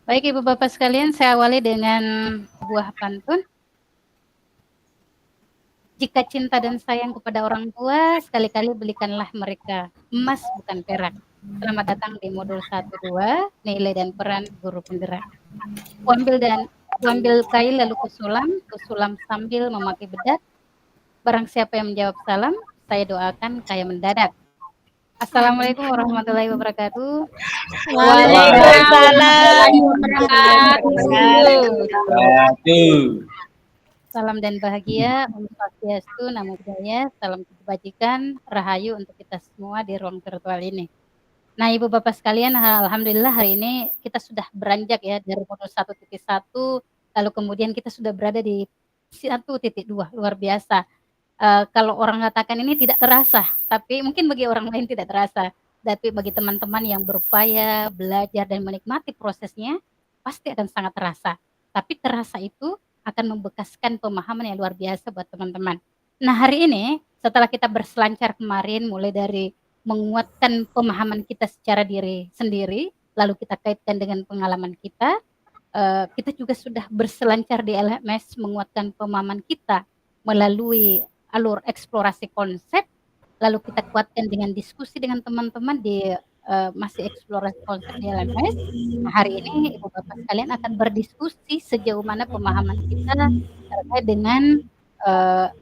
Baik Ibu Bapak sekalian, saya awali dengan sebuah pantun. Jika cinta dan sayang kepada orang tua, sekali-kali belikanlah mereka emas bukan perak. Selamat datang di modul 1-2, nilai dan peran guru penggerak. Kuambil kail lalu kusulam sambil memakai bedak. Barang siapa yang menjawab salam, saya doakan kaya mendadak. Assalamualaikum warahmatullahi wabarakatuh. Waalaikumsalam Wabarakatuh. wabarakatuh. Salam dan bahagia, Om Swastiastu, Namo Buddhaya, salam kebajikan, rahayu untuk kita semua di ruang virtual ini. Nah, Ibu Bapak sekalian, alhamdulillah hari ini kita sudah beranjak ya dari modul 1.1, lalu kemudian kita sudah berada di 1.2, luar biasa. Kalau orang katakan ini tidak terasa, tapi mungkin bagi orang lain tidak terasa. Tapi bagi teman-teman yang berupaya, belajar dan menikmati prosesnya, pasti akan sangat terasa. Tapi terasa itu akan membekaskan pemahaman yang luar biasa buat teman-teman. Nah, hari ini setelah kita berselancar kemarin mulai dari menguatkan pemahaman kita secara diri sendiri, lalu kita kaitkan dengan pengalaman kita juga sudah berselancar di LMS menguatkan pemahaman kita melalui alur eksplorasi konsep, lalu kita kuatkan dengan diskusi dengan teman-teman di masih eksplorasi konsep di LMS. Nah, hari ini Ibu Bapak sekalian akan berdiskusi sejauh mana pemahaman kita terkait dengan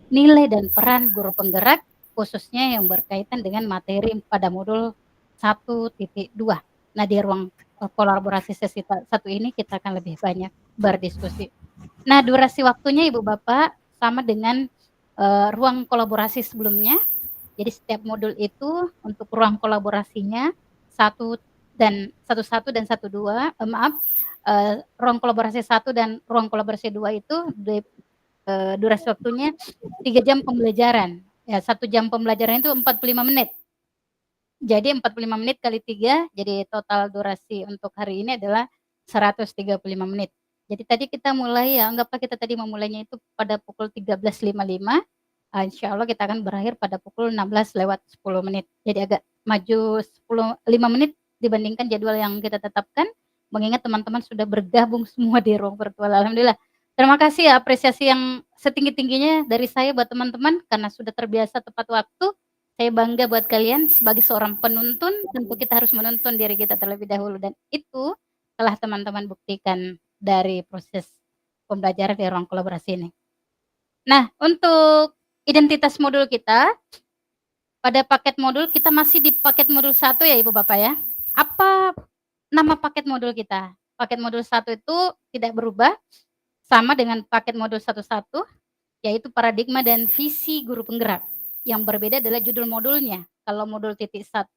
nilai dan peran guru penggerak, khususnya yang berkaitan dengan materi pada modul 1.2. Nah, di ruang kolaborasi sesi 1 ini kita akan lebih banyak berdiskusi. Nah, durasi waktunya Ibu Bapak sama dengan ruang kolaborasi sebelumnya. Jadi setiap modul itu untuk ruang kolaborasinya 1 dan 11 dan 12, ruang kolaborasi 1 dan ruang kolaborasi 2 itu durasi waktunya 3 jam pembelajaran. Ya, 1 jam pembelajaran itu 45 menit. Jadi 45 menit kali 3, jadi total durasi untuk hari ini adalah 135 menit. Jadi tadi kita mulai ya, anggaplah kita tadi memulainya itu pada pukul 13.55, insya Allah kita akan berakhir pada pukul 16:10 menit. Jadi agak maju 5 menit dibandingkan jadwal yang kita tetapkan, mengingat teman-teman sudah bergabung semua di ruang virtual. Alhamdulillah. Terima kasih ya apresiasi yang setinggi-tingginya dari saya buat teman-teman karena sudah terbiasa tepat waktu. Saya bangga buat kalian sebagai seorang penuntun, tentu kita harus menuntun diri kita terlebih dahulu dan itu telah teman-teman buktikan dari proses pembelajaran di ruang kolaborasi ini. Nah, untuk identitas modul kita, pada paket modul kita masih di paket modul 1 ya Ibu Bapak ya. Apa nama paket modul kita? Paket modul 1 itu tidak berubah, sama dengan paket modul 1.1, yaitu paradigma dan visi guru penggerak. Yang berbeda adalah judul modulnya. Kalau modul 1.1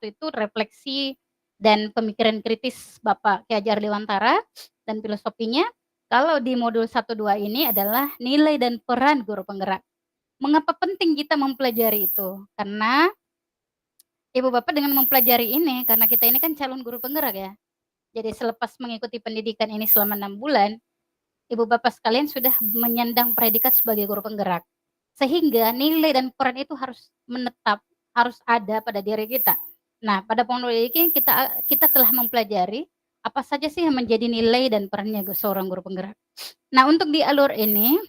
itu refleksi dan pemikiran kritis Bapak Ki Hajar Dewantara dan filosofinya. Kalau di modul 1.2 ini adalah nilai dan peran guru penggerak. Mengapa penting kita mempelajari itu? Karena Ibu Bapak dengan mempelajari ini, karena kita ini kan calon guru penggerak ya. Jadi selepas mengikuti pendidikan ini selama 6 bulan, Ibu Bapak sekalian sudah menyandang predikat sebagai guru penggerak. Sehingga nilai dan peran itu harus menetap, harus ada pada diri kita. Nah, pada modul ini kita telah mempelajari apa saja sih yang menjadi nilai dan perannya seorang guru penggerak. Nah, untuk di alur ini,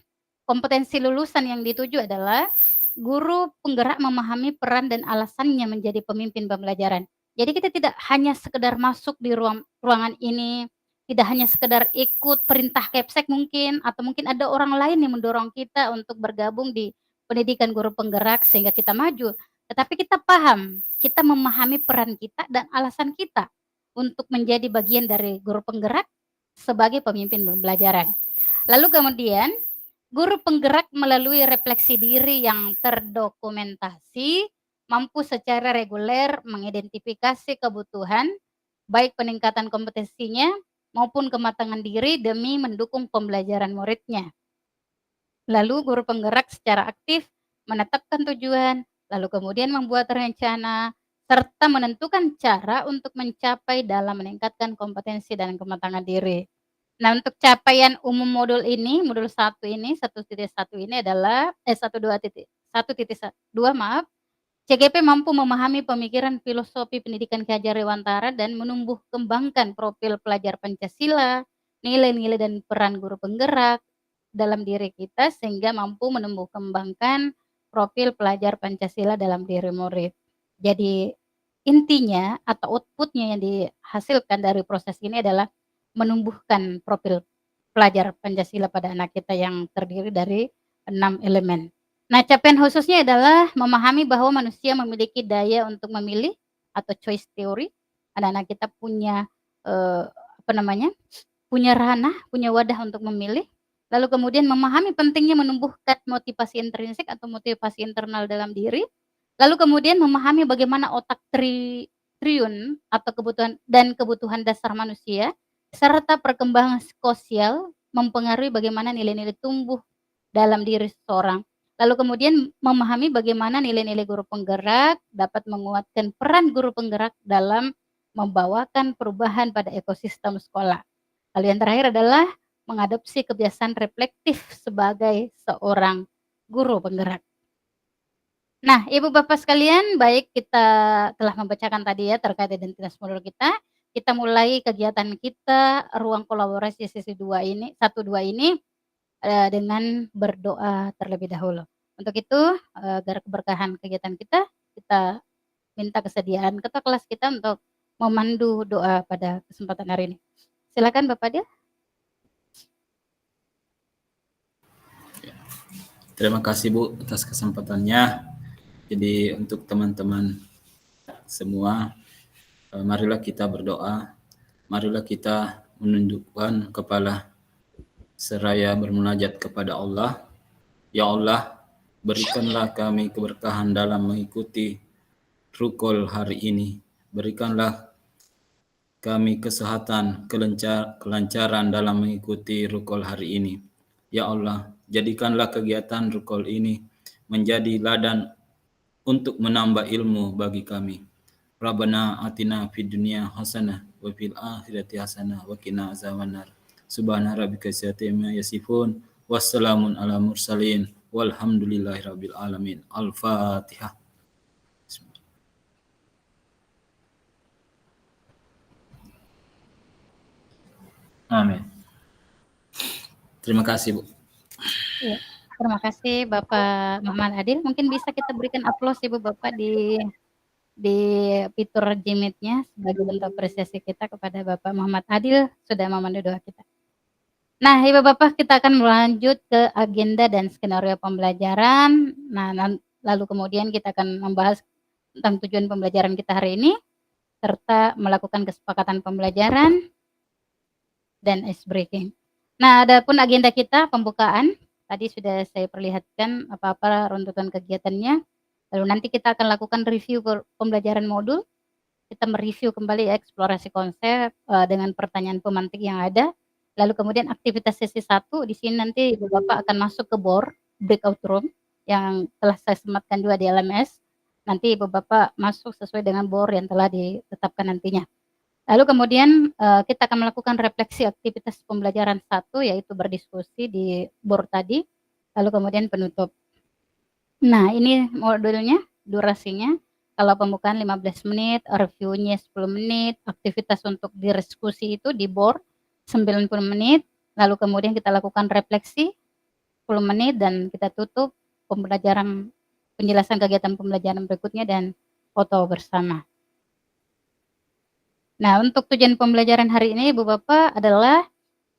kompetensi lulusan yang dituju adalah guru penggerak memahami peran dan alasannya menjadi pemimpin pembelajaran. Jadi kita tidak hanya sekedar masuk di ruangan ini, tidak hanya sekedar ikut perintah Kepsek mungkin, atau mungkin ada orang lain yang mendorong kita untuk bergabung di pendidikan guru penggerak sehingga kita maju. Tetapi kita paham, kita memahami peran kita dan alasan kita untuk menjadi bagian dari guru penggerak sebagai pemimpin pembelajaran. Lalu kemudian guru penggerak melalui refleksi diri yang terdokumentasi mampu secara reguler mengidentifikasi kebutuhan baik peningkatan kompetensinya maupun kematangan diri demi mendukung pembelajaran muridnya. Lalu guru penggerak secara aktif menetapkan tujuan, lalu kemudian membuat rencana, serta menentukan cara untuk mencapai dalam meningkatkan kompetensi dan kematangan diri. Nah, untuk capaian umum modul ini, modul 1 ini, 1.1 ini adalah 1.2 maaf, CGP mampu memahami pemikiran filosofi pendidikan Ki Hajar Dewantara dan menumbuh kembangkan profil pelajar Pancasila, nilai-nilai dan peran guru penggerak dalam diri kita sehingga mampu menumbuh kembangkan profil pelajar Pancasila dalam diri murid. Jadi intinya atau outputnya yang dihasilkan dari proses ini adalah menumbuhkan profil pelajar Pancasila pada anak kita yang terdiri dari 6 elemen. Nah, capaian khususnya adalah memahami bahwa manusia memiliki daya untuk memilih atau choice theory. Anak-anak kita punya apa namanya? Punya ranah, punya wadah untuk memilih. Lalu kemudian memahami pentingnya menumbuhkan motivasi intrinsik atau motivasi internal dalam diri. Lalu kemudian memahami bagaimana otak triun atau kebutuhan dasar manusia serta perkembangan sosial mempengaruhi bagaimana nilai-nilai tumbuh dalam diri seseorang. Lalu kemudian memahami bagaimana nilai-nilai guru penggerak dapat menguatkan peran guru penggerak dalam membawakan perubahan pada ekosistem sekolah. Lalu yang terakhir adalah mengadopsi kebiasaan reflektif sebagai seorang guru penggerak. Nah, Ibu Bapak sekalian, baik kita telah membacakan tadi ya terkait identitas modul kita. Kita mulai kegiatan kita ruang kolaborasi sesi 2 ini, 1 2 ini dengan berdoa terlebih dahulu. Untuk itu, agar keberkahan kegiatan kita minta kesediaan ketua kelas kita untuk memandu doa pada kesempatan hari ini. Silakan Bapak Adil. Terima kasih Bu atas kesempatannya. Jadi untuk teman-teman semua, marilah kita berdoa, marilah kita menundukkan kepala seraya bermunajat kepada Allah. Ya Allah, berikanlah kami keberkahan dalam mengikuti rukul hari ini. Berikanlah kami kesehatan, kelancaran dalam mengikuti rukul hari ini. Ya Allah, jadikanlah kegiatan rukul ini menjadi ladan untuk menambah ilmu bagi kami. Rabbana atina fid dunya hasanah wa fil akhirati hasanah wa qina azabannar. Subhana rabbika rabbil yasifun wassalamun ala mursalin walhamdulillahi rabbil alamin. Al-Fatihah. Amin. Terima kasih, Bu. Ya, terima kasih Bapak Muhammad Adil. Mungkin bisa kita berikan aplaus Ibu Bapak di fitur Jimit-nya sebagai bentuk apresiasi kita kepada Bapak Muhammad Adil sudah memandu doa kita. Nah, Ibu Bapak kita akan melanjut ke agenda dan skenario pembelajaran. Nah, lalu kemudian kita akan membahas tentang tujuan pembelajaran kita hari ini serta melakukan kesepakatan pembelajaran dan ice breaking. Nah, adapun agenda kita pembukaan tadi sudah saya perlihatkan apa-apa runtutan kegiatannya. Lalu nanti kita akan lakukan review pembelajaran modul. Kita mereview kembali eksplorasi konsep dengan pertanyaan pemantik yang ada. Lalu kemudian aktivitas sesi 1 di sini nanti Ibu Bapak akan masuk ke BOR breakout room yang telah saya sematkan juga di LMS. Nanti Ibu Bapak masuk sesuai dengan BOR yang telah ditetapkan nantinya. Lalu kemudian kita akan melakukan refleksi aktivitas pembelajaran 1 yaitu berdiskusi di BOR tadi. Lalu kemudian penutup. Nah, ini modulnya, durasinya. Kalau pembukaan 15 menit, reviewnya 10 menit, aktivitas untuk diskusi itu di BOR 90 menit, lalu kemudian kita lakukan refleksi 10 menit dan kita tutup pembelajaran penjelasan kegiatan pembelajaran berikutnya dan foto bersama. Nah, untuk tujuan pembelajaran hari ini Ibu Bapak adalah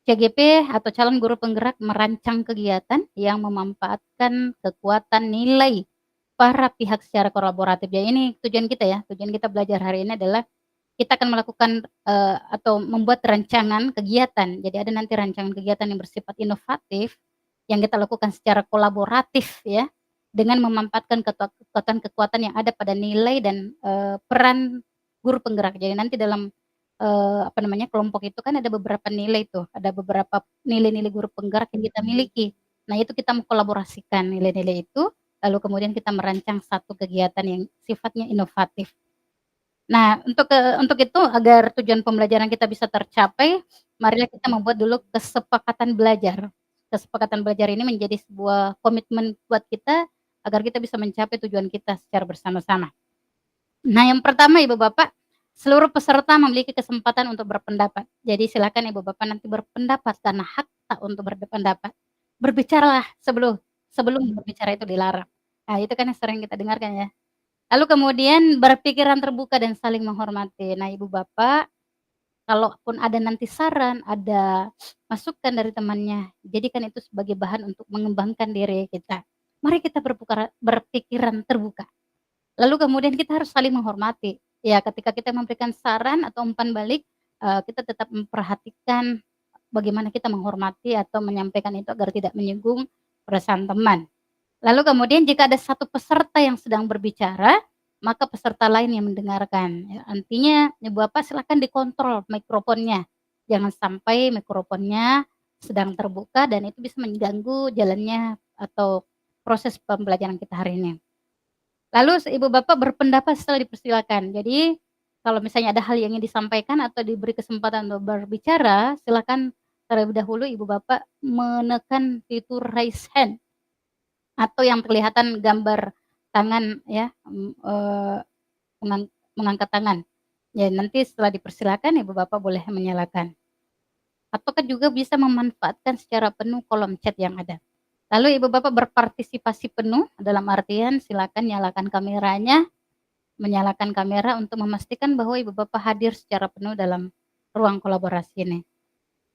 CGP atau calon guru penggerak merancang kegiatan yang memanfaatkan kekuatan nilai para pihak secara kolaboratif. Ya ini tujuan kita ya, tujuan kita belajar hari ini adalah kita akan melakukan atau membuat rancangan kegiatan. Jadi ada nanti rancangan kegiatan yang bersifat inovatif yang kita lakukan secara kolaboratif ya, dengan memanfaatkan kekuatan-kekuatan yang ada pada nilai dan peran guru penggerak. Jadi nanti dalam apa namanya kelompok itu kan ada beberapa nilai tuh, ada beberapa nilai-nilai guru penggerak yang kita miliki. Nah itu kita mengkolaborasikan nilai-nilai itu, lalu kemudian kita merancang satu kegiatan yang sifatnya inovatif. Nah untuk itu agar tujuan pembelajaran kita bisa tercapai, marilah kita membuat dulu kesepakatan belajar. Kesepakatan belajar ini menjadi sebuah komitmen buat kita agar kita bisa mencapai tujuan kita secara bersama-sama. Nah, yang pertama Ibu Bapak, seluruh peserta memiliki kesempatan untuk berpendapat. Jadi silakan Ibu Bapak nanti berpendapat karena hak tak untuk berpendapat. Berbicaralah sebelum berbicara itu dilarang. Nah, itu kan yang sering kita dengarkan ya. Lalu kemudian berpikiran terbuka dan saling menghormati. Nah, Ibu Bapak, kalaupun ada nanti saran, ada masukan dari temannya, jadikan itu sebagai bahan untuk mengembangkan diri kita. Mari kita berpikiran terbuka. Lalu kemudian kita harus saling menghormati. Ya, ketika kita memberikan saran atau umpan balik, kita tetap memperhatikan bagaimana kita menghormati atau menyampaikan itu agar tidak menyinggung perasaan teman. Lalu kemudian jika ada satu peserta yang sedang berbicara, maka peserta lain yang mendengarkan. Ya, artinya, Ibu Bapak silakan dikontrol mikrofonnya. Jangan sampai mikrofonnya sedang terbuka dan itu bisa mengganggu jalannya atau proses pembelajaran kita hari ini. Lalu Ibu Bapak berpendapat setelah dipersilakan. Jadi, kalau misalnya ada hal yang ingin disampaikan atau diberi kesempatan untuk berbicara, silakan terlebih dahulu Ibu Bapak menekan fitur raise hand atau yang kelihatan gambar tangan ya, mengangkat tangan. Ya nanti setelah dipersilakan Ibu Bapak boleh menyalakan. Ataukah juga bisa memanfaatkan secara penuh kolom chat yang ada. Lalu Ibu Bapak berpartisipasi penuh dalam artian silakan nyalakan kameranya, menyalakan kamera untuk memastikan bahwa Ibu Bapak hadir secara penuh dalam ruang kolaborasi ini.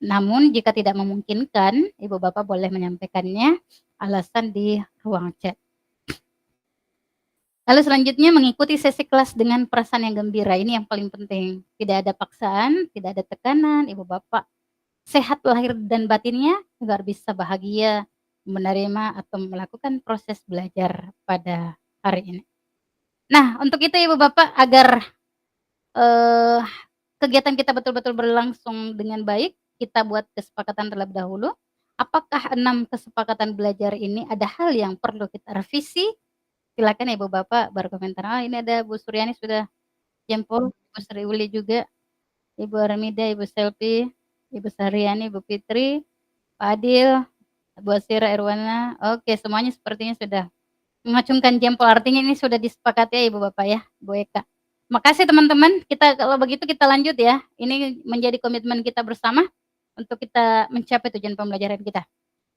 Namun jika tidak memungkinkan, Ibu Bapak boleh menyampaikannya alasan di ruang chat. Lalu selanjutnya mengikuti sesi kelas dengan perasaan yang gembira. Ini yang paling penting. Tidak ada paksaan, tidak ada tekanan. Ibu Bapak sehat lahir dan batinnya agar bisa bahagia menerima atau melakukan proses belajar pada hari ini. Nah, untuk itu Ibu Bapak agar kegiatan kita betul-betul berlangsung dengan baik, kita buat kesepakatan terlebih dahulu. Apakah 6 kesepakatan belajar ini ada hal yang perlu kita revisi? Silakan Ibu Bapak berkomentar. Ini ada Bu Suryani sudah jempol, Bu Sri Uli juga, Ibu Armida, Ibu Selvi, Ibu Saryani, Ibu Fitri, Pak Adil, Bu Asira Irwana. Oke, semuanya sepertinya sudah mengacungkan jempol. Artinya ini sudah disepakati ya Ibu Bapak ya, Bu Eka. Makasih teman-teman. Kita kalau begitu kita lanjut ya. Ini menjadi komitmen kita bersama untuk kita mencapai tujuan pembelajaran kita.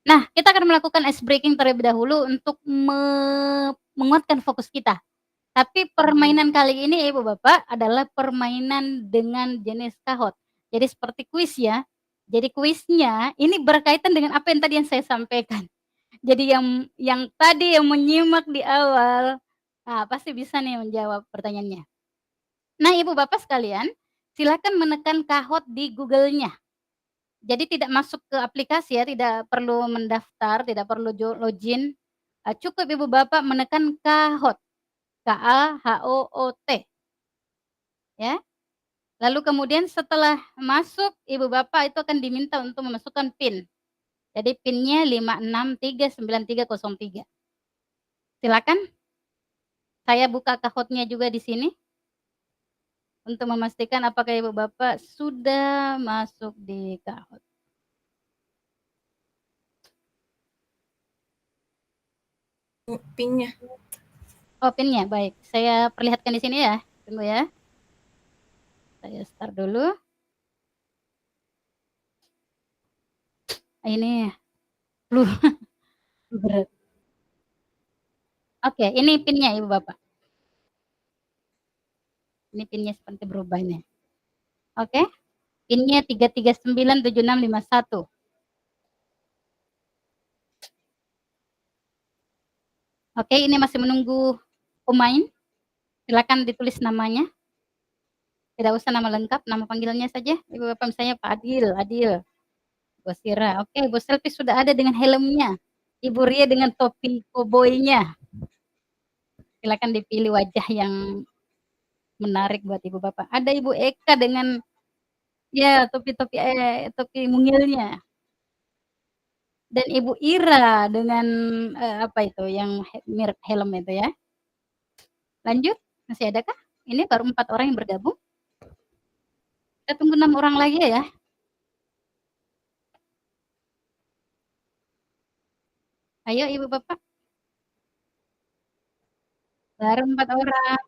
Nah, kita akan melakukan ice breaking terlebih dahulu untuk menguatkan fokus kita. Tapi permainan kali ini Ibu Bapak adalah permainan dengan jenis kahot. Jadi seperti kuis ya. Jadi kuisnya ini berkaitan dengan apa yang tadi yang saya sampaikan. Jadi yang tadi yang menyimak di awal, nah pasti bisa nih menjawab pertanyaannya. Nah Ibu Bapak sekalian, silakan menekan kahot di Google-nya. Jadi tidak masuk ke aplikasi ya, tidak perlu mendaftar, tidak perlu login. Cukup Ibu Bapak menekan kahot, KAHOOT ya. Lalu kemudian setelah masuk Ibu Bapak itu akan diminta untuk memasukkan PIN. Jadi PIN-nya 5639303. Silakan. Saya buka kahotnya juga di sini untuk memastikan apakah Ibu Bapak sudah masuk di kahot. PIN-nya. Oh, PIN-nya baik. Saya perlihatkan di sini ya. Tunggu ya. Saya start dulu. Ini berat. Oke, ini PIN-nya Ibu Bapak. Ini PIN-nya seperti berubah ini. Oke. PIN-nya 3397651. Oke, ini masih menunggu pemain. Silakan ditulis namanya. Tidak usah nama lengkap, nama panggilannya saja. Ibu Bapak misalnya Pak Adil, Bu Sira. Oke, Bu Selvi sudah ada dengan helmnya. Ibu Ria dengan topi koboynya. Silakan dipilih wajah yang menarik buat Ibu Bapak. Ada Ibu Eka dengan ya topi mungilnya. Dan Ibu Ira dengan apa itu yang mirip helm itu ya. Lanjut, masih adakah? Ini baru 4 orang yang bergabung. Kita tunggu 6 orang lagi ya. Ayo Ibu Bapak. Baru 4 orang.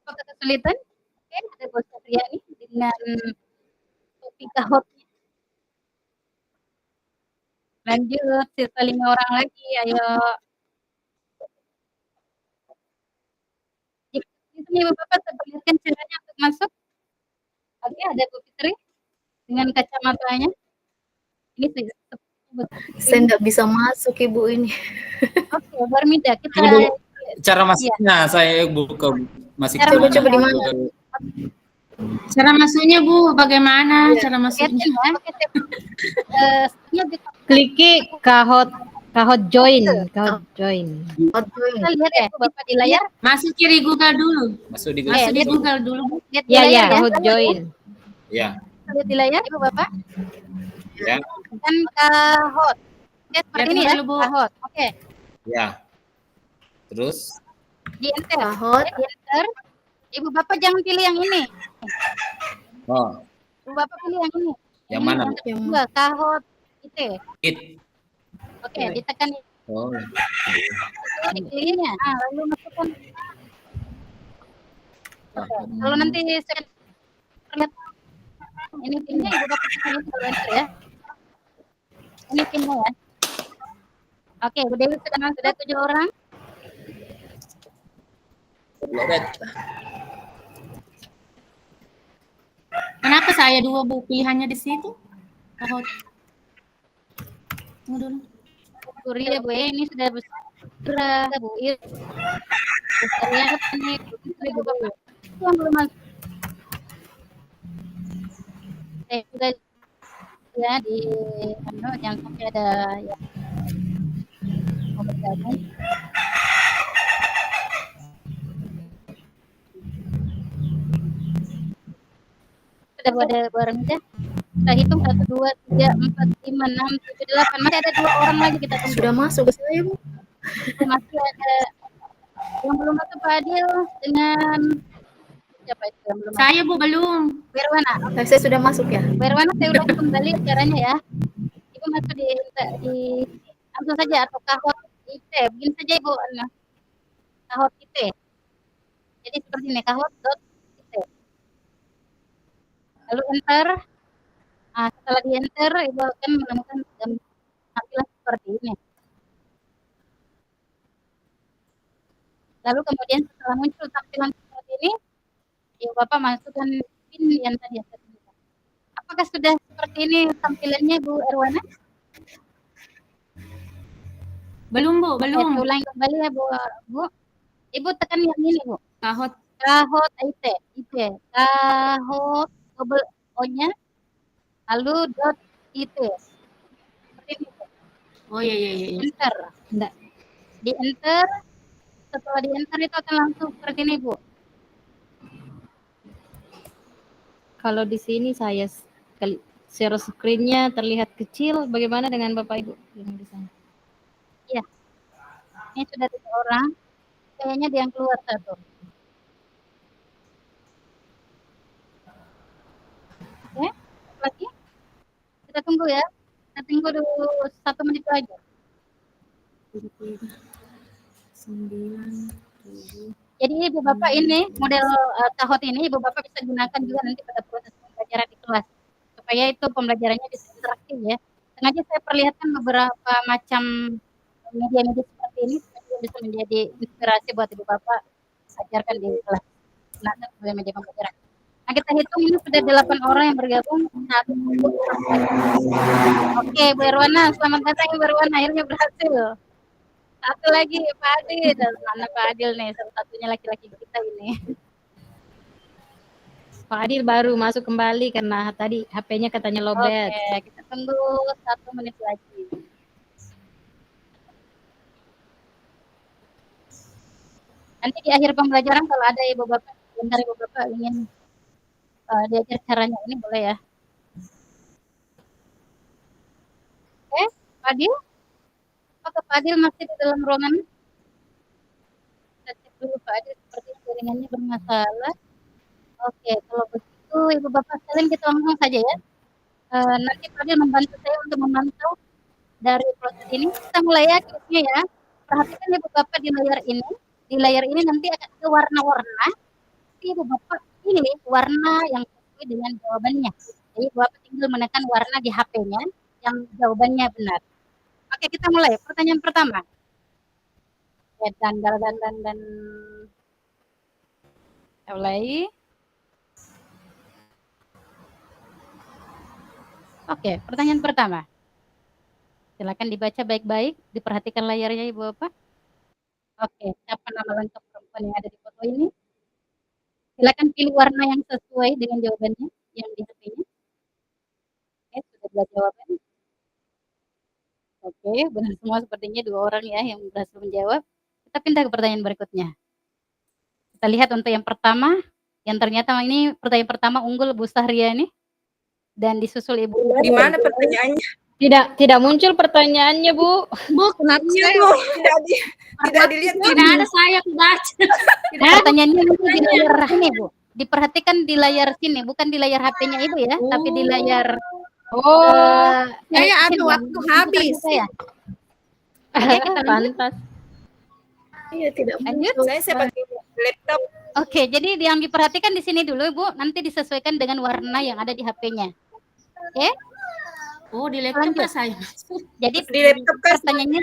Apakah kesulitan? Oke, ada Bu Satriani dengan topik kahotnya. Lanjut, sisa 5 orang lagi, ayo. Di sini Ibu Bapak perlihatkan caranya untuk masuk. Oke, ada Bu Fitri dengan kacamatanya. Ini Saya nggak bisa masuk Ibu ini. Oke, Barmida, kita Ini Bu, cara iya. masuknya saya buka masih Cara kemana? Coba di mana? Cara masuknya Bu, bagaimana cara masuknya? Lihatin ya, pakai stepnya bisa Kliki kahot join, kahot join. kita lihat ya Bu Bapak di layar. Masuk di Google dulu. Masuk di Masuk di lihat. Google dulu. Lihat di Ya layar ya, ya. kahot join. Ya, Lihat di layar Ibu Bapak. ya, Dan kahot. Oke, seperti ini ya, dulu, Bu. kahot. Oke, ya. Terus di enter. Kahot. Di enter. Ibu Bapak jangan pilih yang ini. oh, Ibu Bapak pilih yang ini. yang Ini mana? Yang kedua, kahot IT. It. Oke, ditekan Oh, itu dipilihnya. Nah, lalu masukkan. Oke, kalau nanti saya lihat ini pinnya Ibu Bapak tekan itu dulu enter ya. Ini pinnya ya. Oke, Bu Dewi sudah 7 orang. Loret. Kenapa saya 2 Bu pilihannya di situ? Kahot. Tunggu dulu. Suri ya Bu, ini sudah besar Bu. Lihat ini Ibu Bapak. Itu yang belum masuk. Saya sudah ya di yang sampai ada yang mau bergabung. Sudah ada barang ya. Kita hitung 1, 2, 3, 4, 5, 6, 7, 8. Masih ada 2 orang lagi kita tunggu. Sudah masuk ke saya Bu. Masih ada yang belum masuk Pak Adil dengan siapa itu yang belum masuk? Saya Bu belum. Berwana. Saya sudah masuk ya. Berwana saya ulangi kembali caranya ya. Ibu masuk di langsung saja atau kahot IT. Begini saja Ibu. Kahot IT. Jadi seperti ini kahot.it. Lalu enter. Nah, setelah di enter Ibu akan menemukan tampilan seperti ini. Lalu kemudian setelah muncul tampilan seperti ini, Ibu Bapak masukkan PIN yang tadi saya tunjukkan. Apakah sudah seperti ini tampilannya Bu Erwana? Belum Bu, Saya belum. ulangi kembali ya Bu. Ibu tekan yang ini Bu. Kahot. Kahot IT. Kahot double O-nya lalu .it. Seperti ini Bu. Oh iya iya iya. Enter. Enggak. Di enter. Setelah di enter itu akan langsung seperti ini Bu. Kalau di sini saya share screen-nya terlihat kecil, bagaimana dengan Bapak Ibu yang di sana? Iya. Ini sudah 3 orang. Kayaknya dia yang keluar satu. Oke, lagi. Kita tunggu ya. Kita tunggu dulu 1 menit aja. 9, 7. Jadi Ibu Bapak ini model kahot ini Ibu Bapak bisa gunakan juga nanti pada proses pembelajaran di kelas supaya itu pembelajarannya bisa interaktif ya. Sengaja saya perlihatkan beberapa macam media-media seperti ini supaya bisa menjadi inspirasi buat Ibu Bapak ajarkan di kelas. Gunakan sebagai media pembelajaran. Nah kita hitung ini sudah 8 orang yang bergabung. 1, 2, 3. Oke Bu Erwana, selamat datang Ibu Erwana, akhirnya berhasil. Satu lagi Pak Adil, mana Pak Adil nih, satu-satunya laki-laki kita ini. Pak Adil baru masuk kembali karena tadi HP-nya katanya lowbat. Oke, kita tunggu 1 menit lagi. Nanti di akhir pembelajaran kalau ada Ibu Bapak, bentar Ibu Bapak ingin diajar caranya ini boleh ya. Oke, Pak Adil? Apakah Pak Adil masih di dalam ruangan? Kita cek dulu Pak Adil, seperti jaringannya bermasalah. Oke, kalau begitu Ibu Bapak sekalian kita langsung saja ya. Nanti Pak Adil membantu saya untuk memantau dari proses ini. Kita mulai ya, kliknya ya. Perhatikan Ibu Bapak di layar ini nanti ada warna-warna. Tapi Ibu Bapak ini nih warna yang sesuai dengan jawabannya. Jadi Ibu Bapak tinggal menekan warna di HP-nya yang jawabannya benar. Oke, kita mulai. Pertanyaan pertama. Ya, dan. Kita mulai. Oke, pertanyaan pertama. Silakan dibaca baik-baik, diperhatikan layarnya Ibu Bapak. Oke, siapa nama lengkap perempuan yang ada di foto ini? Silakan pilih warna yang sesuai dengan jawabannya yang di HP-nya. Oke, sudah dua jawaban. Oke, benar semua sepertinya 2 orang ya yang berhasil menjawab. Kita pindah ke pertanyaan berikutnya. Kita lihat untuk yang pertama, yang ternyata ini pertanyaan pertama unggul Bu Sahriani dan disusul Ibu. Di mana pertanyaannya? Tidak muncul pertanyaannya, Bu. Bu, kenapa Iya, saya Bu. Tidak dilihat. tidak ada saya tuh baca. Pertanyaannya nanti di layar sini, Bu. Diperhatikan di layar sini, bukan di layar HP-nya Ibu ya, tapi di layar Saya ada sini, waktu yang habis. bukan saya. Oke, kita lanjut. Pantas. Iya, tidak Lanjut. muncul. Saya pakai laptop. Oke, jadi yang diperhatikan di sini dulu, Bu. Nanti disesuaikan dengan warna yang ada di HP-nya. Oke? Oh, di laptop ya saya. Jadi Di laptop kan pertanyaannya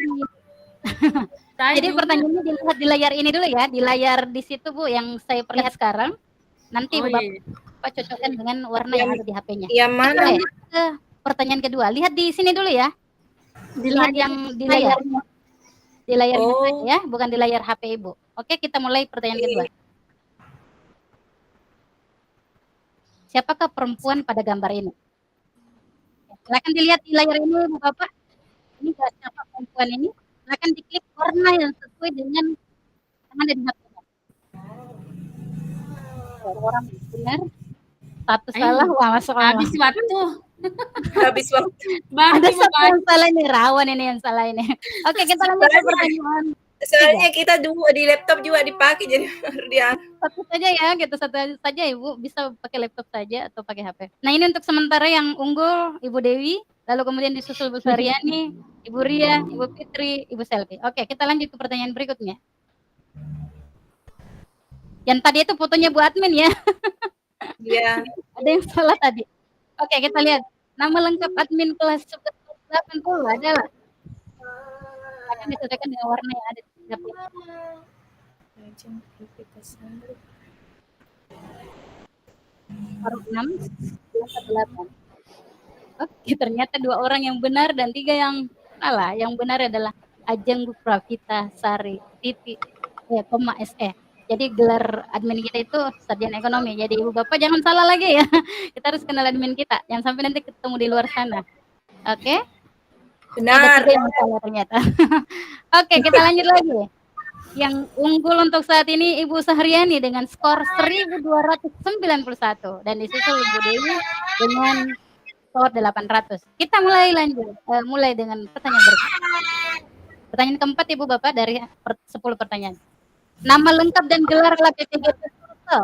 Saya jadi juga. pertanyaannya dilihat di layar ini dulu ya, di layar di situ Bu yang saya perlihat sekarang. Nanti Oh, iya. Bapak cocokkan dengan warna yang ada di HP-nya. yang mana? Oke, ke pertanyaan kedua. Lihat di sini dulu ya. Dilihat yang di layarnya. Di layarnya Oh. saja ya, bukan di layar HP Ibu. Oke, kita mulai pertanyaan kedua. Siapakah perempuan pada gambar ini? Silakan dilihat di layar ini, Bu Bapak. Ini siapa perempuan ini? Silakan diklik warna yang sesuai dengan yang ada di HP-nya. Orang benar, satu Ayo. salah, wah masuk Allah. Habis waktu. Habis waktu. Ada Bagi satu yang salah ini, rawan ini yang salah ini. Oke, kita lanjut ke pertanyaan. Soalnya kita dulu di laptop juga dipakai jadi baru dia. Satu saja ya, gitu satu saja Ibu, bisa pakai laptop saja atau pakai HP. Nah ini untuk sementara yang unggul Ibu Dewi, lalu kemudian disusul Bu Saryani, Ibu Ria, Ibu Fitri, Ibu Selvi. Oke, kita lanjut ke pertanyaan berikutnya. Yang tadi itu fotonya Bu admin ya, Iya. ada yang salah tadi. Oke, kita lihat nama lengkap admin kelas 80 adalah akan disesuaikan dengan warna yang ada di HP. Paruh 6, angka 8. Oke, ternyata 2 orang yang benar dan 3 yang salah. Yang benar adalah Ajeng Pravita Sari Titi koma SE. Jadi gelar admin kita itu sarjana ekonomi. Jadi Ibu Bapak jangan salah lagi ya. Kita harus kenal admin kita. Jangan sampai nanti ketemu di luar sana. Oke? Benar. Ada 3 yang salah ternyata. Oke, kita lanjut lagi. Yang unggul untuk saat ini Ibu Sahriani dengan skor 1291 dan disusul Ibu Dewi dengan skor 800. Kita mulai mulai dengan pertanyaan berikutnya. Pertanyaan keempat Ibu Bapak dari 10 pertanyaan. Nama lengkap dan gelar LPPG Sulsel.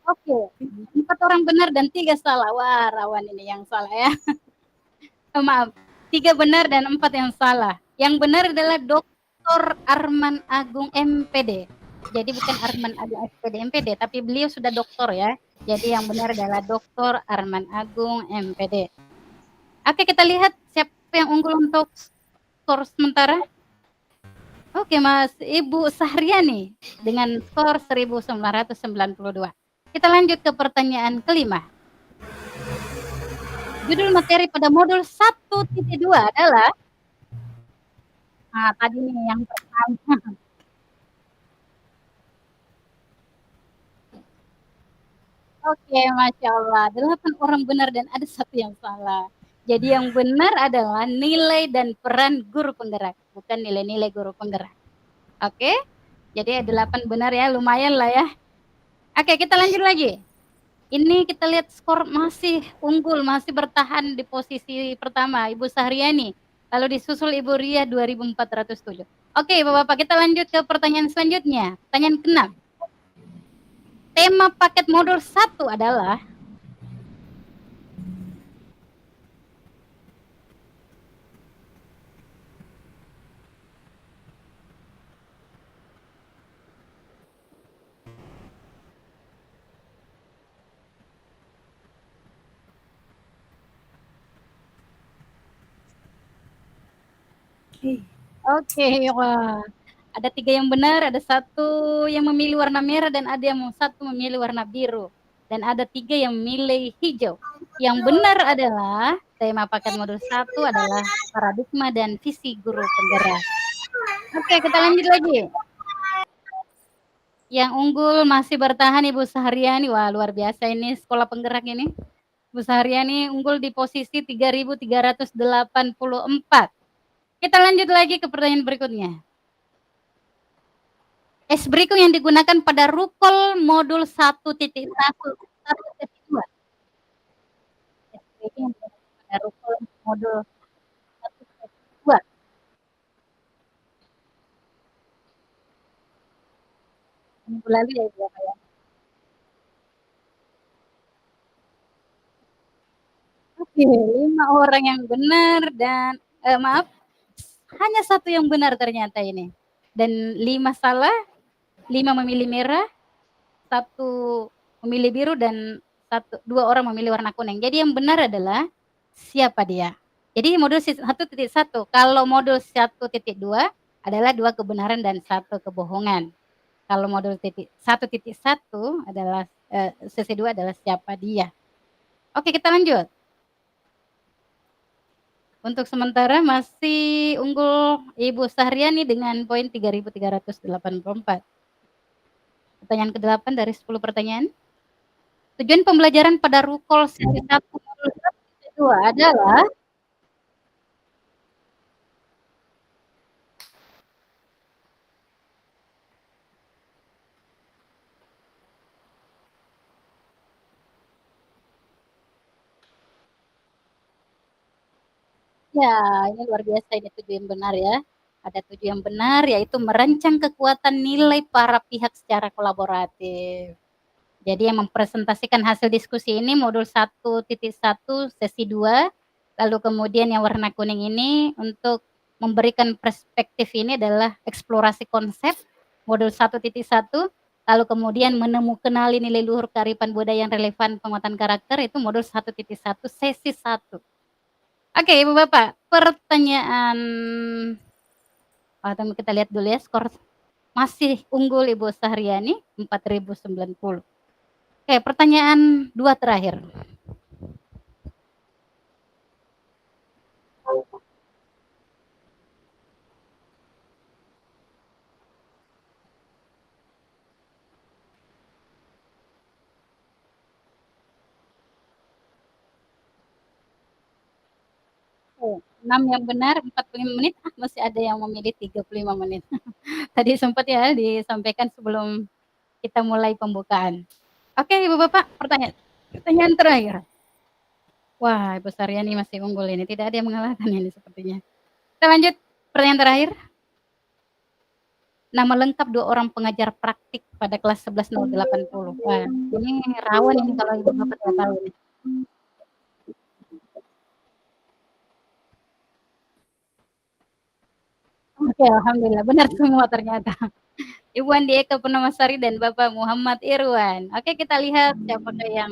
Oke, 4 orang benar dan 3 salah. Wah, rawan ini yang salah ya. Maaf, 3 benar dan 4 yang salah. Yang benar adalah Dr. Arman Agung MPD. Jadi bukan Arman Agung SPD MPD, tapi beliau sudah doktor ya. Jadi yang benar adalah Dr. Arman Agung MPD. Oke, kita lihat siapa yang unggul untuk skor sementara. Oke, Mas Ibu Sahriani dengan skor 1992. Kita lanjut ke pertanyaan kelima. Judul materi pada modul 1.2 adalah tadi nih yang pertama. Oke, Masya Allah. 8 orang benar dan ada 1 yang salah. Jadi yang benar adalah nilai dan peran guru penggerak, bukan nilai-nilai guru penggerak. Oke, jadi 8 benar ya, lumayan lah ya. Oke, kita lanjut lagi. Ini kita lihat skor masih unggul, masih bertahan di posisi pertama, Ibu Sahriani Lalu disusul Ibu Ria 2407. Oke, Bapak-bapak, kita lanjut ke pertanyaan selanjutnya. Pertanyaan ke-6. Tema paket modul 1 adalah Oke, wah. Ada 3 yang benar, ada 1 yang memilih warna merah, dan ada yang 1 memilih warna biru. Dan ada 3 yang memilih hijau. Yang benar adalah tema paket modul 1 adalah paradigma dan visi guru penggerak. Oke, kita lanjut lagi. Yang unggul masih bertahan Ibu Sahriani. Wah, luar biasa ini sekolah penggerak ini. Ibu Sahriani unggul di posisi 3.384. Kita lanjut lagi ke pertanyaan berikutnya. S-Breaking yang digunakan pada rukol modul 1.1, 1.2. S-Breaking yang digunakan pada rukol modul 1.2. Minggu lalu ya Ibu ya. Oke, 5 orang yang benar dan maaf, hanya 1 yang benar ternyata ini. Dan 5 salah, 5 memilih merah, 1 memilih biru, dan 2 orang memilih warna kuning. Jadi yang benar adalah siapa dia? Jadi modul 1.1, kalau modul 1.2 adalah 2 kebenaran dan 1 kebohongan. Kalau modul 1.1 adalah sesi 2 adalah siapa dia. Oke, kita lanjut. Untuk sementara masih unggul Ibu Sahriani dengan poin 3.384. Pertanyaan ke-8 dari 10 pertanyaan. Tujuan pembelajaran pada rukol sesi 1 modul 1.2 adalah ya, ini luar biasa ini 7 yang benar ya. Ada 7 yang benar, yaitu merancang kekuatan nilai para pihak secara kolaboratif. Jadi yang mempresentasikan hasil diskusi ini modul 1.1 sesi 2, lalu kemudian yang warna kuning ini untuk memberikan perspektif ini adalah eksplorasi konsep modul 1.1, lalu kemudian menemukan nilai luhur kearifan budaya yang relevan penguatan karakter itu modul 1.1 sesi 1. Oke, Ibu Bapak, pertanyaan kita lihat dulu ya skor. Masih unggul Ibu Sahriani 4.090. Oke, pertanyaan 2 terakhir. Oh, 6 yang benar, 45 menit, masih ada yang memilih 35 menit. Tadi sempat ya disampaikan sebelum kita mulai pembukaan. Oke, Ibu Bapak, pertanyaan terakhir. Wah, Ibu Saryani masih unggul ini, tidak ada yang mengalahkan ini sepertinya. Kita lanjut, pertanyaan terakhir. Nama lengkap 2 orang pengajar praktik pada kelas 11.080. Wah, ini rawan ini kalau Ibu Bapak tidak tahu ini. Oke, alhamdulillah benar semua ternyata. Ibu Andi Eka Purnamasari dan Bapak Muhammad Irwan. Oke, kita lihat siapakah yang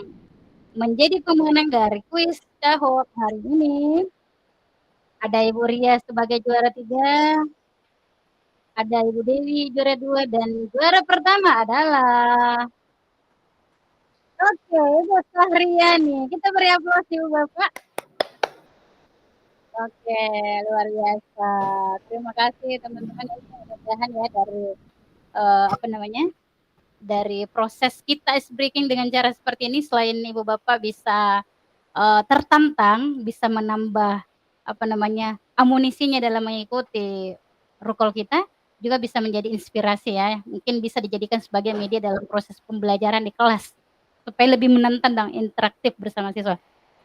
menjadi pemenang dari kuis Cahok hari ini. Ada Ibu Ria sebagai juara 3, ada Ibu Dewi juara 2, dan juara pertama adalah oke, Ibu Sahriani. Kita beri aplaus Ibu Bapak. Oke, luar biasa. Terima kasih teman-teman, mudah-mudahan ya dari dari proses kita Icebreaking dengan cara seperti ini, selain Ibu Bapak bisa tertantang, bisa menambah amunisinya dalam mengikuti rukol kita, juga bisa menjadi inspirasi ya. Mungkin bisa dijadikan sebagai media dalam proses pembelajaran di kelas supaya lebih menantang dan interaktif bersama siswa.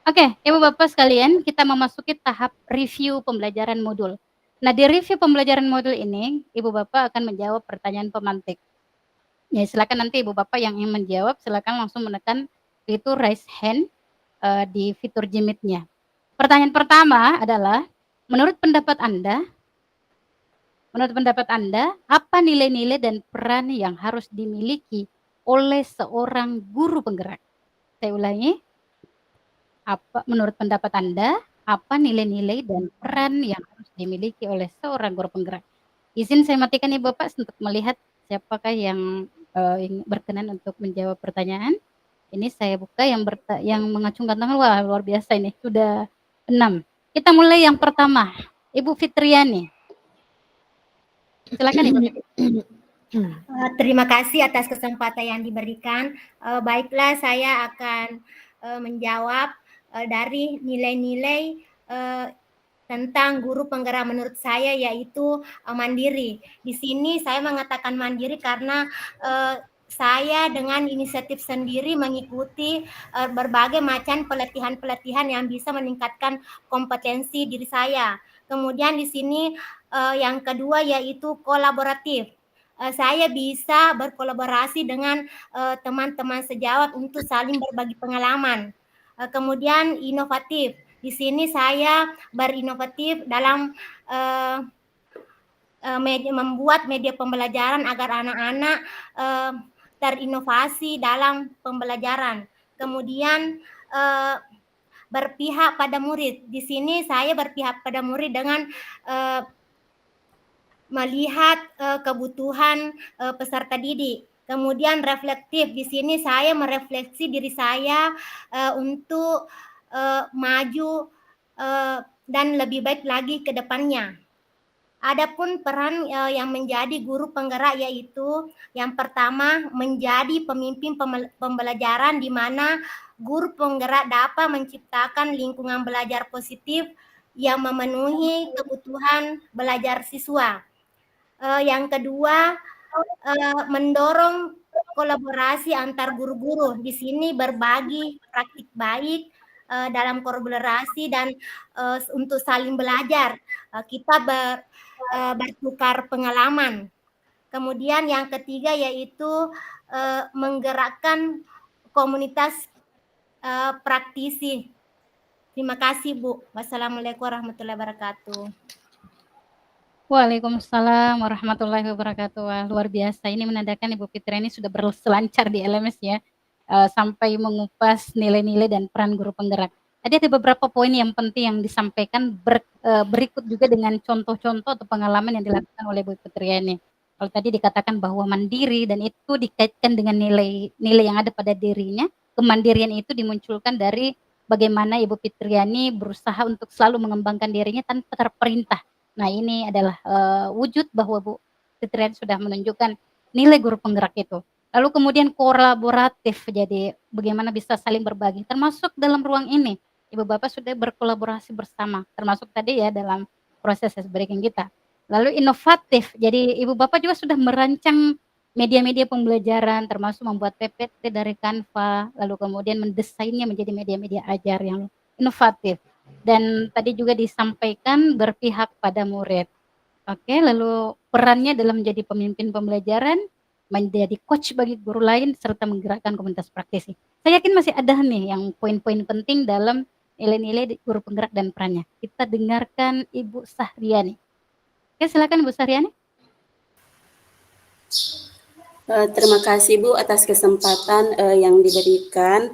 Oke, Ibu Bapak sekalian, kita memasuki tahap review pembelajaran modul. Nah, di review pembelajaran modul ini, Ibu Bapak akan menjawab pertanyaan pemantik. Ya, silakan nanti Ibu Bapak yang ingin menjawab, silakan langsung menekan itu raise hand di fitur Gmeet-nya. Pertanyaan pertama adalah, menurut pendapat Anda, apa nilai-nilai dan peran yang harus dimiliki oleh seorang guru penggerak? Saya ulangi, menurut pendapat Anda, apa nilai-nilai dan peran yang harus dimiliki oleh seorang guru penggerak? Izin saya matikan Ibu Bapak untuk melihat siapakah yang berkenan untuk menjawab pertanyaan. Ini saya buka yang mengacungkan tangan. Wah, luar biasa ini. Sudah 6. Kita mulai yang pertama. Ibu Fitriani. Silakan Ibu. Terima kasih atas kesempatan yang diberikan. Baiklah, saya akan menjawab dari nilai-nilai tentang guru penggerak menurut saya, yaitu mandiri. Di sini saya mengatakan mandiri karena saya dengan inisiatif sendiri mengikuti berbagai macam pelatihan-pelatihan yang bisa meningkatkan kompetensi diri saya. Kemudian di sini yang kedua yaitu kolaboratif. Saya bisa berkolaborasi dengan teman-teman sejawat untuk saling berbagi pengalaman. Kemudian inovatif. Di sini saya berinovatif dalam membuat media pembelajaran agar anak-anak terinovasi dalam pembelajaran. Kemudian berpihak pada murid. Di sini saya berpihak pada murid dengan melihat kebutuhan peserta didik. Kemudian reflektif, di sini saya merefleksi diri saya untuk maju dan lebih baik lagi ke depannya. Adapun peran yang menjadi guru penggerak yaitu yang pertama menjadi pemimpin pembelajaran di mana guru penggerak dapat menciptakan lingkungan belajar positif yang memenuhi kebutuhan belajar siswa. Yang kedua, mendorong kolaborasi antar guru-guru. Di sini berbagi praktik baik dalam kolaborasi dan untuk saling belajar. Kita bertukar pengalaman. Kemudian yang ketiga yaitu menggerakkan komunitas praktisi. Terima kasih Bu. Wassalamualaikum warahmatullahi wabarakatuh. Waalaikumsalam warahmatullahi wabarakatuh. Wah, luar biasa. Ini menandakan Ibu Fitriani sudah berselancar di LMS ya, sampai mengupas nilai-nilai dan peran guru penggerak. Tadi ada beberapa poin yang penting yang disampaikan berikut juga dengan contoh-contoh atau pengalaman yang dilakukan oleh Ibu Fitriani. Kalau tadi dikatakan bahwa mandiri dan itu dikaitkan dengan nilai-nilai yang ada pada dirinya, kemandirian itu dimunculkan dari bagaimana Ibu Fitriani berusaha untuk selalu mengembangkan dirinya tanpa terperintah. Nah, ini adalah wujud bahwa Bu Fitriani sudah menunjukkan nilai guru penggerak itu. Lalu kemudian kolaboratif, jadi bagaimana bisa saling berbagi, termasuk dalam ruang ini. Ibu Bapak sudah berkolaborasi bersama, termasuk tadi ya dalam proses breaking kita. Lalu inovatif, jadi Ibu Bapak juga sudah merancang media-media pembelajaran, termasuk membuat PPT dari Canva, lalu kemudian mendesainnya menjadi media-media ajar yang inovatif. Dan tadi juga disampaikan berpihak pada murid. Oke, lalu perannya dalam menjadi pemimpin pembelajaran, menjadi coach bagi guru lain, serta menggerakkan komunitas praktisi. Saya yakin masih ada nih yang poin-poin penting dalam nilai-nilai guru penggerak dan perannya. Kita dengarkan Ibu Sahriani. Oke, silakan Ibu Sahriani. Terima kasih Bu atas kesempatan yang diberikan.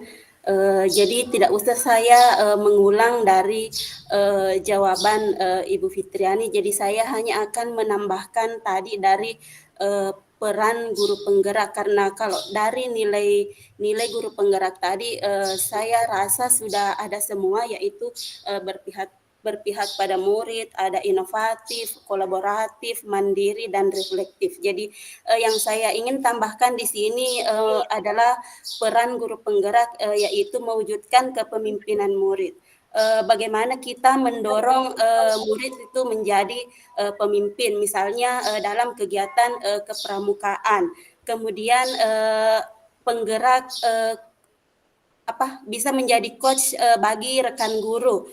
Jadi tidak usah saya mengulang dari jawaban Ibu Fitriani. Jadi saya hanya akan menambahkan tadi dari peran guru penggerak, karena kalau dari nilai guru penggerak tadi saya rasa sudah ada semua, yaitu berpihak pada murid, ada inovatif, kolaboratif, mandiri, dan reflektif. Jadi yang saya ingin tambahkan di sini adalah peran guru penggerak, yaitu mewujudkan kepemimpinan murid. Bagaimana kita mendorong murid itu menjadi pemimpin, misalnya dalam kegiatan kepramukaan. Kemudian penggerak bisa menjadi coach bagi rekan guru.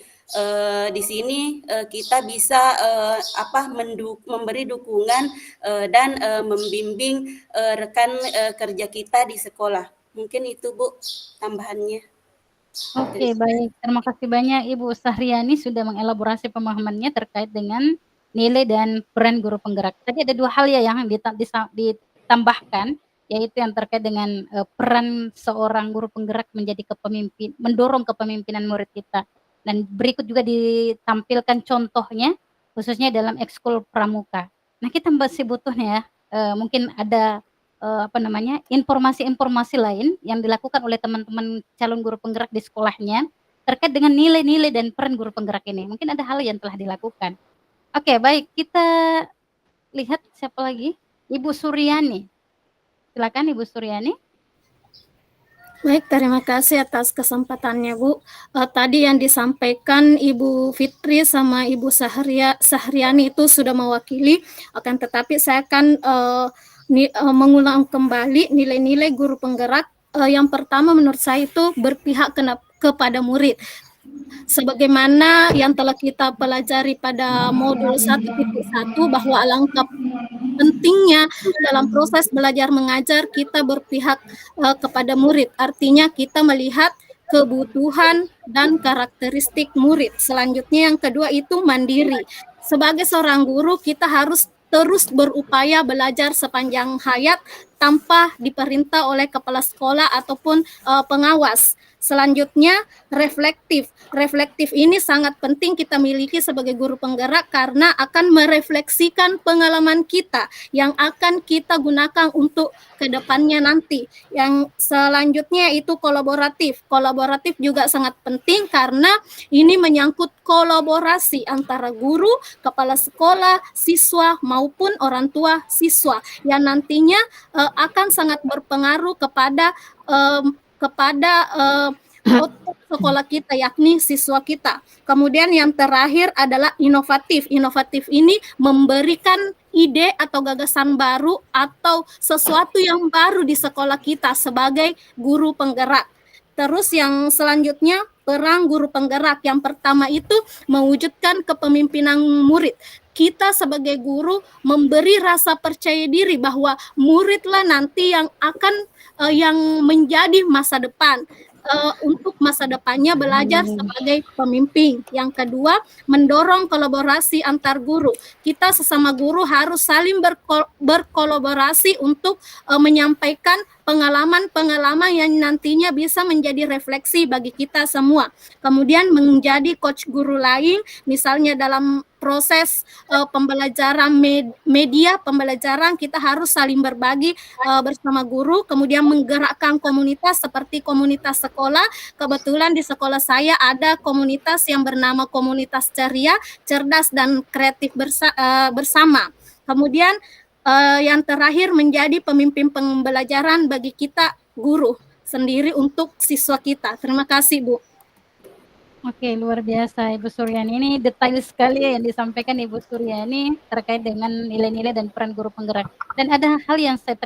Di sini kita bisa memberi dukungan dan membimbing rekan kerja kita di sekolah. Mungkin itu Bu tambahannya. Oke, baik. Terima kasih banyak Ibu Sahriani sudah mengelaborasi pemahamannya terkait dengan nilai dan peran guru penggerak. Tadi ada 2 hal ya yang ditambahkan, yaitu yang terkait dengan peran seorang guru penggerak mendorong kepemimpinan murid kita. Dan berikut juga ditampilkan contohnya, khususnya dalam ekskul pramuka. Nah, kita masih butuh nih ya, mungkin ada informasi-informasi lain yang dilakukan oleh teman-teman calon guru penggerak di sekolahnya terkait dengan nilai-nilai dan peran guru penggerak ini. Mungkin ada hal yang telah dilakukan. Oke, baik. Kita lihat siapa lagi? Ibu Suryani. Silakan Ibu Suryani. Baik, terima kasih atas kesempatannya Bu. Tadi yang disampaikan Ibu Fitri sama Ibu Sahriani itu sudah mewakili, akan tetapi saya akan mengulang kembali nilai-nilai guru penggerak. Yang pertama menurut saya itu berpihak kepada murid. Sebagaimana yang telah kita pelajari pada modul 1.1 bahwa alangkah pentingnya dalam proses belajar mengajar kita berpihak kepada murid. Artinya kita melihat kebutuhan dan karakteristik murid. Selanjutnya yang kedua itu mandiri. Sebagai seorang guru kita harus terus berupaya belajar sepanjang hayat tanpa diperintah oleh kepala sekolah ataupun pengawas. Selanjutnya reflektif. Reflektif ini sangat penting kita miliki sebagai guru penggerak karena akan merefleksikan pengalaman kita yang akan kita gunakan untuk kedepannya nanti. Yang selanjutnya itu kolaboratif. Kolaboratif juga sangat penting karena ini menyangkut kolaborasi antara guru, kepala sekolah, siswa maupun orang tua siswa yang nantinya akan sangat berpengaruh kepada output sekolah kita, yakni siswa kita. Kemudian yang terakhir adalah inovatif. Inovatif ini memberikan ide atau gagasan baru atau sesuatu yang baru di sekolah kita sebagai guru penggerak. Terus yang selanjutnya peran guru penggerak. Yang pertama itu mewujudkan kepemimpinan murid. Kita sebagai guru memberi rasa percaya diri bahwa muridlah nanti yang akan yang menjadi masa depan. Untuk masa depannya belajar sebagai pemimpin. Yang kedua, mendorong kolaborasi antar guru. Kita sesama guru harus saling berkolaborasi untuk menyampaikan pengalaman-pengalaman yang nantinya bisa menjadi refleksi bagi kita semua. Kemudian menjadi coach guru lain, misalnya dalam proses pembelajaran media pembelajaran kita harus saling berbagi bersama guru, kemudian menggerakkan komunitas seperti komunitas sekolah. Kebetulan di sekolah saya ada komunitas yang bernama Komunitas Ceria, Cerdas dan Kreatif bersama. Kemudian yang terakhir menjadi pemimpin pembelajaran bagi kita guru sendiri untuk siswa kita. Terima kasih Bu. Oke, luar biasa Ibu Suryani. Ini detail sekali ya yang disampaikan Ibu Suryani terkait dengan nilai-nilai dan peran guru penggerak. Dan ada hal yang saya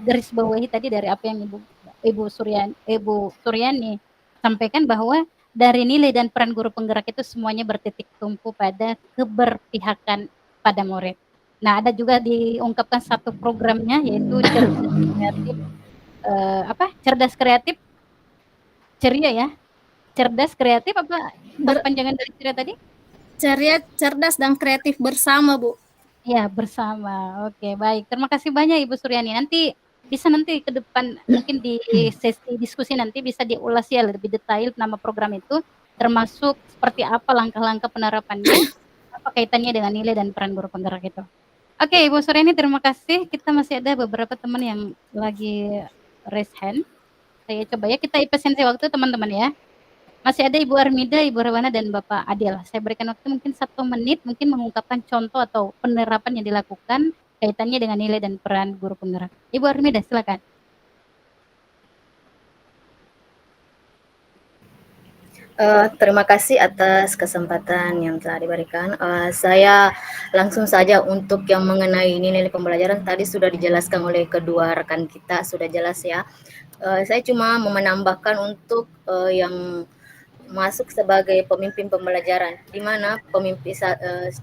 garis bawahi tadi dari apa yang Ibu Suryani sampaikan bahwa dari nilai dan peran guru penggerak itu semuanya bertitik tumpu pada keberpihakan pada murid. Nah, ada juga diungkapkan satu programnya yaitu cerdas kreatif ceria ya. Cerdas kreatif apa panjangan dari ceria tadi? Ceria, cerdas dan kreatif bersama, Bu. Ya, bersama. Oke, baik. Terima kasih banyak Ibu Suryani. Nanti ke depan mungkin di sesi diskusi nanti bisa diulas ya lebih detail nama program itu, termasuk seperti apa langkah-langkah penerapannya, apa kaitannya dengan nilai dan peran guru penggerak itu. Oke, Ibu Suryani terima kasih. Kita masih ada beberapa teman yang lagi raise hand. Saya coba ya, kita efisiensi waktu teman-teman ya. Masih ada Ibu Armida, Ibu Rawana, dan Bapak Adil. Saya berikan waktu mungkin 1 menit, mungkin mengungkapkan contoh atau penerapan yang dilakukan kaitannya dengan nilai dan peran guru penggerak. Ibu Armida, silakan. Terima kasih atas kesempatan yang telah diberikan. Saya langsung saja untuk yang mengenai nilai pembelajaran tadi sudah dijelaskan oleh kedua rekan kita, sudah jelas ya. Saya cuma mau menambahkan untuk yang masuk sebagai pemimpin pembelajaran, di mana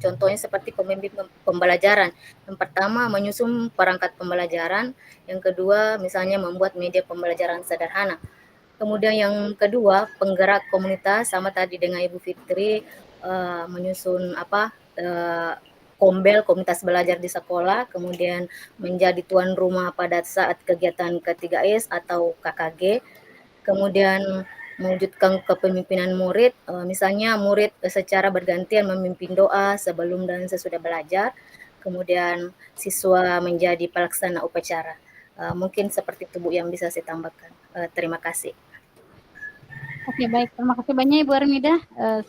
contohnya seperti pemimpin pembelajaran. Yang pertama menyusun perangkat pembelajaran, yang kedua misalnya membuat media pembelajaran sederhana. Kemudian yang kedua, penggerak komunitas, sama tadi dengan Ibu Fitri, menyusun kombel komunitas belajar di sekolah, kemudian menjadi tuan rumah pada saat kegiatan K3S atau KKG, kemudian mewujudkan kepemimpinan murid, misalnya murid secara bergantian memimpin doa sebelum dan sesudah belajar, kemudian siswa menjadi pelaksana upacara. Mungkin seperti itu Bu yang bisa saya tambahkan. Terima kasih. Oke, baik. Terima kasih banyak Ibu Armida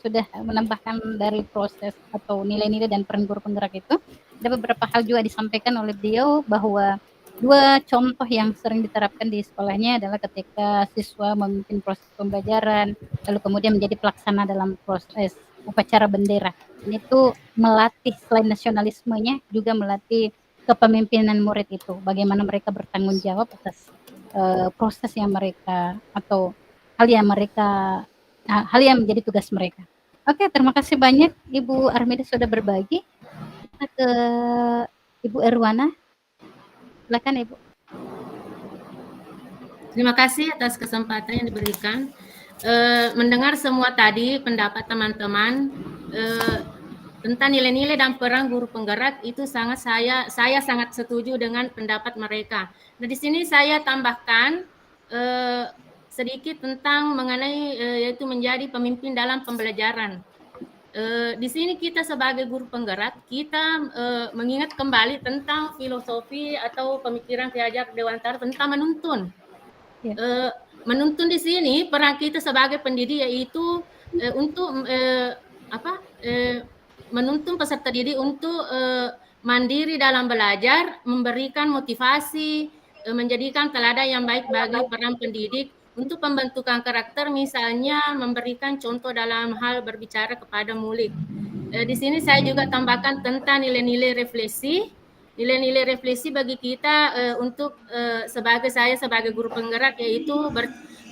sudah menambahkan dari proses atau nilai-nilai dan peran guru penggerak itu. Ada beberapa hal juga disampaikan oleh beliau bahwa dua contoh yang sering diterapkan di sekolahnya adalah ketika siswa memimpin proses pembelajaran, lalu kemudian menjadi pelaksana dalam proses upacara bendera. Ini tuh melatih selain nasionalismenya juga melatih kepemimpinan murid itu, bagaimana mereka bertanggung jawab atas proses yang mereka atau hal yang menjadi tugas mereka. Oke, terima kasih banyak Ibu Armida sudah berbagi. Kita ke Ibu Erwana. Silakan Ibu. Terima kasih atas kesempatan yang diberikan. Mendengar semua tadi pendapat teman-teman tentang nilai-nilai dan peran guru penggerak itu saya sangat setuju dengan pendapat mereka. Nah, di sini saya tambahkan sedikit tentang mengenai yaitu menjadi pemimpin dalam pembelajaran. Di sini kita sebagai guru penggerak, kita mengingat kembali tentang filosofi atau pemikiran Ki Hajar Dewantara tentang menuntun. Menuntun di sini peran kita sebagai pendidik yaitu untuk menuntun peserta didik untuk mandiri dalam belajar, memberikan motivasi, menjadikan teladan yang baik bagi peran pendidik untuk pembentukan karakter, misalnya memberikan contoh dalam hal berbicara kepada murid. Di sini saya juga tambahkan tentang nilai-nilai refleksi. Nilai-nilai refleksi bagi kita untuk sebagai guru penggerak yaitu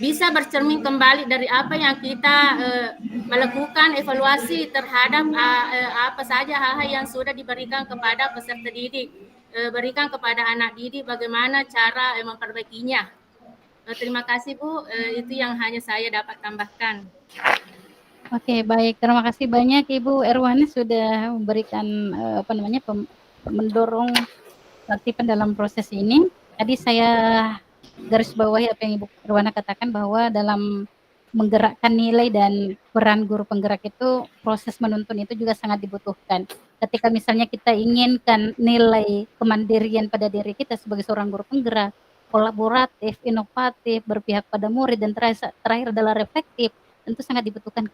bisa bercermin kembali dari apa yang kita melakukan evaluasi terhadap apa saja hal-hal yang sudah diberikan kepada peserta didik, berikan kepada anak didik bagaimana cara memperbaikinya. Terima kasih Bu, itu yang hanya saya dapat tambahkan. Oke, baik. Terima kasih banyak Ibu Erwana sudah memberikan mendorong keaktifan dalam proses ini. Tadi saya garis bawahi apa yang Ibu Erwana katakan bahwa dalam menggerakkan nilai dan peran guru penggerak itu proses menuntun itu juga sangat dibutuhkan. Ketika misalnya kita inginkan nilai kemandirian pada diri kita sebagai seorang guru penggerak, kolaboratif, inovatif, berpihak pada murid, dan terakhir adalah reflektif, tentu sangat dibutuhkan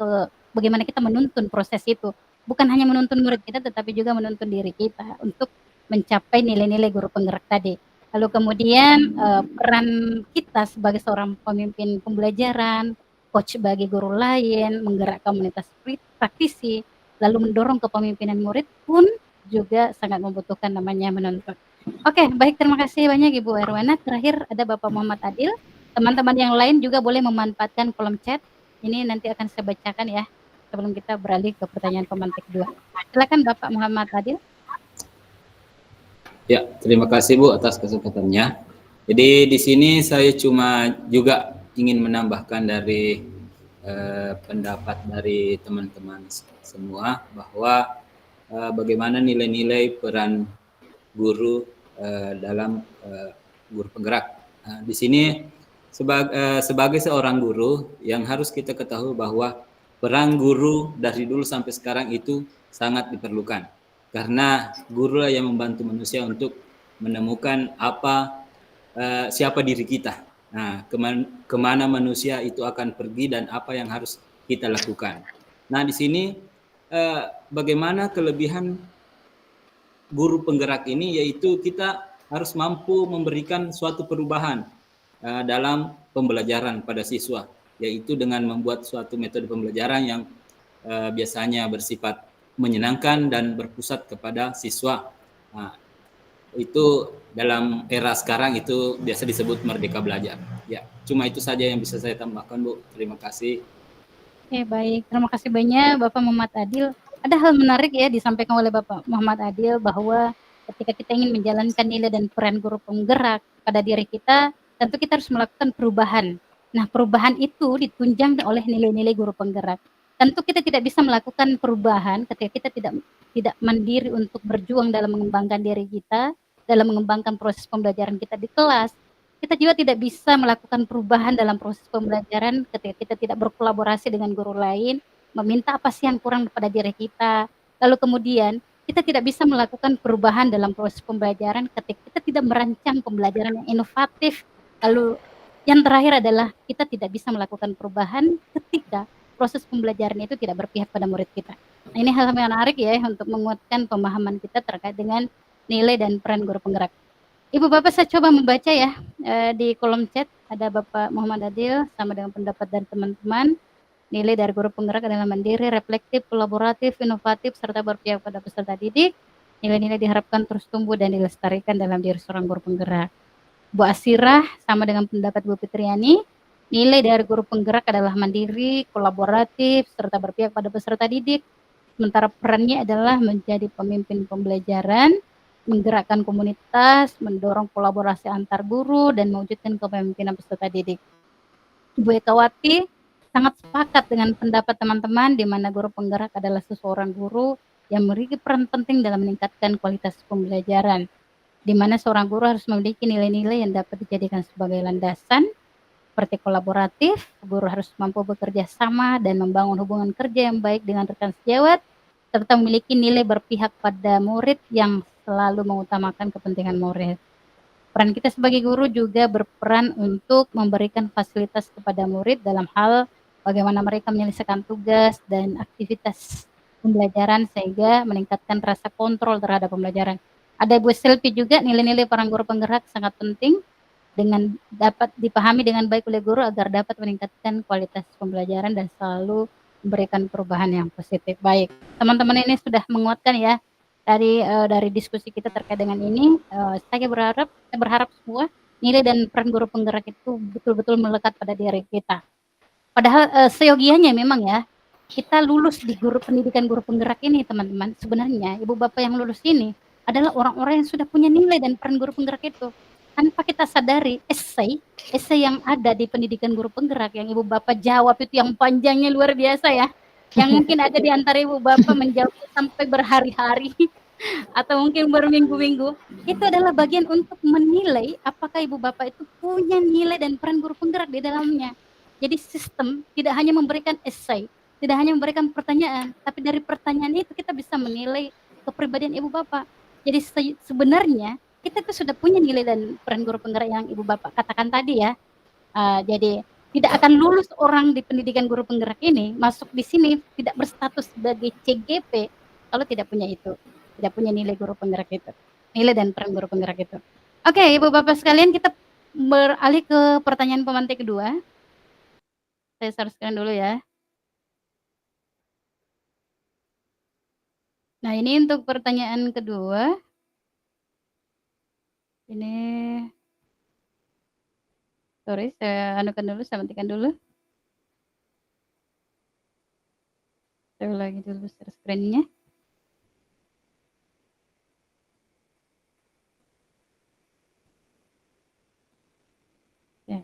bagaimana kita menuntun proses itu. Bukan hanya menuntun murid kita, tetapi juga menuntun diri kita untuk mencapai nilai-nilai guru penggerak tadi. Lalu kemudian peran kita sebagai seorang pemimpin pembelajaran, coach bagi guru lain, menggerak komunitas praktisi, lalu mendorong kepemimpinan murid pun juga sangat membutuhkan namanya menuntun. Oke, baik, terima kasih banyak Ibu Erwana. Terakhir ada Bapak Muhammad Adil. Teman-teman yang lain juga boleh memanfaatkan kolom chat. Ini nanti akan saya bacakan ya sebelum kita beralih ke pertanyaan pemantik 2. Silakan Bapak Muhammad Adil. Ya, terima kasih Bu atas kesempatannya. Jadi di sini saya cuma juga ingin menambahkan dari pendapat dari teman-teman semua bahwa bagaimana nilai-nilai peran guru dalam guru penggerak. Di sini sebagai seorang guru yang harus kita ketahui bahwa peran guru dari dulu sampai sekarang itu sangat diperlukan. Karena guru yang membantu manusia untuk menemukan siapa diri kita. Nah, kemana manusia itu akan pergi dan apa yang harus kita lakukan. Nah, di sini bagaimana kelebihan guru penggerak ini, yaitu kita harus mampu memberikan suatu perubahan dalam pembelajaran pada siswa. yaitu dengan membuat suatu metode pembelajaran yang biasanya bersifat menyenangkan dan berpusat kepada siswa. Nah, itu dalam era sekarang itu biasa disebut merdeka belajar. Ya, cuma itu saja yang bisa saya tambahkan, Bu. Terima kasih. Oke, baik. Terima kasih banyak Bapak Muhammad Adil. Ada hal menarik ya disampaikan oleh Bapak Muhammad Adil bahwa ketika kita ingin menjalankan nilai dan peran guru penggerak pada diri kita, tentu kita harus melakukan perubahan. Nah, perubahan itu ditunjang oleh nilai-nilai guru penggerak. Tentu kita tidak bisa melakukan perubahan ketika kita tidak mandiri untuk berjuang dalam mengembangkan diri kita, dalam mengembangkan proses pembelajaran kita di kelas. Kita juga tidak bisa melakukan perubahan dalam proses pembelajaran ketika kita tidak berkolaborasi dengan guru lain, meminta apa sih yang kurang pada diri kita. Lalu kemudian kita tidak bisa melakukan perubahan dalam proses pembelajaran ketika kita tidak merancang pembelajaran yang inovatif. Lalu yang terakhir adalah kita tidak bisa melakukan perubahan ketika proses pembelajaran itu tidak berpihak pada murid kita. Nah, ini hal yang menarik ya untuk menguatkan pemahaman kita terkait dengan nilai dan peran guru penggerak. Ibu Bapak saya coba membaca ya di kolom chat ada Bapak Muhammad Adil sama dengan pendapat dari teman-teman. Nilai dari guru penggerak adalah mandiri, reflektif, kolaboratif, inovatif, serta berpihak pada peserta didik. Nilai-nilai diharapkan terus tumbuh dan dilestarikan dalam diri seorang guru penggerak. Bu Asirah sama dengan pendapat Bu Fitriani. Nilai dari guru penggerak adalah mandiri, kolaboratif, serta berpihak pada peserta didik. Sementara perannya adalah menjadi pemimpin pembelajaran, menggerakkan komunitas, mendorong kolaborasi antar guru, dan mewujudkan kepemimpinan peserta didik. Ibu Ekawati sangat sepakat dengan pendapat teman-teman di mana guru penggerak adalah seseorang guru yang memiliki peran penting dalam meningkatkan kualitas pembelajaran, di mana seorang guru harus memiliki nilai-nilai yang dapat dijadikan sebagai landasan, seperti kolaboratif, guru harus mampu bekerja sama dan membangun hubungan kerja yang baik dengan rekan sejawat, serta memiliki nilai berpihak pada murid yang selalu mengutamakan kepentingan murid. Peran kita sebagai guru juga berperan untuk memberikan fasilitas kepada murid dalam hal bagaimana mereka menyelesaikan tugas dan aktivitas pembelajaran sehingga meningkatkan rasa kontrol terhadap pembelajaran. Ada Bu Selvi juga, nilai-nilai peran guru penggerak sangat penting dengan dapat dipahami dengan baik oleh guru agar dapat meningkatkan kualitas pembelajaran dan selalu memberikan perubahan yang positif. Baik, teman-teman ini sudah menguatkan ya dari diskusi kita terkait dengan ini. Saya berharap semua nilai dan peran guru penggerak itu betul-betul melekat pada diri kita. Padahal seyogianya memang ya kita lulus di pendidikan guru penggerak ini teman-teman. Sebenarnya ibu bapak yang lulus ini adalah orang-orang yang sudah punya nilai dan peran guru penggerak itu. Tanpa kita sadari esai yang ada di pendidikan guru penggerak yang ibu bapak jawab itu yang panjangnya luar biasa ya. Yang mungkin ada di antara ibu bapak menjawab sampai berhari-hari atau mungkin berminggu-minggu, itu adalah bagian untuk menilai apakah ibu bapak itu punya nilai dan peran guru penggerak di dalamnya. Jadi sistem tidak hanya memberikan esai, tidak hanya memberikan pertanyaan, tapi dari pertanyaan itu kita bisa menilai kepribadian ibu bapak. Jadi sebenarnya kita tuh sudah punya nilai dan peran guru penggerak yang ibu bapak katakan tadi ya. Jadi tidak akan lulus orang di pendidikan guru penggerak ini masuk di sini tidak berstatus sebagai CGP kalau tidak punya itu, tidak punya nilai guru penggerak itu, nilai dan peran guru penggerak itu. Oke, ibu bapak sekalian, kita beralih ke pertanyaan pemantik kedua. Saya share dulu ya. Nah, ini untuk pertanyaan kedua. Ini sorry, saya anukan dulu, saya matikan dulu. Saya ulangi dulu share screen-nya. Ya.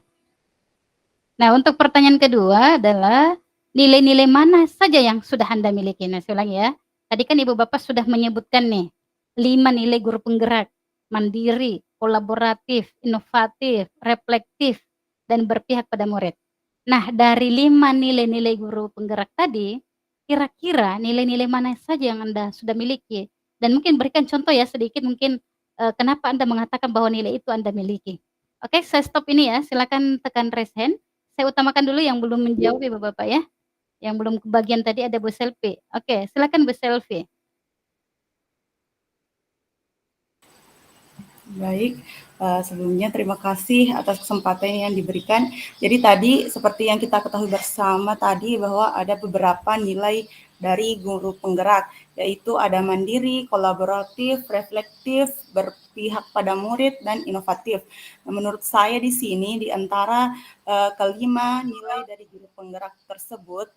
Nah, untuk pertanyaan kedua adalah nilai-nilai mana saja yang sudah Anda miliki? Nah, saya ulangi ya. Tadi kan Ibu Bapak sudah menyebutkan nih 5 nilai guru penggerak: mandiri, kolaboratif, inovatif, reflektif, dan berpihak pada murid. Nah, dari 5 nilai-nilai guru penggerak tadi, kira-kira nilai-nilai mana saja yang Anda sudah miliki? Dan mungkin berikan contoh ya sedikit mungkin kenapa Anda mengatakan bahwa nilai itu Anda miliki. Oke, saya stop ini ya. Silakan tekan raise hand. Saya utamakan dulu yang belum menjawab ya Bapak ya. Yang belum kebagian tadi ada Bu Selvi. Oke, silakan Bu Selvi. Baik, sebelumnya terima kasih atas kesempatan yang diberikan. Jadi tadi seperti yang kita ketahui bersama tadi bahwa ada beberapa nilai dari guru penggerak, yaitu ada mandiri, kolaboratif, reflektif, berpihak pada murid, dan inovatif. Nah, menurut saya di sini di antara kelima nilai dari guru penggerak tersebut,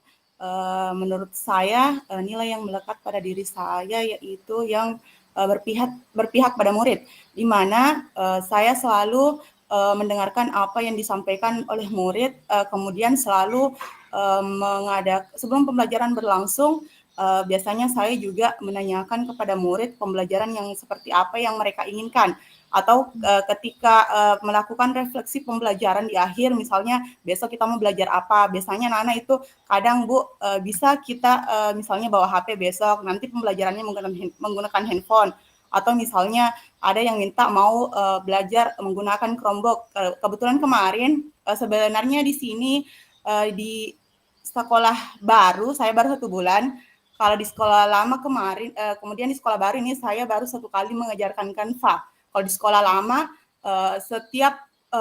menurut saya nilai yang melekat pada diri saya yaitu yang berpihak pada murid, di mana saya selalu mendengarkan apa yang disampaikan oleh murid, kemudian selalu sebelum pembelajaran berlangsung, biasanya saya juga menanyakan kepada murid pembelajaran yang seperti apa yang mereka inginkan, atau ketika melakukan refleksi pembelajaran di akhir, misalnya besok kita mau belajar apa, biasanya anak-anak itu kadang Bu bisa kita misalnya bawa HP besok, nanti pembelajarannya menggunakan handphone, atau misalnya ada yang minta mau belajar menggunakan Chromebook. Kebetulan kemarin sebenarnya di sini di sekolah baru, saya baru 1 bulan. Kalau di sekolah lama kemarin, kemudian di sekolah baru ini saya baru 1 kali mengajarkan Canva. Kalau di sekolah lama, setiap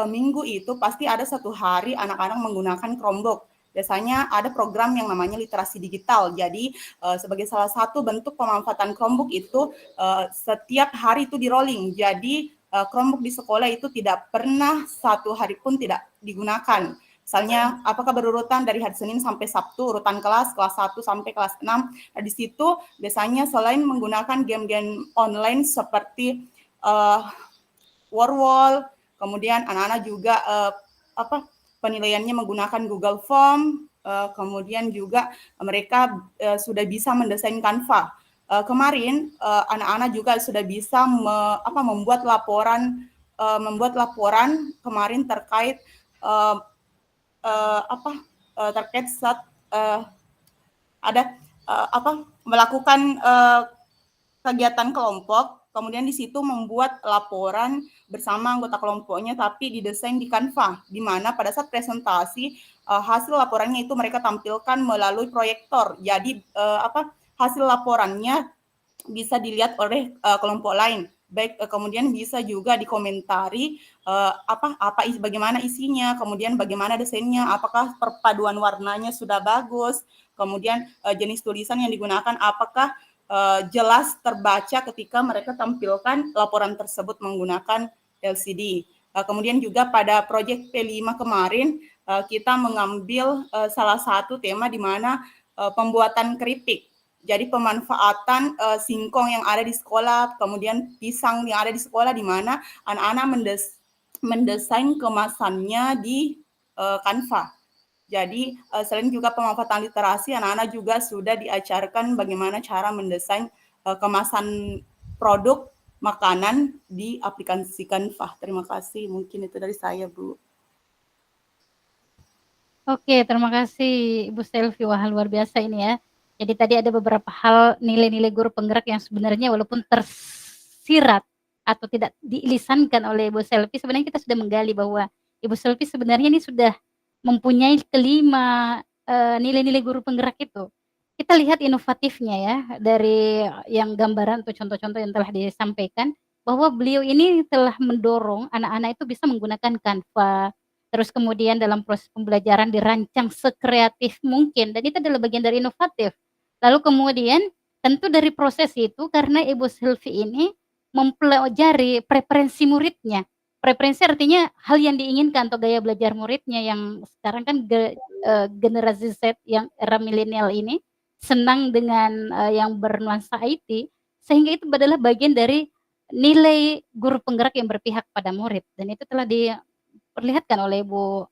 minggu itu pasti ada 1 hari anak-anak menggunakan Chromebook. Biasanya ada program yang namanya literasi digital. Jadi sebagai salah satu bentuk pemanfaatan Chromebook itu setiap hari itu di-rolling. Jadi Chromebook di sekolah itu tidak pernah 1 hari pun tidak digunakan. Misalnya apakah berurutan dari hari Senin sampai Sabtu, urutan kelas 1 sampai kelas 6. Nah, di situ biasanya selain menggunakan game-game online seperti Warwall, kemudian anak-anak juga penilaiannya menggunakan Google Form, kemudian juga mereka sudah bisa mendesain Canva. Kemarin anak-anak juga sudah bisa membuat laporan kemarin terkait melakukan kegiatan kelompok, kemudian di situ membuat laporan bersama anggota kelompoknya, tapi didesain di Canva, di mana pada saat presentasi hasil laporannya itu mereka tampilkan melalui proyektor. Jadi hasil laporannya bisa dilihat oleh kelompok lain. Baik, kemudian bisa juga dikomentari bagaimana isinya, kemudian bagaimana desainnya, apakah perpaduan warnanya sudah bagus, kemudian jenis tulisan yang digunakan apakah jelas terbaca ketika mereka tampilkan laporan tersebut menggunakan LCD. Kemudian juga pada proyek P5 kemarin kita mengambil salah satu tema di mana pembuatan keripik. Jadi pemanfaatan singkong yang ada di sekolah, kemudian pisang yang ada di sekolah, di mana anak-anak mendesain kemasannya di Canva. Jadi selain juga pemanfaatan literasi, anak-anak juga sudah diajarkan bagaimana cara mendesain kemasan produk makanan di aplikasi Canva. Terima kasih, mungkin itu dari saya, Bu. Oke, terima kasih Ibu Selvi. Wah, luar biasa ini ya. Jadi tadi ada beberapa hal nilai-nilai guru penggerak yang sebenarnya walaupun tersirat atau tidak dilisankan oleh Ibu Selvi, sebenarnya kita sudah menggali bahwa Ibu Selvi sebenarnya ini sudah mempunyai kelima nilai-nilai guru penggerak itu. Kita lihat inovatifnya ya dari yang gambaran atau contoh-contoh yang telah disampaikan, bahwa beliau ini telah mendorong anak-anak itu bisa menggunakan Canva, terus kemudian dalam proses pembelajaran dirancang sekreatif mungkin, dan itu adalah bagian dari inovatif. Lalu kemudian tentu dari proses itu karena Ibu Selvi ini mempelajari preferensi muridnya. Preferensi artinya hal yang diinginkan atau gaya belajar muridnya yang sekarang kan generasi Z yang era milenial ini senang dengan yang bernuansa IT, sehingga itu adalah bagian dari nilai guru penggerak yang berpihak pada murid, dan itu telah diperlihatkan oleh Bu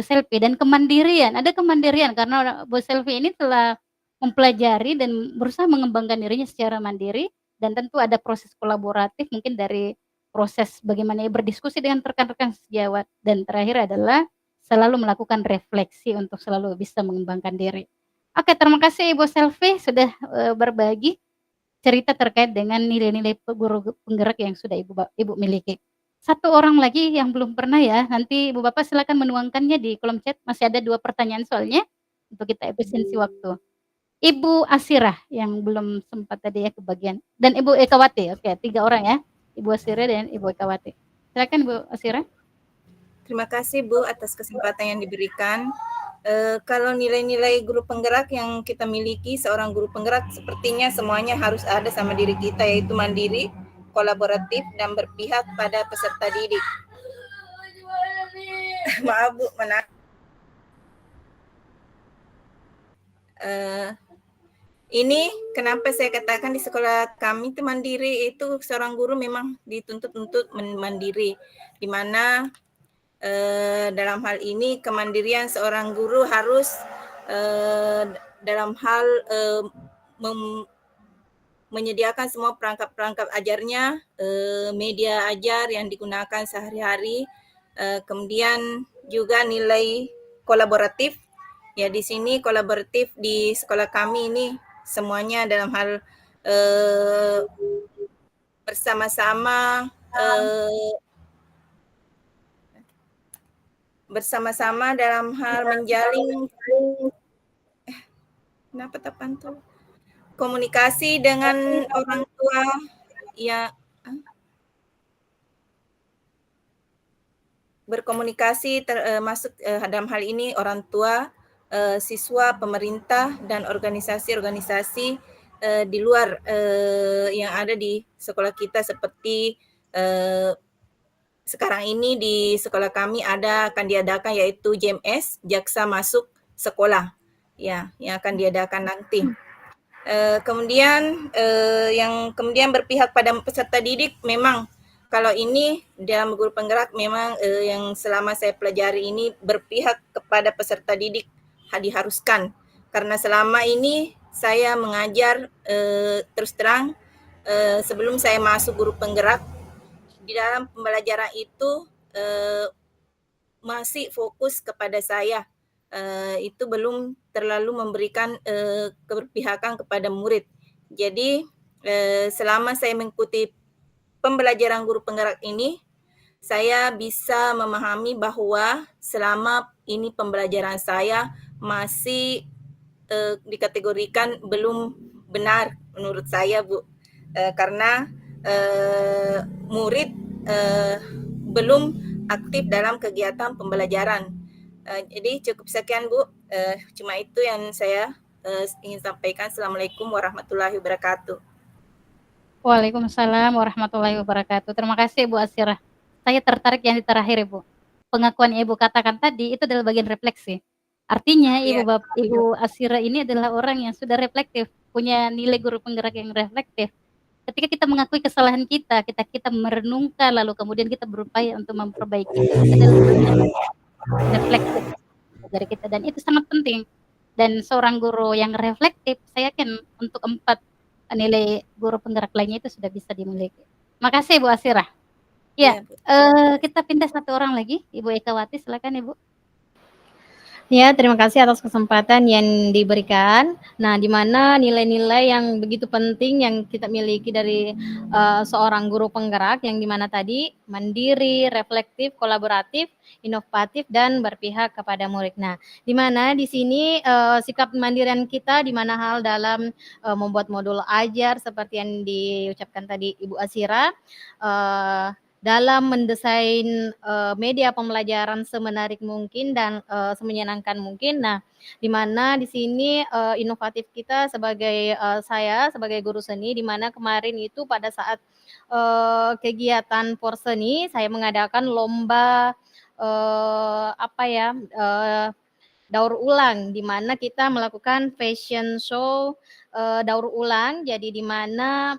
Selvi. Dan kemandirian, ada kemandirian karena Bu Selvi ini telah mempelajari dan berusaha mengembangkan dirinya secara mandiri, dan tentu ada proses kolaboratif mungkin dari proses bagaimana berdiskusi dengan rekan-rekan sejawat, dan terakhir adalah selalu melakukan refleksi untuk selalu bisa mengembangkan diri. Oke, terima kasih Ibu Selvi sudah berbagi cerita terkait dengan nilai-nilai guru penggerak yang sudah Ibu miliki. Satu orang lagi yang belum pernah ya, nanti Ibu Bapak silakan menuangkannya di kolom chat, masih ada 2 pertanyaan soalnya untuk kita efisiensi waktu. Ibu Asirah yang belum sempat tadi ya kebagian, dan Ibu Ekawati. Oke, 3 orang ya. Ibu Asira dan Ibu Ekawati. Silakan Ibu Asira. Terima kasih Bu atas kesempatan yang diberikan. Kalau nilai-nilai guru penggerak yang kita miliki, seorang guru penggerak sepertinya semuanya harus ada sama diri kita, yaitu mandiri, kolaboratif, dan berpihak pada peserta didik. Maaf Bu, ini kenapa saya katakan di sekolah kami itu mandiri, itu seorang guru memang dituntut untuk mandiri, di mana dalam hal ini kemandirian seorang guru harus dalam hal menyediakan semua perangkat-perangkat ajarnya, media ajar yang digunakan sehari-hari, kemudian juga nilai kolaboratif. Ya, di sini kolaboratif di sekolah kami ini semuanya dalam hal bersama-sama dalam hal menjalin komunikasi dengan orang tua, ya, berkomunikasi termasuk dalam hal ini orang tua, siswa, pemerintah, dan organisasi-organisasi di luar yang ada di sekolah kita, seperti sekarang ini di sekolah kami akan diadakan yaitu JMS, Jaksa Masuk Sekolah, ya, yang akan diadakan nanti. Kemudian yang kemudian berpihak pada peserta didik, memang kalau ini dalam guru penggerak memang yang selama saya pelajari ini berpihak kepada peserta didik diharuskan, karena selama ini saya mengajar terus terang sebelum saya masuk guru penggerak, di dalam pembelajaran itu masih fokus kepada saya, itu belum terlalu memberikan keberpihakan kepada murid. Jadi selama saya mengikuti pembelajaran guru penggerak ini, saya bisa memahami bahwa selama ini pembelajaran saya masih dikategorikan belum benar menurut saya, Bu, karena murid belum aktif dalam kegiatan pembelajaran. Jadi cukup sekian, Bu. Cuma itu yang saya ingin sampaikan. Assalamualaikum warahmatullahi wabarakatuh. Waalaikumsalam warahmatullahi wabarakatuh. Terima kasih Ibu Asira. Saya tertarik yang di terakhir, Ibu. Pengakuan yang Ibu katakan tadi itu adalah bagian refleksi. Artinya Ibu Asira ini adalah orang yang sudah reflektif, punya nilai guru penggerak yang reflektif. Ketika kita mengakui kesalahan kita merenungkan, lalu kemudian kita berupaya untuk memperbaiki, itu adalah bagian refleksif dari kita, dan itu sangat penting. Dan seorang guru yang reflektif, saya yakin untuk 4 nilai guru penggerak lainnya itu sudah bisa dimiliki. Makasih Bu Asira. Ya, kita pindah satu orang lagi, Ibu Ekawati, silakan Ibu. Ya, terima kasih atas kesempatan yang diberikan. Nah, di mana nilai-nilai yang begitu penting yang kita miliki dari seorang guru penggerak, yang di mana tadi mandiri, reflektif, kolaboratif, inovatif, dan berpihak kepada murid. Nah, di mana di sini sikap mandirian kita di mana hal dalam membuat modul ajar seperti yang diucapkan tadi Ibu Asira, dalam mendesain media pembelajaran semenarik mungkin dan semenyenangkan mungkin. Nah, di mana di sini inovatif kita sebagai saya sebagai guru seni, di mana kemarin itu pada saat kegiatan Porseni saya mengadakan lomba daur ulang, di mana kita melakukan fashion show daur ulang. Jadi di mana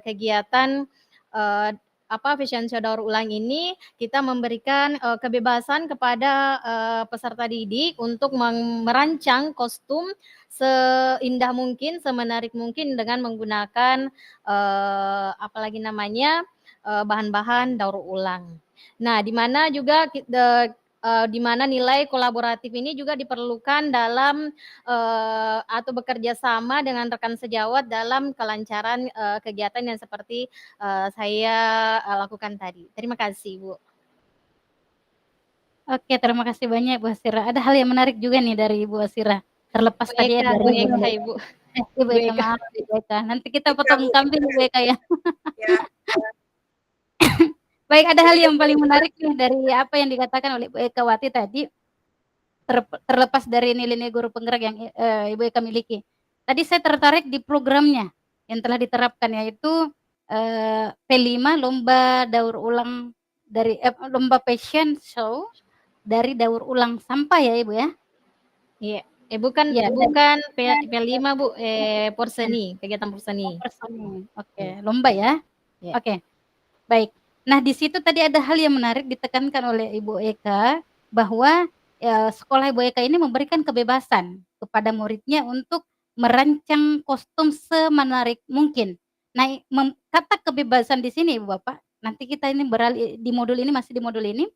kegiatan fashion show daur ulang ini kita memberikan kebebasan kepada peserta didik untuk merancang kostum seindah mungkin, semenarik mungkin dengan menggunakan bahan-bahan daur ulang. Nah, di mana juga di mana nilai kolaboratif ini juga diperlukan dalam atau bekerja sama dengan rekan sejawat dalam kelancaran kegiatan yang seperti saya lakukan tadi. Terima kasih, Bu. Oke, terima kasih banyak Bu Asira. Ada hal yang menarik juga nih dari Ibu Asira. Terlepas Bu tadi Eka, dari Bu Eka, Ibu. Ibu Eka, maaf Ibu Eka. Nanti kita potong kambing Ibu Eka ya. Baik, ada hal yang paling menarik nih dari apa yang dikatakan oleh Bu Ekawati tadi, terlepas dari nilai-nilai guru penggerak yang Ibu Eka miliki. Tadi saya tertarik di programnya yang telah diterapkan, yaitu P5 lomba daur ulang dari lomba fashion show dari daur ulang sampah ya Ibu ya? Iya. Bukan Iya, bukan P5 Bu, porseni, kegiatan porseni. Porseni. Oke, lomba ya. Iya. Oke. Baik. Nah, di situ tadi ada hal yang menarik ditekankan oleh Ibu Eka bahwa sekolah Ibu Eka ini memberikan kebebasan kepada muridnya untuk merancang kostum semenarik mungkin. Nah, kata kebebasan di sini Ibu Bapak, nanti kita ini beralih di modul ini, masih di modul ini.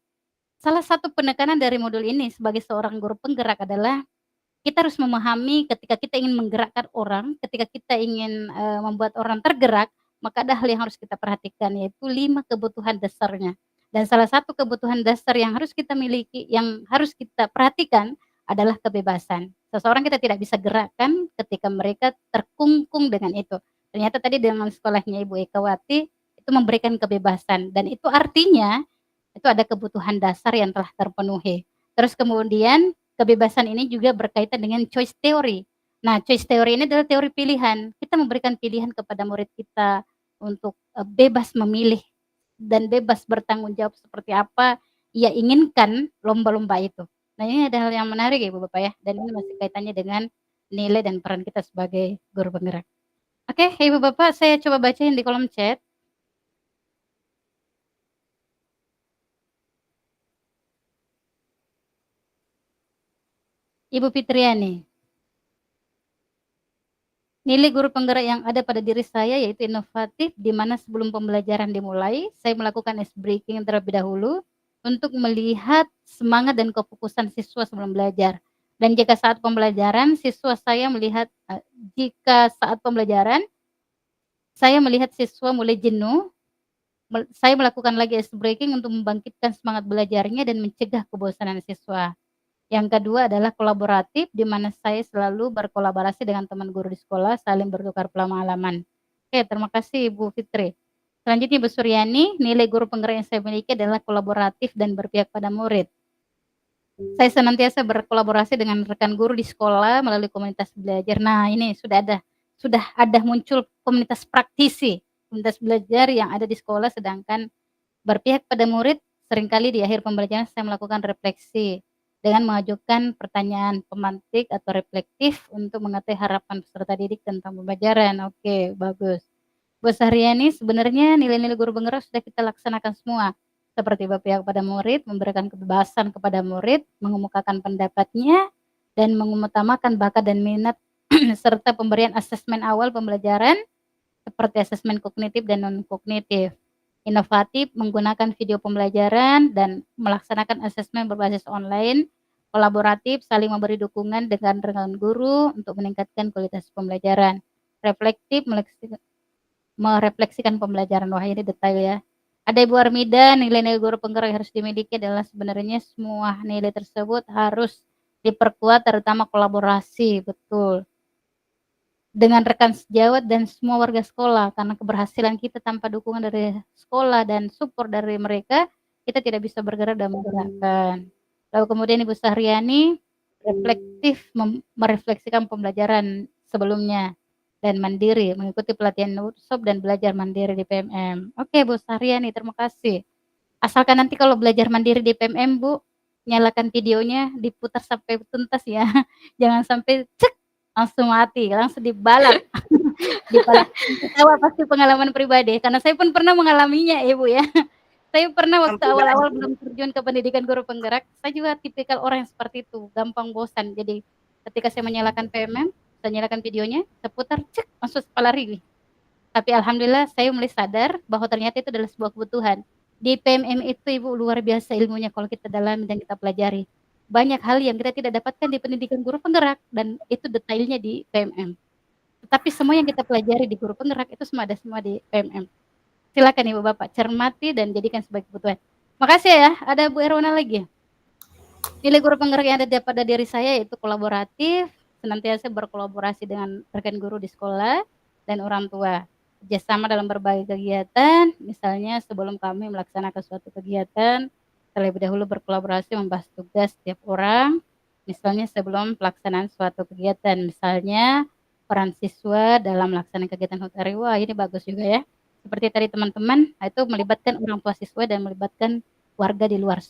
Salah satu penekanan dari modul ini sebagai seorang guru penggerak adalah kita harus memahami ketika kita ingin menggerakkan orang, ketika kita ingin membuat orang tergerak, maka ada hal yang harus kita perhatikan, yaitu 5 kebutuhan dasarnya. Dan salah satu kebutuhan dasar yang harus kita miliki, yang harus kita perhatikan adalah kebebasan. Seseorang kita tidak bisa gerakkan ketika mereka terkungkung dengan itu. Ternyata tadi dengan sekolahnya Ibu Ekawati itu memberikan kebebasan, dan itu artinya itu ada kebutuhan dasar yang telah terpenuhi. Terus kemudian kebebasan ini juga berkaitan dengan choice theory. Nah, choice theory ini adalah teori pilihan. Kita memberikan pilihan kepada murid kita untuk bebas memilih dan bebas bertanggung jawab seperti apa ia inginkan lomba-lomba itu. Nah, ini ada hal yang menarik ya Ibu Bapak ya, dan ini masih kaitannya dengan nilai dan peran kita sebagai guru penggerak. Oke, Ibu Bapak, saya coba bacain di kolom chat. Ibu Fitriani. Nilai guru penggerak yang ada pada diri saya yaitu inovatif, di mana sebelum pembelajaran dimulai, saya melakukan ice breaking terlebih dahulu untuk melihat semangat dan kefokusan siswa sebelum belajar. Dan jika saat pembelajaran, saya melihat siswa mulai jenuh, saya melakukan lagi ice breaking untuk membangkitkan semangat belajarnya dan mencegah kebosanan siswa. Yang kedua adalah kolaboratif, di mana saya selalu berkolaborasi dengan teman guru di sekolah, saling bertukar pengalaman. Oke, terima kasih Ibu Fitri. Selanjutnya Ibu Suryani, nilai guru penggerak yang saya miliki adalah kolaboratif dan berpihak pada murid. Saya senantiasa berkolaborasi dengan rekan guru di sekolah melalui komunitas belajar. Nah, ini sudah ada muncul komunitas praktisi, komunitas belajar yang ada di sekolah, sedangkan berpihak pada murid seringkali di akhir pembelajaran saya melakukan refleksi dengan mengajukan pertanyaan pemantik atau reflektif untuk mengetahui harapan peserta didik tentang pembelajaran. Oke, bagus. Bu Sahriani, sebenarnya nilai-nilai guru penggerak sudah kita laksanakan semua. Seperti berpihak pada murid, memberikan kebebasan kepada murid, mengemukakan pendapatnya, dan mengutamakan bakat dan minat, serta pemberian asesmen awal pembelajaran, seperti asesmen kognitif dan non-kognitif. Inovatif, menggunakan video pembelajaran dan melaksanakan asesmen berbasis online. Kolaboratif, saling memberi dukungan dengan rekan guru untuk meningkatkan kualitas pembelajaran. Reflektif, merefleksikan pembelajaran. Wah, ini detail ya. Ada Ibu Armida, nilai-nilai guru penggerak yang harus dimiliki adalah sebenarnya semua nilai tersebut harus diperkuat, terutama kolaborasi, betul, dengan rekan sejawat dan semua warga sekolah, karena keberhasilan kita tanpa dukungan dari sekolah dan support dari mereka, kita tidak bisa bergerak dan menggerakkan. Lalu kemudian Ibu Sahriani, reflektif, merefleksikan pembelajaran sebelumnya dan mandiri, mengikuti pelatihan workshop dan belajar mandiri di PMM. Oke Bu Sahriani, terima kasih. Asalkan nanti kalau belajar mandiri di PMM Bu, nyalakan videonya, diputar sampai tuntas ya. Jangan sampai cek langsung mati, langsung dibalap. Ketawa pasti pengalaman pribadi, karena saya pun pernah mengalaminya Ibu ya. Saya pernah waktu awal-awal belum terjun ke pendidikan guru penggerak, saya juga tipikal orang yang seperti itu, gampang bosan. Jadi ketika saya menyalakan PMM, saya nyalakan videonya, saya putar, cek, masuk kepala rigi. Tapi alhamdulillah saya mulai sadar bahwa ternyata itu adalah sebuah kebutuhan. Di PMM itu Ibu luar biasa ilmunya kalau kita dalami dan kita pelajari. Banyak hal yang kita tidak dapatkan di pendidikan guru penggerak, dan itu detailnya di PMM. Tetapi semua yang kita pelajari di guru penggerak itu semua ada semua di PMM. Silakan Ibu Bapak cermati dan jadikan sebagai kebutuhan. Makasih ya. Ada Bu Erwana lagi. Nilai guru penggerak yang ada pada diri saya yaitu kolaboratif, senantiasa berkolaborasi dengan rekan guru di sekolah dan orang tua. kerjasama dalam berbagai kegiatan, misalnya sebelum kami melaksanakan suatu kegiatan, terlebih dahulu berkolaborasi membahas tugas setiap orang, misalnya sebelum pelaksanaan suatu kegiatan, misalnya peran siswa dalam melaksanakan kegiatan HUT-RI. Wah, ini bagus juga ya. Seperti tadi teman-teman, itu melibatkan orang tua siswa dan melibatkan warga di luar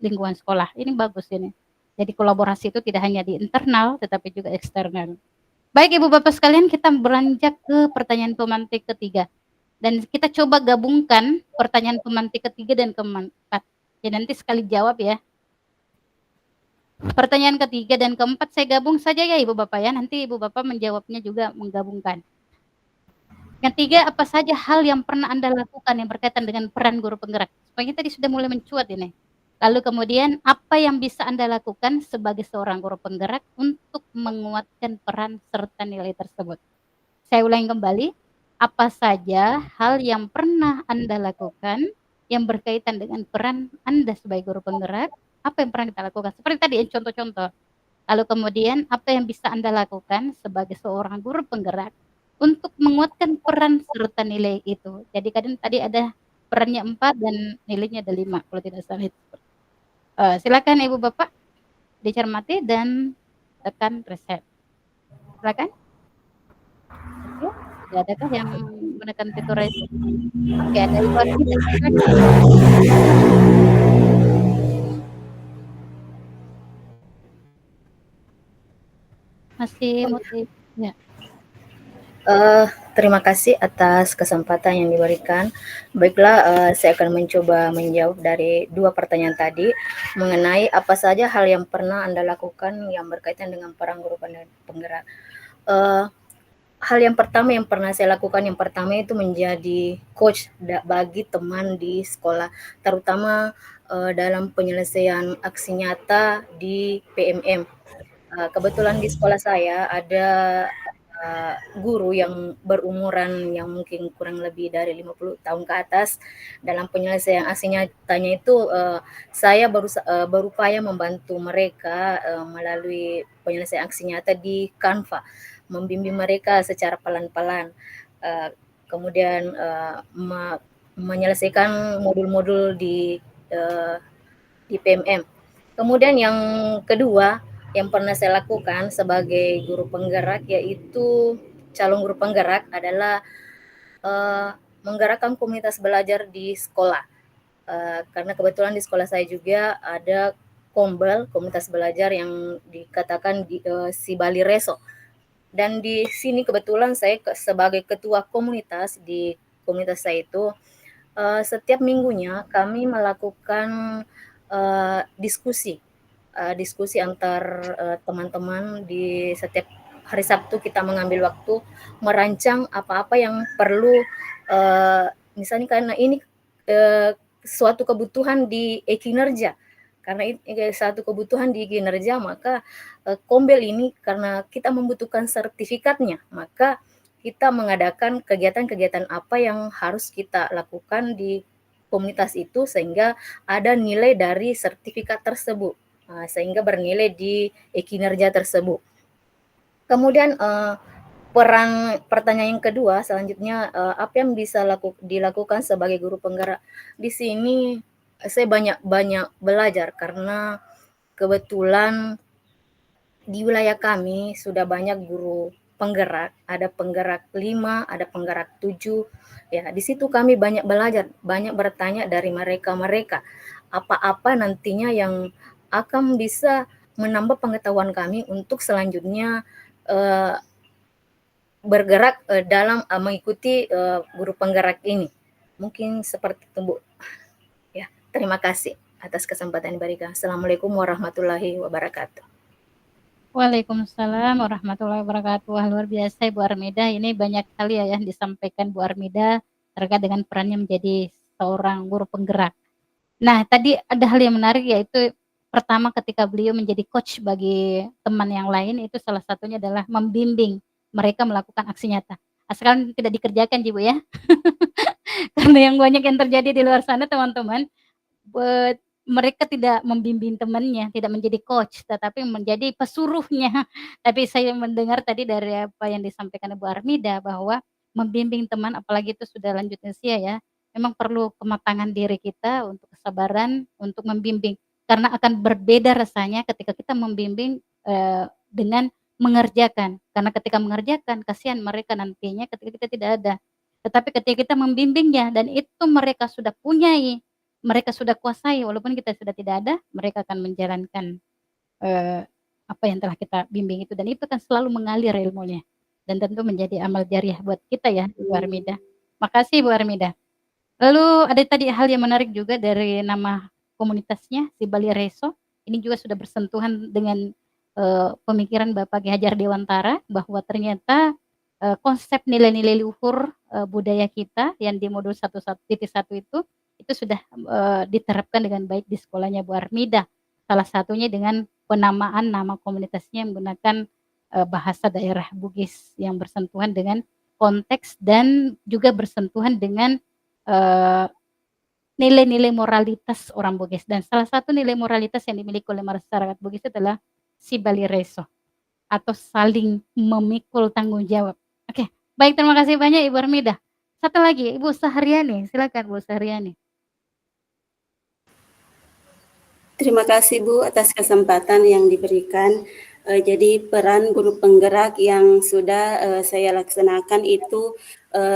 lingkungan sekolah. Ini bagus ini. Jadi kolaborasi itu tidak hanya di internal, tetapi juga eksternal. Baik Ibu Bapak sekalian, kita beranjak ke pertanyaan pemantik ketiga. Dan kita coba gabungkan pertanyaan pemantik ketiga dan keempat. Ya nanti sekali jawab ya. Pertanyaan ketiga dan keempat saya gabung saja ya Ibu Bapak ya. Nanti Ibu Bapak menjawabnya juga menggabungkan. Ketiga, apa saja hal yang pernah Anda lakukan yang berkaitan dengan peran guru penggerak? Supaya tadi sudah mulai mencuat ini. Lalu kemudian apa yang bisa Anda lakukan sebagai seorang guru penggerak untuk menguatkan peran serta nilai tersebut? Saya ulangi kembali, apa saja hal yang pernah Anda lakukan yang berkaitan dengan peran Anda sebagai guru penggerak? Apa yang pernah kita lakukan? Seperti tadi contoh-contoh. Lalu kemudian apa yang bisa Anda lakukan sebagai seorang guru penggerak untuk menguatkan peran serta nilai itu? Jadi kadang tadi ada perannya 4 dan nilainya ada 5 kalau tidak salah itu. Silakan Ibu Bapak dicermati dan tekan reset. Silakan. Oke, tidak adakah yang menekan fitur reset? Oke, ada Ibu Armida. Masih motif. Ya. Terima kasih atas kesempatan yang diberikan. Baiklah, saya akan mencoba menjawab dari 2 pertanyaan tadi mengenai apa saja hal yang pernah Anda lakukan yang berkaitan dengan peran guru penggerak. Hal yang pertama yang pernah saya lakukan yang pertama itu menjadi coach bagi teman di sekolah, terutama dalam penyelesaian aksi nyata di PMM. Kebetulan di sekolah saya ada guru yang berumuran yang mungkin kurang lebih dari 50 tahun ke atas. Dalam penyelesaian aksi nyatanya itu saya berupaya membantu mereka melalui penyelesaian aksi nyata di Canva, membimbing mereka secara pelan-pelan, kemudian menyelesaikan modul-modul di PMM. Kemudian yang kedua yang pernah saya lakukan sebagai guru penggerak yaitu calon guru penggerak adalah menggerakkan komunitas belajar di sekolah. Karena kebetulan di sekolah saya juga ada Kombel, komunitas belajar yang dikatakan si Bali Reso. Dan di sini kebetulan saya sebagai ketua komunitas di komunitas saya itu setiap minggunya kami melakukan diskusi antar teman-teman. Di setiap hari Sabtu kita mengambil waktu merancang apa-apa yang perlu misalnya karena ini suatu kebutuhan di kinerja. Karena satu kebutuhan di kinerja, maka Kombel ini karena kita membutuhkan sertifikatnya, maka kita mengadakan kegiatan-kegiatan apa yang harus kita lakukan di komunitas itu sehingga ada nilai dari sertifikat tersebut. Sehingga bernilai di kinerja tersebut. Kemudian pertanyaan yang kedua selanjutnya, apa yang bisa dilakukan sebagai guru penggerak? Di sini saya banyak belajar karena kebetulan di wilayah kami sudah banyak guru penggerak, ada penggerak 5, ada penggerak 7. Ya, di situ kami banyak belajar, banyak bertanya dari mereka apa-apa nantinya yang akan bisa menambah pengetahuan kami untuk selanjutnya bergerak dalam mengikuti guru penggerak ini. Mungkin seperti itu, Bu. Ya, terima kasih atas kesempatan diberikan. Assalamualaikum warahmatullahi wabarakatuh. Waalaikumsalam warahmatullahi wabarakatuh. Wah, luar biasa Ibu Armida. Ini banyak sekali ya yang disampaikan Bu Armida terkait dengan perannya menjadi seorang guru penggerak. Nah, tadi ada hal yang menarik yaitu pertama ketika beliau menjadi coach bagi teman yang lain, itu salah satunya adalah membimbing mereka melakukan aksi nyata. Asalkan tidak dikerjakan Ibu ya. Karena yang banyak yang terjadi di luar sana teman-teman, mereka tidak membimbing temannya, tidak menjadi coach, tetapi menjadi pesuruhnya. Tapi saya mendengar tadi dari apa yang disampaikan Ibu Armida bahwa membimbing teman, apalagi itu sudah lanjut usia ya, memang perlu kematangan diri kita untuk kesabaran untuk membimbing. Karena akan berbeda rasanya ketika kita membimbing, dengan mengerjakan. Karena ketika mengerjakan, kasihan mereka nantinya ketika kita tidak ada. Tetapi ketika kita membimbingnya dan itu mereka sudah punyai, mereka sudah kuasai, walaupun kita sudah tidak ada, mereka akan menjalankan, apa yang telah kita bimbing itu, dan itu akan selalu mengalir ilmunya. Dan tentu menjadi amal jariah buat kita ya, Ibu Armida. Makasih Ibu Armida. Lalu ada tadi hal yang menarik juga dari nama komunitasnya, si Bali Reso. Ini juga sudah bersentuhan dengan pemikiran Bapak Ki Hajar Dewantara, bahwa ternyata konsep nilai-nilai luhur budaya kita yang di modul 1.1 itu sudah diterapkan dengan baik di sekolahnya Bu Armida. Salah satunya dengan penamaan nama komunitasnya menggunakan bahasa daerah Bugis yang bersentuhan dengan konteks dan juga bersentuhan dengan nilai-nilai moralitas orang Bugis. Dan salah satu nilai moralitas yang dimiliki oleh masyarakat Bugis adalah si Bali Reso atau saling memikul tanggung jawab. Oke, baik, terima kasih banyak Ibu Armida. Satu lagi, Ibu Sahriani, silakan Bu Sahriani. Terima kasih Bu atas kesempatan yang diberikan. Jadi peran guru penggerak yang sudah saya laksanakan itu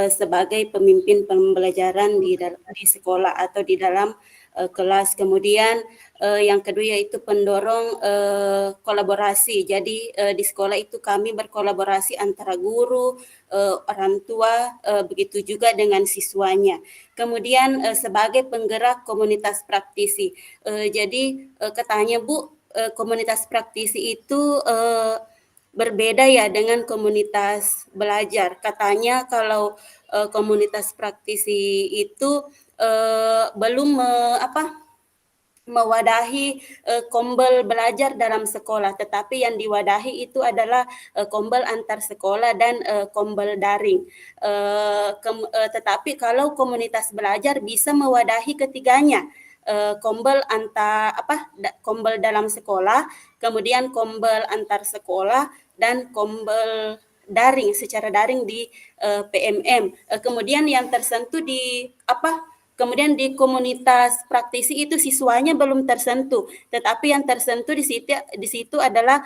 sebagai pemimpin pembelajaran di sekolah atau di dalam kelas. Kemudian yang kedua yaitu pendorong kolaborasi. Jadi di sekolah itu kami berkolaborasi antara guru, orang tua, begitu juga dengan siswanya. Kemudian sebagai penggerak komunitas praktisi. Jadi katanya Bu, komunitas praktisi itu berbeda ya dengan komunitas belajar. Katanya kalau komunitas praktisi itu belum mewadahi kombel belajar dalam sekolah, tetapi yang diwadahi itu adalah kombel antar sekolah dan kombel daring. Tetapi kalau komunitas belajar bisa mewadahi ketiganya, kombel kombel dalam sekolah, kemudian kombel antar sekolah dan kombel daring secara daring di PMM. Kemudian yang tersentuh kemudian di komunitas praktisi itu siswanya belum tersentuh, tetapi yang tersentuh di situ adalah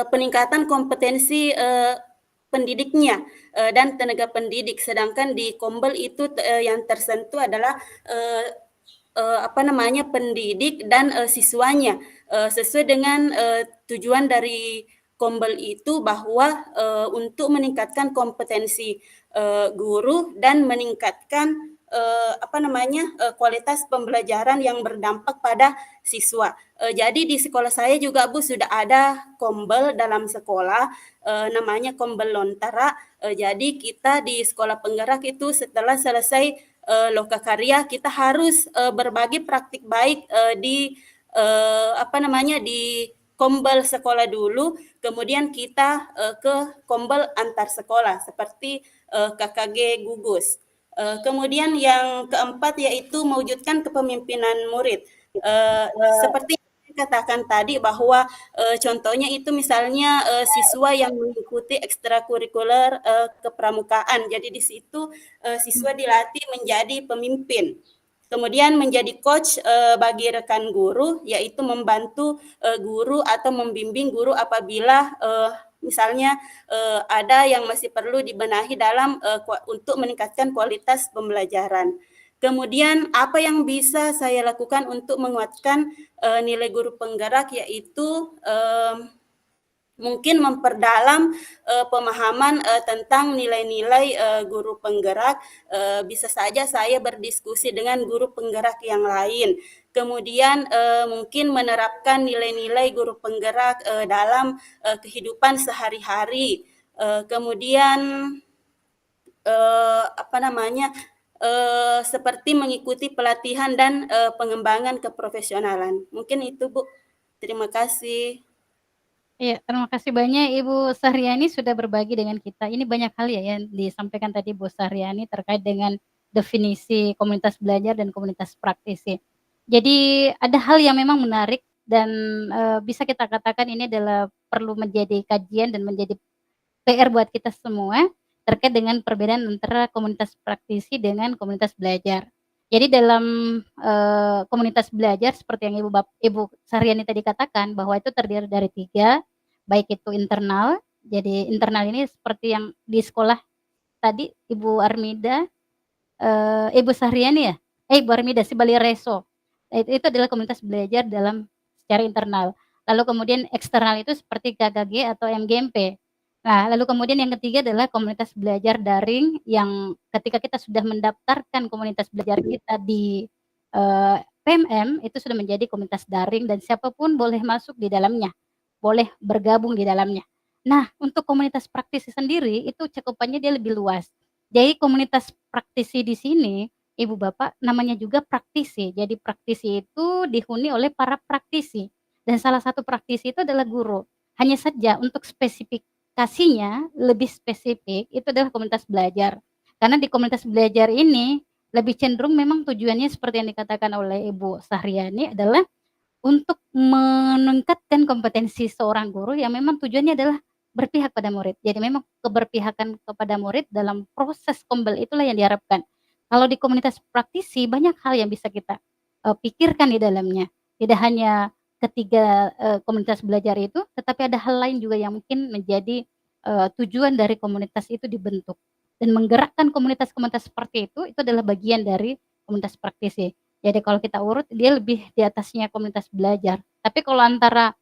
peningkatan kompetensi pendidiknya dan tenaga pendidik. Sedangkan di kombel itu yang tersentuh adalah pendidik dan siswanya, sesuai dengan tujuan dari kombel itu bahwa untuk meningkatkan kompetensi guru dan meningkatkan kualitas pembelajaran yang berdampak pada siswa. Jadi di sekolah saya juga Bu sudah ada kombel dalam sekolah, namanya kombel lontara. Jadi kita di sekolah penggerak itu setelah selesai lokakarya kita harus berbagi praktik baik di kombel sekolah dulu, kemudian kita ke kombel antar sekolah seperti KKG Gugus. Kemudian yang keempat yaitu mewujudkan kepemimpinan murid. Seperti yang katakan tadi bahwa contohnya itu misalnya siswa yang mengikuti ekstrakurikuler kepramukaan. Jadi di situ siswa dilatih menjadi pemimpin. Kemudian menjadi coach bagi rekan guru, yaitu membantu guru atau membimbing guru apabila misalnya ada yang masih perlu dibenahi dalam untuk meningkatkan kualitas pembelajaran. Kemudian apa yang bisa saya lakukan untuk menguatkan nilai guru penggerak, yaitu mungkin memperdalam pemahaman tentang nilai-nilai guru penggerak. Bisa saja saya berdiskusi dengan guru penggerak yang lain. Kemudian mungkin menerapkan nilai-nilai guru penggerak dalam kehidupan sehari-hari. Kemudian seperti mengikuti pelatihan dan pengembangan keprofesionalan. Mungkin itu Bu. Terima kasih. Iya, terima kasih banyak Ibu Sahriani sudah berbagi dengan kita. Ini banyak hal ya yang disampaikan tadi Bu Sahriani terkait dengan definisi komunitas belajar dan komunitas praktisi. Jadi ada hal yang memang menarik dan bisa kita katakan ini adalah perlu menjadi kajian dan menjadi PR buat kita semua terkait dengan perbedaan antara komunitas praktisi dengan komunitas belajar. Jadi dalam komunitas belajar seperti yang Ibu Saryani tadi katakan bahwa itu terdiri dari 3, baik itu internal. Jadi internal ini seperti yang di sekolah tadi Ibu Armida, Ibu Saryani ya? Ibu Armida Sibalireso. Itu adalah komunitas belajar dalam secara internal. Lalu kemudian eksternal itu seperti KKG atau MGMP. Nah, lalu kemudian yang ketiga adalah komunitas belajar daring yang ketika kita sudah mendaftarkan komunitas belajar kita di PMM itu sudah menjadi komunitas daring dan siapapun boleh masuk di dalamnya, boleh bergabung di dalamnya. Nah, untuk komunitas praktisi sendiri itu cakupannya dia lebih luas. Jadi komunitas praktisi di sini, Ibu Bapak, namanya juga praktisi. Jadi praktisi itu dihuni oleh para praktisi dan salah satu praktisi itu adalah guru. Hanya saja untuk spesifikasinya lebih spesifik itu adalah komunitas belajar. Karena di komunitas belajar ini lebih cenderung memang tujuannya seperti yang dikatakan oleh Ibu Saryani adalah untuk meningkatkan kompetensi seorang guru yang memang tujuannya adalah berpihak pada murid. Jadi memang keberpihakan kepada murid dalam proses kombel itulah yang diharapkan. Kalau di komunitas praktisi banyak hal yang bisa kita pikirkan di dalamnya. Tidak hanya ketiga komunitas belajar itu, tetapi ada hal lain juga yang mungkin menjadi tujuan dari komunitas itu dibentuk. Dan menggerakkan komunitas-komunitas seperti itu adalah bagian dari komunitas praktisi. Jadi kalau kita urut dia lebih di atasnya komunitas belajar. Tapi kalau antara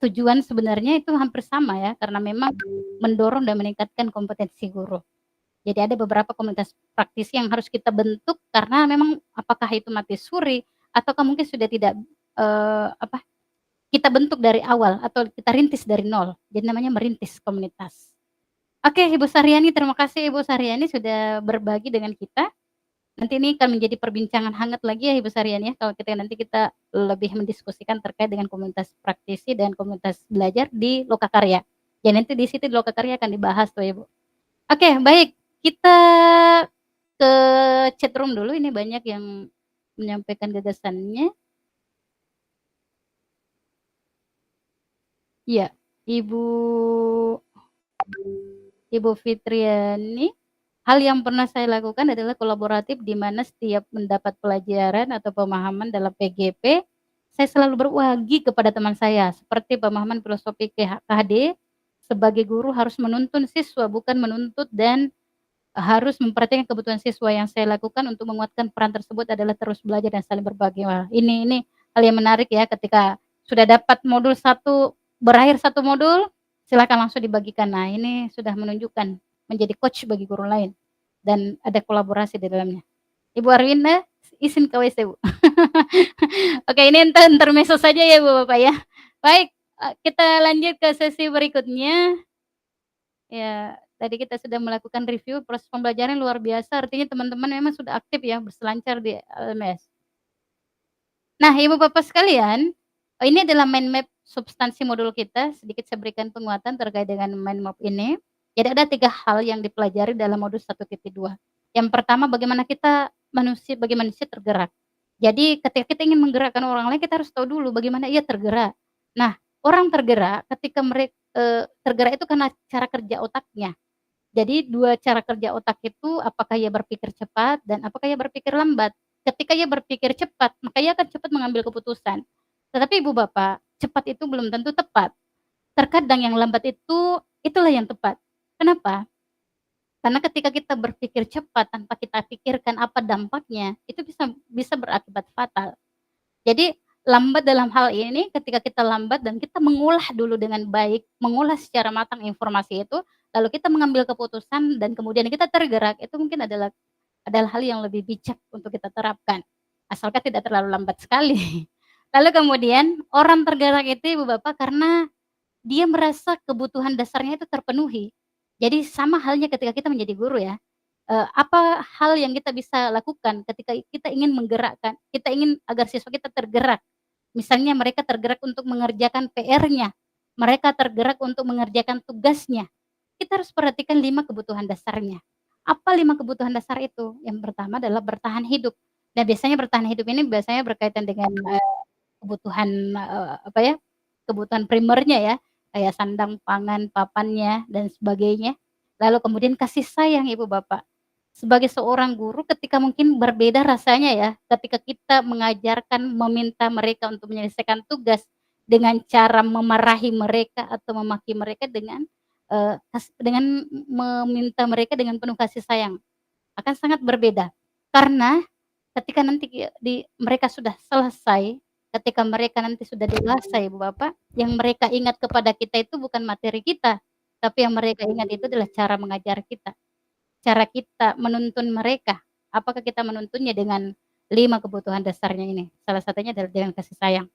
tujuan sebenarnya itu hampir sama ya, karena memang mendorong dan meningkatkan kompetensi guru. Jadi ada beberapa komunitas praktisi yang harus kita bentuk karena memang apakah itu mati suri ataukah mungkin sudah tidak kita bentuk dari awal atau kita rintis dari nol. Jadi namanya merintis komunitas. Oke, Ibu Saryani, terima kasih Ibu Saryani sudah berbagi dengan kita. Nanti ini akan menjadi perbincangan hangat lagi ya Ibu Saryani ya, kalau nanti kita lebih mendiskusikan terkait dengan komunitas praktisi dan komunitas belajar di Lokakarya. Ya nanti di situ di Lokakarya akan dibahas tuh Ibu. Oke, baik. Kita ke chatroom dulu, ini banyak yang menyampaikan gagasannya. Ya, Ibu Fitriani, hal yang pernah saya lakukan adalah kolaboratif di mana setiap mendapat pelajaran atau pemahaman dalam PGP, saya selalu berwagi kepada teman saya, seperti pemahaman filosofi KHD, sebagai guru harus menuntun siswa, bukan menuntut dan harus memperhatikan kebutuhan siswa. Yang saya lakukan untuk menguatkan peran tersebut adalah terus belajar dan saling berbagi. Wah, ini hal yang menarik ya, ketika sudah dapat modul 1, berakhir 1 modul, silakan langsung dibagikan. Nah, ini sudah menunjukkan menjadi coach bagi guru lain dan ada kolaborasi di dalamnya. Ibu Arwinda, izin ke WC, Bu. Oke, ini intermezzo saja ya, Bu Bapak ya. Baik, kita lanjut ke sesi berikutnya. Ya, tadi kita sudah melakukan review proses pembelajaran luar biasa, artinya teman-teman memang sudah aktif ya berselancar di LMS. Nah, Ibu Bapak sekalian, ini adalah mind map substansi modul kita. Sedikit saya berikan penguatan terkait dengan mind map ini. Jadi ada 3 hal yang dipelajari dalam modul 1.2. Yang pertama, bagaimana bagi manusia tergerak. Jadi ketika kita ingin menggerakkan orang lain, kita harus tahu dulu bagaimana ia tergerak. Nah, orang tergerak ketika mereka tergerak itu karena cara kerja otaknya. Jadi 2 cara kerja otak itu, apakah ia berpikir cepat dan apakah ia berpikir lambat. Ketika ia berpikir cepat, maka ia akan cepat mengambil keputusan. Tetapi Ibu Bapak, cepat itu belum tentu tepat. Terkadang yang lambat itulah yang tepat. Kenapa? Karena ketika kita berpikir cepat tanpa kita pikirkan apa dampaknya, itu bisa berakibat fatal. Jadi lambat dalam hal ini, ketika kita lambat dan kita mengolah dulu dengan baik, mengolah secara matang informasi itu, lalu kita mengambil keputusan dan kemudian kita tergerak, itu mungkin adalah hal yang lebih bijak untuk kita terapkan. Asalkan tidak terlalu lambat sekali. Lalu kemudian orang tergerak itu Ibu Bapak karena dia merasa kebutuhan dasarnya itu terpenuhi. Jadi sama halnya ketika kita menjadi guru ya. Apa hal yang kita bisa lakukan ketika kita ingin menggerakkan, kita ingin agar siswa kita tergerak. Misalnya mereka tergerak untuk mengerjakan PR-nya, mereka tergerak untuk mengerjakan tugasnya. Kita harus perhatikan 5 kebutuhan dasarnya. Apa 5 kebutuhan dasar itu? Yang pertama adalah bertahan hidup. Nah, biasanya bertahan hidup ini biasanya berkaitan dengan kebutuhan kebutuhan primernya ya. kayak sandang, pangan, papannya, dan sebagainya. Lalu kemudian kasih sayang Ibu Bapak. Sebagai seorang guru ketika mungkin berbeda rasanya ya, ketika kita mengajarkan, meminta mereka untuk menyelesaikan tugas dengan cara memarahi mereka atau memaki mereka dengan, dengan meminta mereka dengan penuh kasih sayang, akan sangat berbeda. Karena ketika nanti mereka sudah selesai, ketika mereka nanti sudah dewasa Ibu Bapak, yang mereka ingat kepada kita itu bukan materi kita, tapi yang mereka ingat itu adalah cara mengajar kita. Cara kita menuntun mereka, apakah kita menuntunnya dengan 5 kebutuhan dasarnya ini, salah satunya adalah dengan kasih sayang.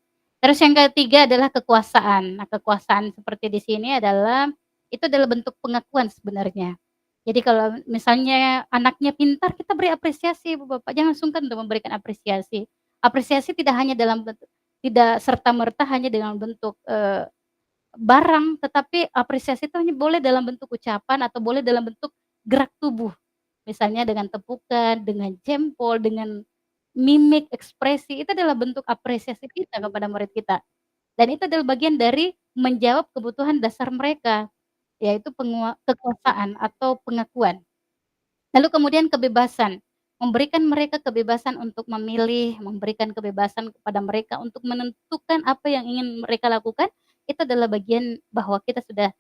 Terus yang ketiga adalah kekuasaan. Nah, kekuasaan seperti di sini adalah, itu adalah bentuk pengakuan sebenarnya. Jadi kalau misalnya anaknya pintar, kita beri apresiasi Ibu Bapak, jangan sungkan untuk memberikan apresiasi. Apresiasi tidak hanya dalam bentuk, tidak serta-merta hanya dengan bentuk, barang, tetapi apresiasi itu hanya boleh dalam bentuk ucapan atau boleh dalam bentuk gerak tubuh. Misalnya dengan tepukan, dengan jempol, dengan mimik, ekspresi, itu adalah bentuk apresiasi kita kepada murid kita. Dan itu adalah bagian dari menjawab kebutuhan dasar mereka, yaitu kekuasaan atau pengakuan. Lalu kemudian kebebasan, memberikan mereka kebebasan untuk memilih, memberikan kebebasan kepada mereka untuk menentukan apa yang ingin mereka lakukan, itu adalah bagian bahwa kita sudah,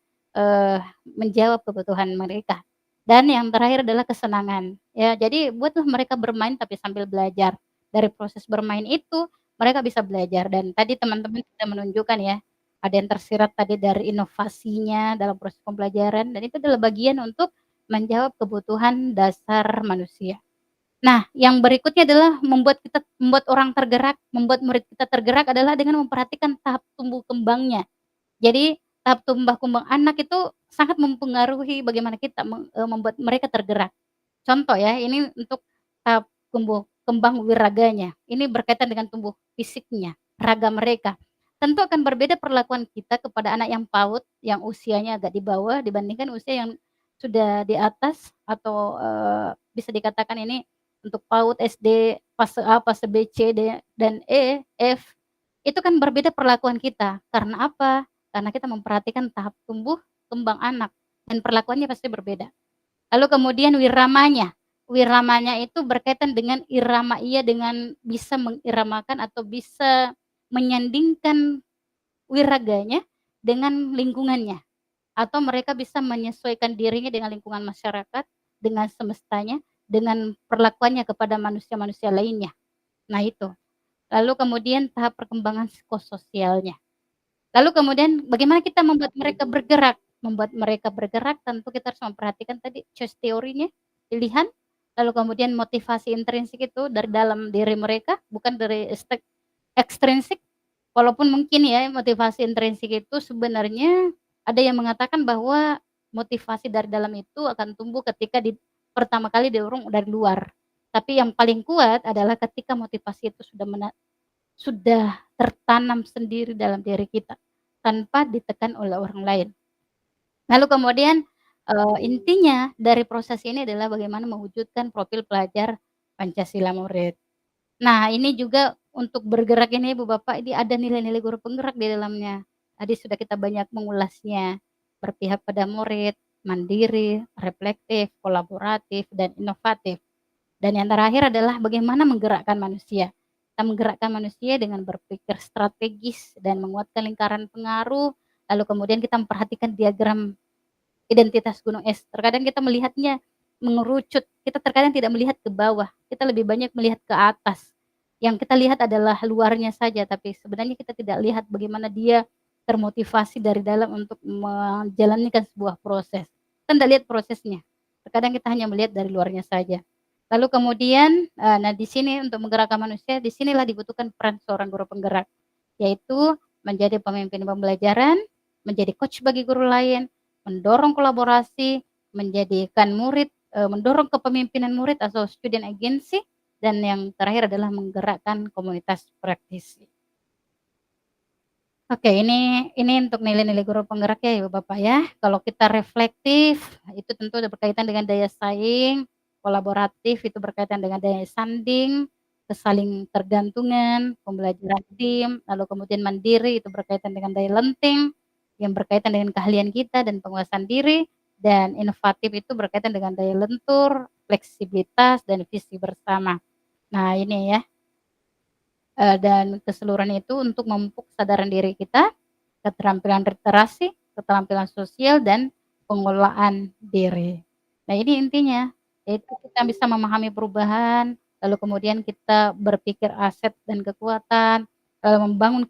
menjawab kebutuhan mereka. Dan yang terakhir adalah kesenangan, ya. Jadi buatlah mereka bermain tapi sambil belajar. Dari proses bermain itu, mereka bisa belajar dan tadi teman-teman sudah menunjukkan ya, ada yang tersirat tadi dari inovasinya dalam proses pembelajaran dan itu adalah bagian untuk menjawab kebutuhan dasar manusia. Nah, yang berikutnya adalah membuat orang tergerak, membuat murid kita tergerak adalah dengan memperhatikan tahap tumbuh kembangnya. Jadi, tahap tumbuh kembang anak itu sangat mempengaruhi bagaimana kita membuat mereka tergerak. Contoh ya, ini untuk tahap tumbuh kembang wiraganya. Ini berkaitan dengan tumbuh fisiknya, raga mereka. Tentu akan berbeda perlakuan kita kepada anak yang PAUD, yang usianya agak di bawah dibandingkan usia yang sudah di atas atau, bisa dikatakan ini untuk PAUD, SD, fase A, fase B, C, D, dan E, F, itu kan berbeda perlakuan kita. Karena apa? Karena kita memperhatikan tahap tumbuh kembang anak dan perlakuannya pasti berbeda. Lalu kemudian wiramanya. Wiramanya itu berkaitan dengan irama ia dengan bisa mengiramakan atau bisa menyandingkan wiraganya dengan lingkungannya. Atau mereka bisa menyesuaikan dirinya dengan lingkungan masyarakat, dengan semestanya, dengan perlakuannya kepada manusia-manusia lainnya. Nah itu. Lalu kemudian tahap perkembangan psikososialnya. Lalu kemudian bagaimana kita membuat mereka bergerak? Membuat mereka bergerak tentu kita harus memperhatikan tadi choice teorinya, pilihan, lalu kemudian motivasi intrinsik itu dari dalam diri mereka, bukan dari ekstrinsik. Walaupun mungkin ya motivasi intrinsik itu sebenarnya ada yang mengatakan bahwa motivasi dari dalam itu akan tumbuh ketika pertama kali didorong dari luar. Tapi yang paling kuat adalah ketika motivasi itu sudah tertanam sendiri dalam diri kita tanpa ditekan oleh orang lain. Lalu kemudian, intinya dari proses ini adalah bagaimana mewujudkan profil pelajar Pancasila murid. Nah, ini juga untuk bergerak ini Ibu Bapak, ini ada nilai-nilai guru penggerak di dalamnya. Tadi sudah kita banyak mengulasnya, berpihak pada murid, mandiri, reflektif, kolaboratif, dan inovatif. Dan yang terakhir adalah bagaimana menggerakkan manusia. Kita menggerakkan manusia dengan berpikir strategis dan menguatkan lingkaran pengaruh, lalu kemudian kita memperhatikan diagram identitas gunung es. Terkadang kita melihatnya mengerucut, kita terkadang tidak melihat ke bawah, kita lebih banyak melihat ke atas. Yang kita lihat adalah luarnya saja, tapi sebenarnya kita tidak lihat bagaimana dia termotivasi dari dalam untuk menjalankan sebuah proses. Kita tidak lihat prosesnya. Terkadang kita hanya melihat dari luarnya saja. Lalu kemudian, nah di sini untuk menggerakkan manusia, di sinilah dibutuhkan peran seorang guru penggerak, yaitu menjadi pemimpin pembelajaran, menjadi coach bagi guru lain, mendorong kolaborasi, menjadikan murid, mendorong kepemimpinan murid atau student agency, dan yang terakhir adalah menggerakkan komunitas praktisi. Oke, ini untuk nilai-nilai guru penggerak ya Ibu Bapak ya. Kalau kita reflektif, itu tentu berkaitan dengan daya saing, kolaboratif itu berkaitan dengan daya sanding, kesaling tergantungan, pembelajaran tim, lalu kemudian mandiri itu berkaitan dengan daya lenting, yang berkaitan dengan keahlian kita dan penguasaan diri, dan inovatif itu berkaitan dengan daya lentur, fleksibilitas, dan visi bersama. Nah ini ya, dan keseluruhan itu untuk memupuk kesadaran diri kita, keterampilan literasi, keterampilan sosial, dan pengelolaan diri. Nah ini intinya, yaitu kita bisa memahami perubahan, lalu kemudian kita berpikir aset dan kekuatan, lalu membangun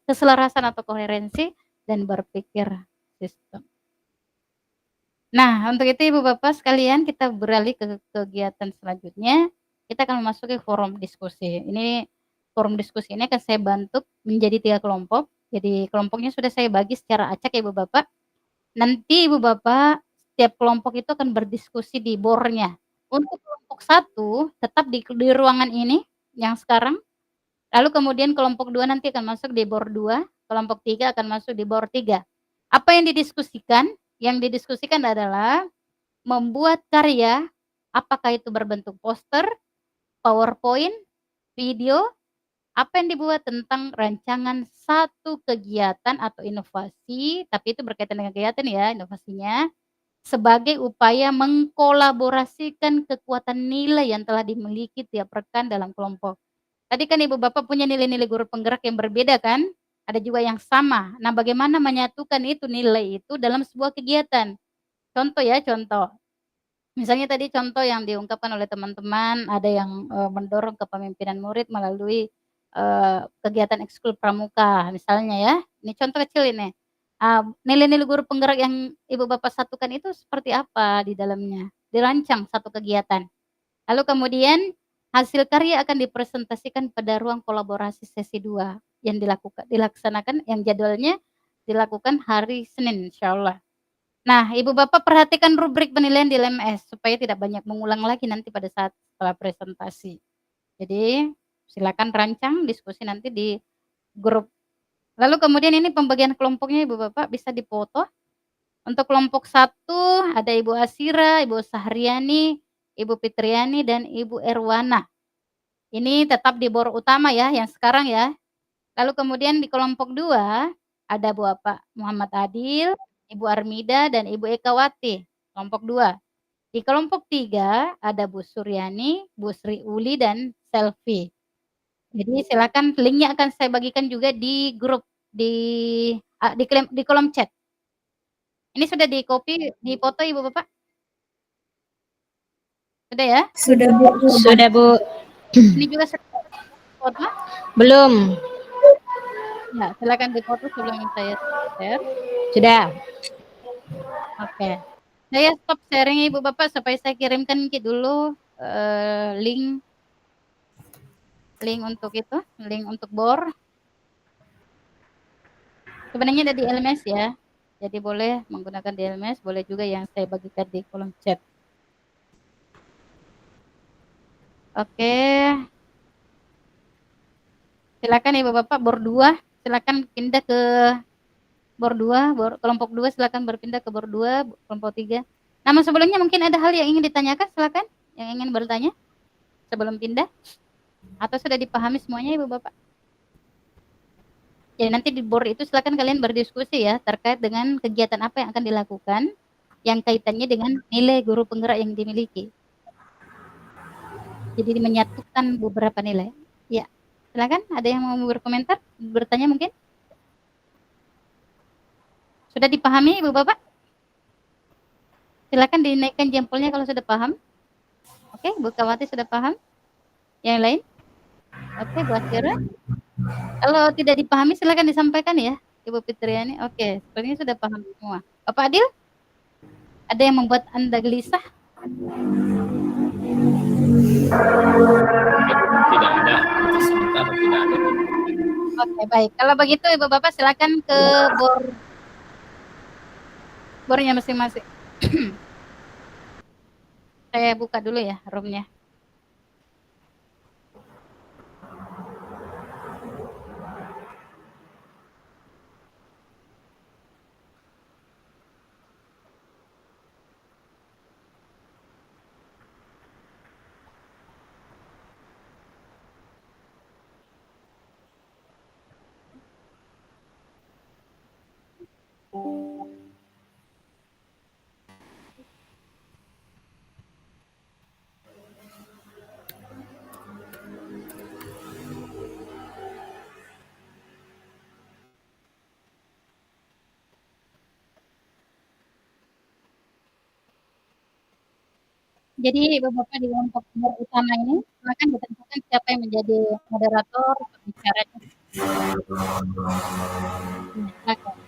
keselarasan atau koherensi, dan berpikir sistem. Nah, untuk itu Ibu Bapak sekalian, kita beralih ke kegiatan selanjutnya. Kita akan memasuki forum diskusi. Ini forum diskusi ini akan saya bantu menjadi 3 kelompok. Jadi kelompoknya sudah saya bagi secara acak ya Ibu Bapak. Nanti Ibu Bapak, setiap kelompok itu akan berdiskusi di bornya. Untuk kelompok 1 tetap di ruangan ini yang sekarang. Lalu kemudian kelompok 2 nanti akan masuk di bor 2, kelompok 3 akan masuk di bor 3. Apa yang didiskusikan? Yang didiskusikan adalah membuat karya, apakah itu berbentuk poster, PowerPoint, video, apa yang dibuat tentang rancangan satu kegiatan atau inovasi, tapi itu berkaitan dengan kegiatan ya, inovasinya, sebagai upaya mengkolaborasikan kekuatan nilai yang telah dimiliki tiap rekan dalam kelompok. Tadi kan Ibu Bapak punya nilai-nilai guru penggerak yang berbeda kan? Ada juga yang sama. Nah, bagaimana menyatukan itu nilai itu dalam sebuah kegiatan? Contoh ya, contoh. Misalnya tadi contoh yang diungkapkan oleh teman-teman, ada yang mendorong kepemimpinan murid melalui kegiatan ekskul pramuka, misalnya ya. Ini contoh kecil ini. Nilai-nilai guru penggerak yang Ibu Bapak satukan itu seperti apa di dalamnya? Dirancang satu kegiatan. Lalu kemudian hasil karya akan dipresentasikan pada ruang kolaborasi sesi 2 yang dilaksanakan yang jadwalnya dilakukan hari Senin insyaallah. Nah, Ibu Bapak perhatikan rubrik penilaian di LMS supaya tidak banyak mengulang lagi nanti pada saat setelah presentasi. Jadi, silakan rancang diskusi nanti di grup. Lalu kemudian ini pembagian kelompoknya Ibu Bapak bisa dipoto. Untuk kelompok 1 ada Ibu Asira, Ibu Sahriani, Ibu Fitriani, dan Ibu Erwana. Ini tetap di bor utama ya, yang sekarang ya. Lalu kemudian di kelompok 2 ada Bapak Muhammad Adil, Ibu Armida, dan Ibu Ekawati, kelompok 2. Di kelompok 3 ada Bu Suryani, Bu Sri Uli, dan Selvi. Jadi silakan linknya akan saya bagikan juga di grup di kolom chat. Ini sudah di-copy, dipoto Ibu Bapak? Sudah ya? Sudah Bu. Sudah Bu. Ini juga sudah foto? Belum. Ya, silakan dipoto sebelum saya share. Sudah. Oke. Saya stop sharing Ibu Bapak supaya saya kirimkan dulu link untuk itu, link untuk bor. Sebenarnya ada di LMS ya. Jadi boleh menggunakan di LMS, boleh juga yang saya bagikan di kolom chat. Oke. Silakan Ibu Bapak bor 2, silakan pindah ke bor 2, kelompok 2 silakan berpindah ke bor 2, kelompok 3. Namun sebelumnya mungkin ada hal yang ingin ditanyakan, silakan yang ingin bertanya sebelum pindah. Atau sudah dipahami semuanya Ibu Bapak? Jadi nanti di bor itu silakan kalian berdiskusi ya terkait dengan kegiatan apa yang akan dilakukan yang kaitannya dengan nilai guru penggerak yang dimiliki. Jadi menyatukan beberapa nilai. Ya, silakan ada yang mau berkomentar, bertanya mungkin? Sudah dipahami Ibu Bapak? Silakan dinaikkan jempolnya kalau sudah paham. Oke, Bu Kawati sudah paham? Yang lain? Oke, Bu Asira. Kalau tidak dipahami silakan disampaikan ya, Ibu Fitriani. Oke, sepertinya sudah paham semua. Bapak Adil? Ada yang membuat Anda gelisah? Tidak ada, untuk sementara tidak ada. Oke, baik. Kalau begitu Ibu Bapak silakan ke bornya masing-masing. Saya buka dulu ya roomnya. Jadi Bapak di kelompok utama ini silakan ditentukan siapa yang menjadi moderator pembicaranya. Silakan.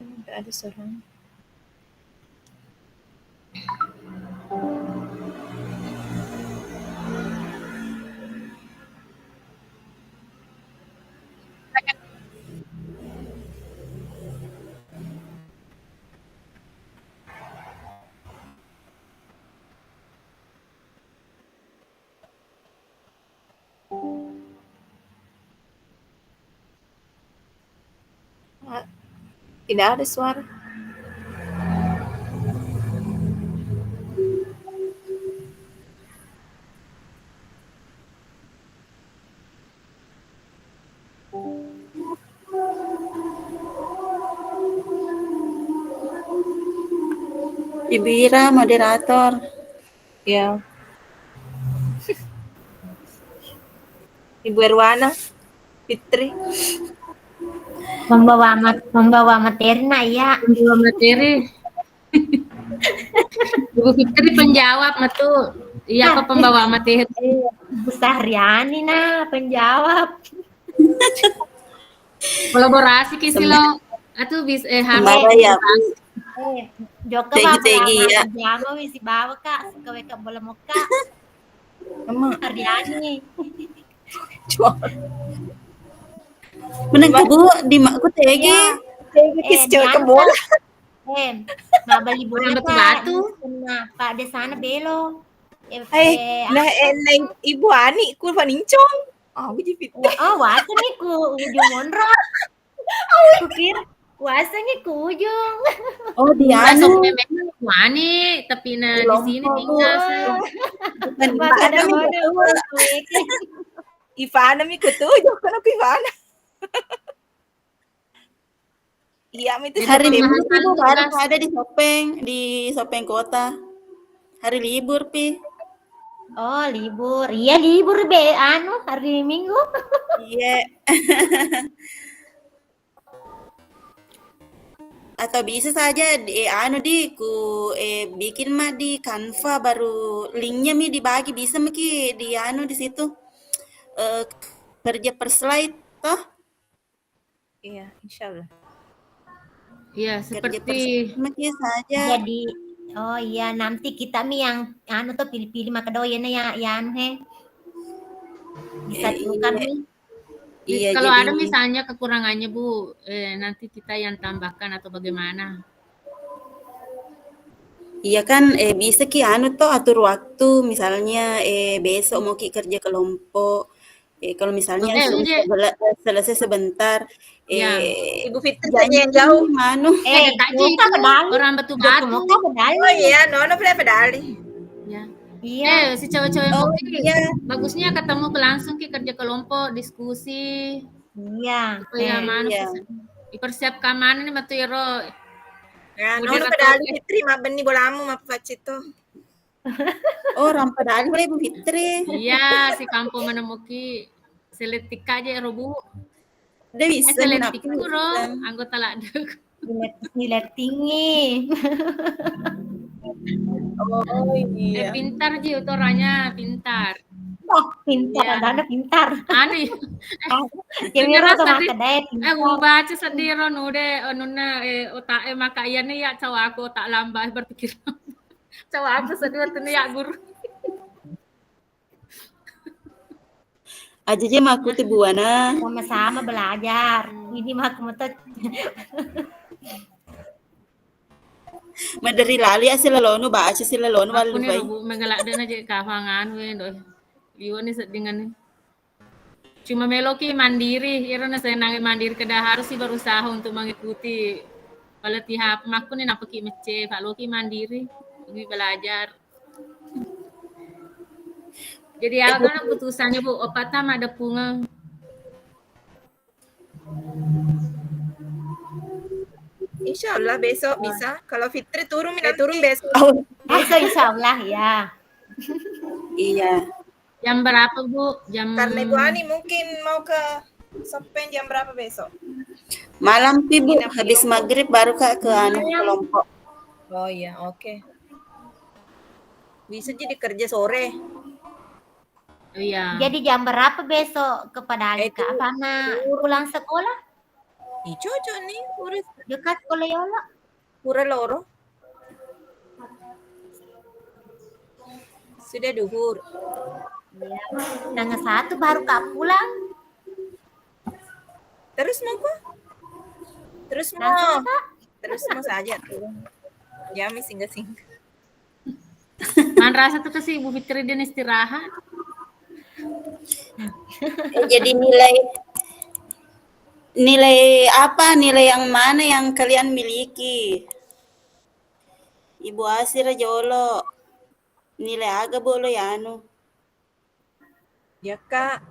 Nggak ada suara. Tidak ada suara. Ibu Ira, moderator. Ya. Ibu Erwana, Fitri. Membawa materi nak ya. Membawa materi. Ibu Fitri penjawab betul. Iya apa pembawa materi? Ibu Sahriani nah penjawab. Kolaborasi kisi lo. Atuh bisa harus. Kembara ya. Joka Tegi ya. pajama wisi bawa kak suka weka bola muka. Mama Sahriani. Menang ke Bu di makku Tegi. Tegi kis cewek ke bola. Nggak beli bola batu-batu. Nah, Pak de sana belo. Ibu Ani ku panincong. Oh, jipit. Oh, wasa nih ku ujung monro. Ku kira wasa nih ku ujung. Oh, di anu. Wani, tapi di sini tinggal saya. Ivana mi ketujuh kan aku Ivana. Iya, itu hari Minggu Ibu baru ada di Sopeng Kota. Hari libur, Pi. Oh, libur. Iya, libur hari Minggu. Iya. Atau bisa saja bikin mah di Canva baru linknya mi dibagi bisa maki di di situ kerja per slide toh. Iya, insyaallah. Iya, seperti maki saja. Jadi oh iya nanti kita mi yang tuh pilih-pilih maka doyannya ya bisa tukar nih. Iya, kalau ada misalnya kekurangannya Bu, nanti kita yang tambahkan atau bagaimana? Iya kan, bisa ki toh atur waktu, misalnya besok mau ki kerja kelompok, kalau misalnya selesai sebentar, Ibu Fitri saja yang jauh. Orang batu-batu. Oh iya, Nono pedali. Ya. Iya. Si cewek-cewek iya. Bagusnya ketemu langsung kerja kelompok, diskusi. Iya. Supaya dipersiapkan mana nih Matu Iro. Ya, Nono pedali Fitri mah beni bolamu mah Pacito. Oh, ram pedali boleh Bu Fitri. Iya, si kampung menemuki seletik aja Bu. Udah bisa seletik ro, anggota ladek. Nilai tinggi. Oh iya. Pintar ji utoranya, pintar. Oh, pintar, ada pintar. Ani. Kira sedih. Baca sedih ron udah nuna otak makanya ya cawa aku tak lambat berpikir. Cawa aku sedih tuh ya guru. Aja mah aku tuh buana. Sama-sama belajar. Ini mah aku metot. Madari lali asila lono baca sila lono walu bay. Aku nih mengelak dana aja kafangan we doy. Liwan nih dengan cuma meloki mandiri, irona saya nangis mandiri kada harus sih berusaha untuk mengikuti pelatihan. Aku nih napaki mece, Pak Loki mandiri, ini belajar. Jadi apa keputusannya Bu? Opata ada punga. Insya Allah besok bisa. Kalau Fitri turun besok. Besok insya Allah ya. Iya. Jam berapa Bu? Karena Ibu Ani mungkin mau ke Sopen jam berapa besok? Malam Bu, habis maghrib baru Kak ke kelompok. Oh iya, oke. Bisa jadi kerja sore. Iya. Jadi jam berapa besok kepada Alika? Apana pulang sekolah? Cocok nih, Dekat sekolah Yola. Pura loro. Sudah duhur. Iya. Setengah 1 baru Kak pulang. Terus mau apa? Terus mau saja turun. Jami singgah-singgah. Man rasa tuh kasih Ibu Fitri dan istirahat. Jadi nilai apa? Nilai yang mana yang kalian miliki? Ibu Asira jolo. Nilai aga bolo ya anu. Ya Kak.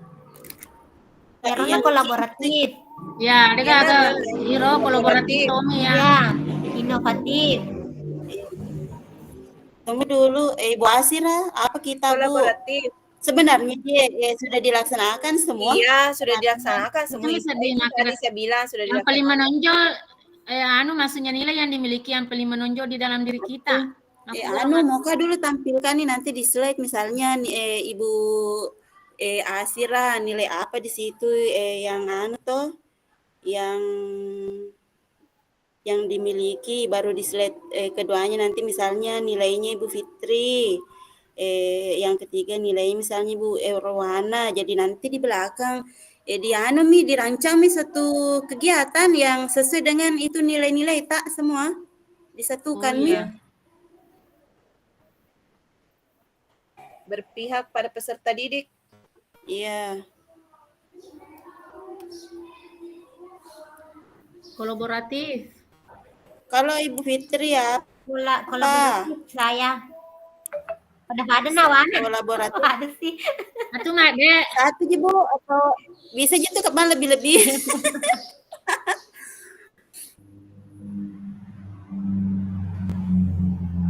Karena kolaboratif. Ya, ada hero kolaboratif Tommy ya. Ya, inovatif. Tunggu dulu, Ibu Asira, apa kita kolaboratif? Sebenarnya sudah dilaksanakan semua. Iya, sudah dilaksanakan semua. Bisa dimakan. Saya bilang sudah yang paling menonjol, maksudnya nilai yang dimiliki yang paling menonjol di dalam diri kita. Moka dulu tampilkan nih nanti di slide misalnya Ibu Asira nilai apa di situ yang yang dimiliki, baru di slide keduanya nanti misalnya nilainya Ibu Fitri, yang ketiga nilainya misalnya Ibu Rowana. Jadi nanti di belakang dirancang satu kegiatan yang sesuai dengan itu nilai-nilai tak semua disatukan berpihak pada peserta didik. Iya. Kolaboratif. Kalau Ibu Fitri ya kolaboratif saya. Ada nawan. Kolaboratif. Ada sih. Atau nggak deh. Satu aja Bu, atau bisa gitu kapan lebih-lebih.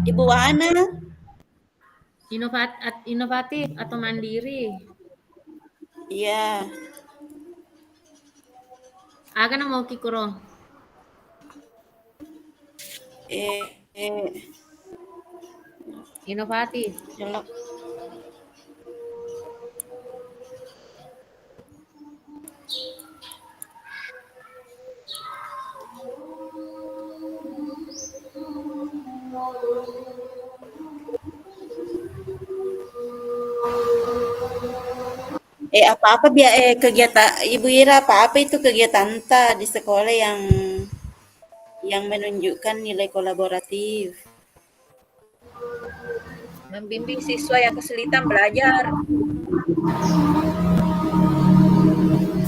Ibu Wana. Inovatif atau mandiri. Iya. Aga mau kikuro. Inovatif. Apa-apa kegiatan Ibu Ira, apa itu kegiatan di sekolah yang menunjukkan nilai kolaboratif? Membimbing siswa yang kesulitan belajar.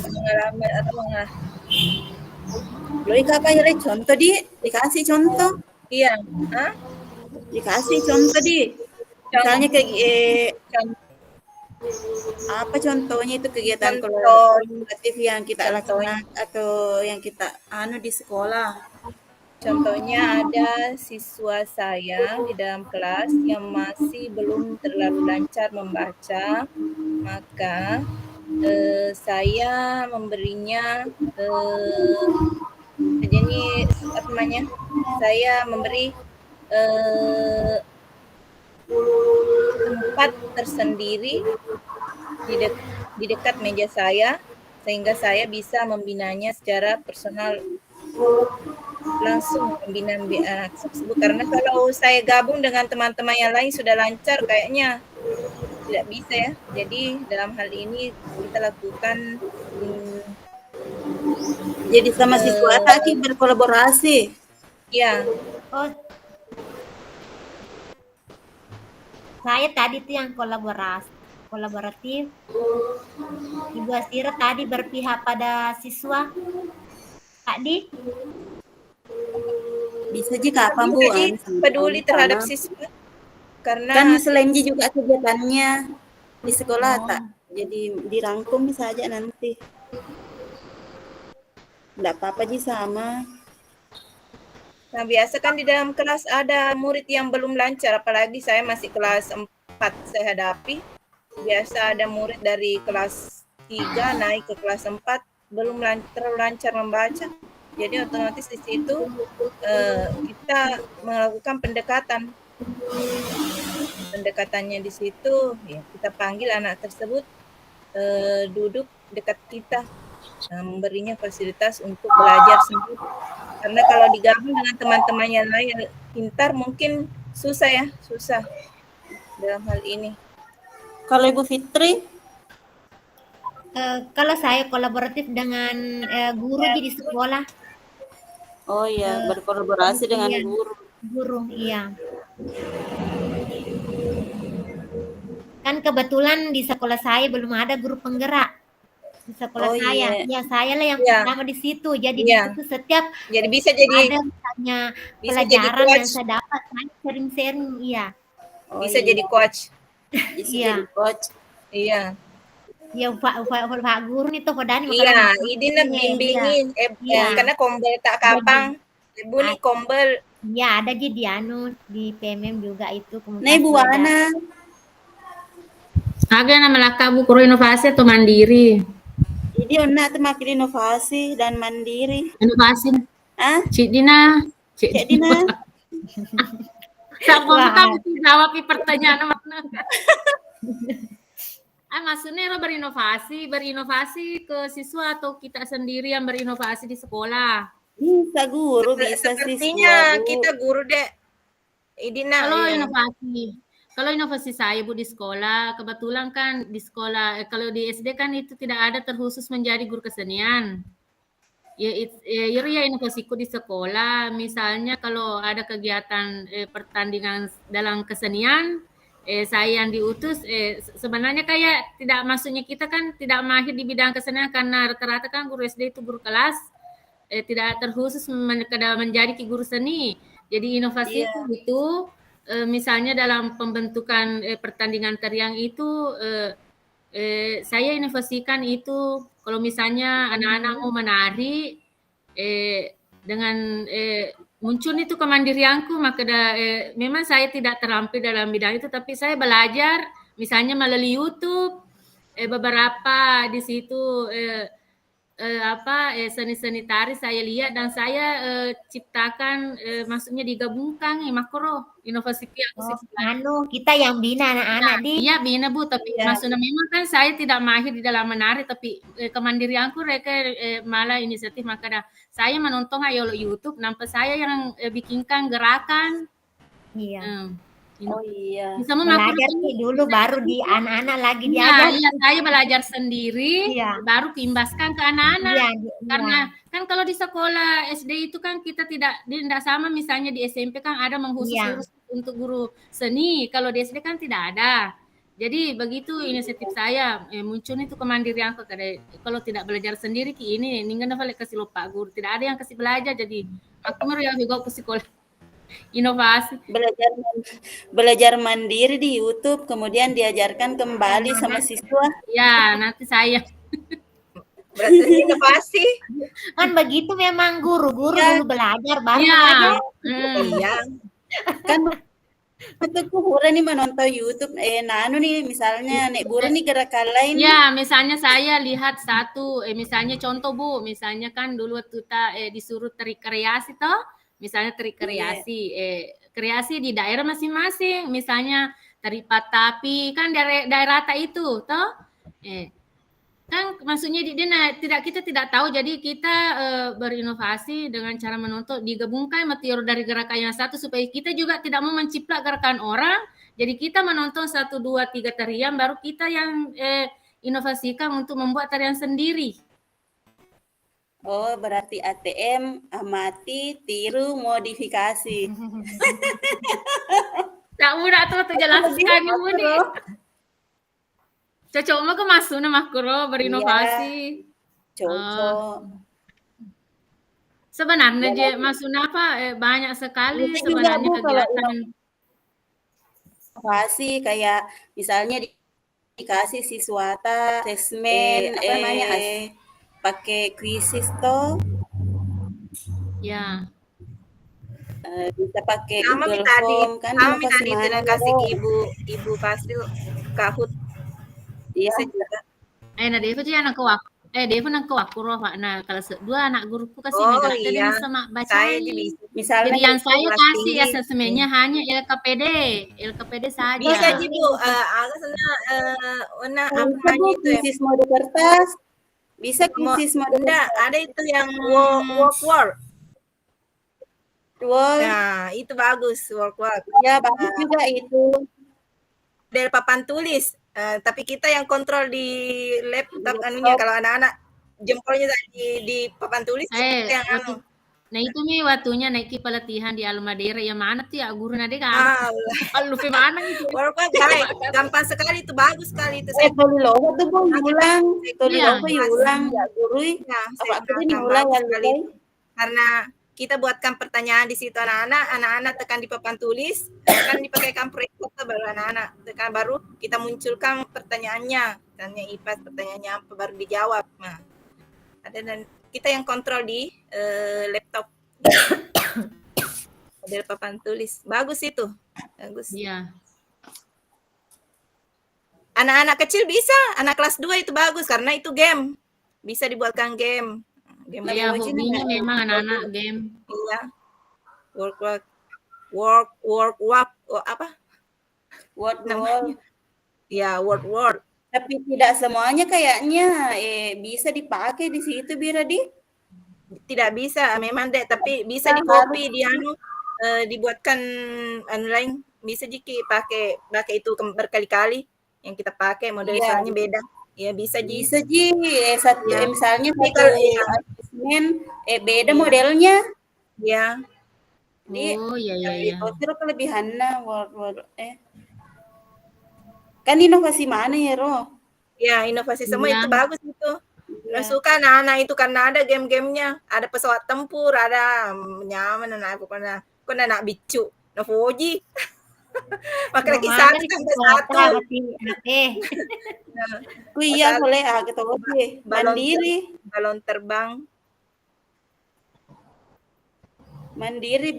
Pengalaman atau apa ya contoh dikasih contoh. Iya. Dikasih contoh misalnya apa contohnya itu kegiatan kolaboratif yang kita lakukan atau yang kita di sekolah. Contohnya ada siswa saya di dalam kelas yang masih belum terlalu lancar membaca, maka saya memberinya saya memberi tempat tersendiri di dekat meja saya sehingga saya bisa membinanya secara personal, langsung membina anak tersebut. Karena kalau saya gabung dengan teman-teman yang lain sudah lancar, kayaknya tidak bisa ya. Jadi dalam hal ini kita lakukan jadi sama siswa tadi berkolaborasi. Iya. Saya tadi tuh yang kolaboratif. Ibu Asira tadi berpihak pada siswa. Kak Di? Bisa juga kapan Bu? Peduli terhadap siswa. Karena kan selain juga kegiatannya di sekolah tak. Jadi dirangkum saja nanti. Enggak apa-apa Ji, sama. Nah, biasa kan di dalam kelas ada murid yang belum lancar, apalagi saya masih kelas 4 saya hadapi. Biasa ada murid dari kelas 3 naik ke kelas 4 belum terlalu lancar membaca. Jadi otomatis di situ kita melakukan pendekatan. Pendekatannya di situ ya kita panggil anak tersebut duduk dekat kita, memberinya fasilitas untuk belajar sendiri. Karena kalau digabung dengan teman-teman yang lain yang pintar mungkin susah dalam hal ini. Kalau Ibu Fitri? Kalau saya kolaboratif dengan guru di sekolah. Oh iya, berkolaborasi dengan guru. Guru, iya. Kan kebetulan di sekolah saya belum ada guru penggerak. Di sekolah saya, ya saya lah yang pertama di situ. Jadi di situ setiap jadi bisa jadi ada misalnya pelajaran yang saya dapat, saya sharing-sharing, iya. Bisa jadi coach. Bisa jadi coach. Iya. Ya Pak guru nih tuh Dani. Iya, ini bimbingin karena kombel tak kapang. Ibu nih kombel. Iya, ada di di PMM juga itu. Nih Bu Ana. Aga nama laka Bu Kuro inovasi atau mandiri? Jadi ona tuh makin inovasi dan mandiri. Inovasi. Cik Dina. Sama kamu jawab pertanyaan mana? Maksudnya berinovasi ke siswa atau kita sendiri yang berinovasi di sekolah? Bisa guru, bisa sepertinya siswa, kita guru deh. Idina. Kalau inovasi saya Bu di sekolah, kebetulan kan di sekolah, kalau di SD kan itu tidak ada terkhusus menjadi guru kesenian. Ya inovasiku di sekolah, misalnya kalau ada kegiatan pertandingan dalam kesenian, saya yang diutus, sebenarnya kayak tidak maksudnya kita kan tidak mahir di bidang kesenian karena rata-rata kan guru SD itu guru kelas, tidak terkhusus menjadi guru seni. Jadi inovasi itu misalnya dalam pembentukan pertandingan tarian itu saya inovasikan itu kalau misalnya anak-anak mau menari dengan muncul itu kemandirianku, maka memang saya tidak terampil dalam bidang itu, tapi saya belajar misalnya melalui YouTube beberapa di situ seni-seni tari saya lihat dan saya ciptakan, maksudnya digabungkan makro inovasi kita yang bina anak-anak iya bina Bu, tapi maksudnya memang kan saya tidak mahir di dalam menari, tapi kemandirianku mereka malah inisiatif, maka saya menonton ayo YouTube, nampak saya yang bikinkan gerakan. Iya. Bisa belajar dulu baru di anak-anak lagi diajar. Iya, saya belajar sendiri, baru pimbaskan ke anak-anak. Karena kan kalau di sekolah SD itu kan kita tidak sama, misalnya di SMP kan ada mengkhusus untuk guru seni, kalau di SD kan tidak ada. Jadi begitu inisiatif saya muncul itu kemandirian kalau tidak belajar sendiri ini ninggal balik kasih lupa guru, tidak ada yang kasih belajar, jadi aku mau yang juga ke sekolah. Inovasi belajar mandiri di YouTube, kemudian diajarkan kembali sama siswa. Ya, nanti saya berarti inovasi kan begitu, memang guru-guru dulu belajar baru belajar. Iya kan untuk guru nih menonton YouTube nanu nih misalnya nek guru nih gerakan lain. Ya, misalnya saya lihat satu misalnya contoh Bu, misalnya kan dulu kita disuruh tari kreasi toh. Misalnya tari kreasi, kreasi di daerah masing-masing, misalnya tari patapi kan daerah itu, toh, kan maksudnya kita tidak tahu, jadi kita berinovasi dengan cara menonton, digabungkan material dari gerakan yang satu supaya kita juga tidak mau menciplak gerakan orang, jadi kita menonton 1, 2, 3 tarian, baru kita yang inovasikan untuk membuat tarian sendiri. Oh, berarti ATM, amati, tiru, modifikasi. Tak mudah tuh jelaskan Ibu nih. Cocok mah ke masuk nama makro berinovasi. Cocok. Sebenarnya masuk apa banyak sekali sebenarnya kegiatan. Inovasi kayak misalnya dikasih siswa asesmen pakai kuisis toh Ya. Bisa pakai Sama Google tadi, Form kan sama inovasi tadi itu mana yang ya, kasih ke Ro? ibu Fasil Kahoot Iya. bisa juga. Nah Devo sih anak kewak. Devo anak kewak roh Pak. Nah kalau dua anak guruku kasih Oh megala iya, bisa mak saya bacain. aja bisa. Misalnya Jadi yang saya kelas kasih tinggi. asesmennya hanya LKPD saja. Bisa sih Bu, alasannya warna bisa apa Bu, itu ya? krisis mode kertas. Bisa krisis mode Enggak, kertas. ada itu yang work. Wall. Nah, itu bagus work. Ya, bagus juga itu. Dari papan tulis. Tapi kita yang kontrol di laptop anunya kalau anak-anak jempolnya di papan tulis kita yang anu. Nah itu nih waktunya naik pelatihan di Almadera yang mana tuh ya guru nade kan? Lupa mana gitu. Work baik, gampang sekali itu, bagus sekali itu. Toliloho tuh Bu diulang, Toliloho diulang ya guru. Apa tuh diulang ya sekali. Karena kita buatkan pertanyaan di situ anak-anak tekan di papan tulis, kan dipakaikan proyektor baru anak-anak tekan baru kita munculkan pertanyaannya, tanya IPAS pertanyaannya apa baru dijawab. Nah, ada dan kita yang kontrol di laptop. Model papan tulis. Bagus itu. Bagus. Iya. Anak-anak kecil bisa, anak kelas 2 itu bagus karena itu game. Bisa dibuatkan game. Iya, hobinya memang anak-anak game. Iya. Apa? Word. Ya, word. Tapi tidak semuanya kayaknya bisa dipakai di situ Biradi. Tidak bisa, memang deh, tapi bisa di-copy dibuatkan online, bisa pakai itu berkali-kali yang kita pakai model soalnya beda. Ya bisa Bisa satu misalnya satu asesmen beda modelnya. Ya. Jadi itu kelebihannya word. Kan inovasi mana ya Ro? Ya inovasi semua itu bagus itu. Suka anak-anak itu karena ada game-gamenya, ada pesawat tempur, ada nyaman pokoknya nak bicu, nah Fuji. Makanya kisah sampai satu. Iya boleh kita mandiri. Balon terbang. Mandiri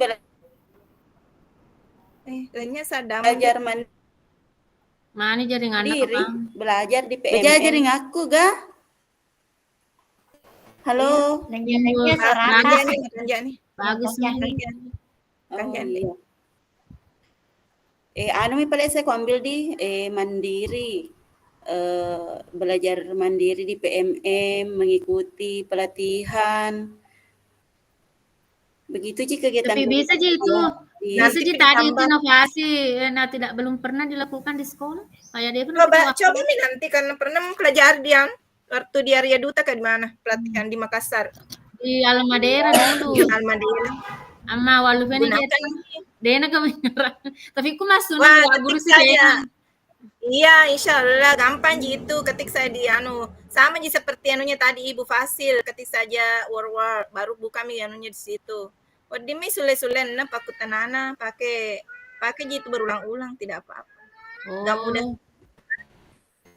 lainnya sadam. Belajar mandiri. Mana jaring anak belajar di PMM. Belajar jaring aku ga? Halo. Belanja nih. Bagus nih. Anu pala saya ambil di mandiri. Belajar mandiri di PMM, mengikuti pelatihan. Begitu sih kegiatan. Tapi bisa sih itu. Bisa sih tadi itu inovasi. Nah, belum pernah dilakukan di sekolah. Kayak dia coba nih nanti karena pernah mempelajari dia waktu di Arya Duta di mana pelatihan di Makassar. Di Almadera dulu. Di Almadera. Ama walupun dia nak kemerah. Tapi aku masuk guru sih. Iya, insya Allah gampang gitu. Ketik saya di sama aja seperti anunya tadi Ibu Fasil, ketik saja word baru buka anunya di situ. Dimi sule-sulen na pakutanana pakai gitu berulang-ulang tidak apa-apa. Enggak mudah.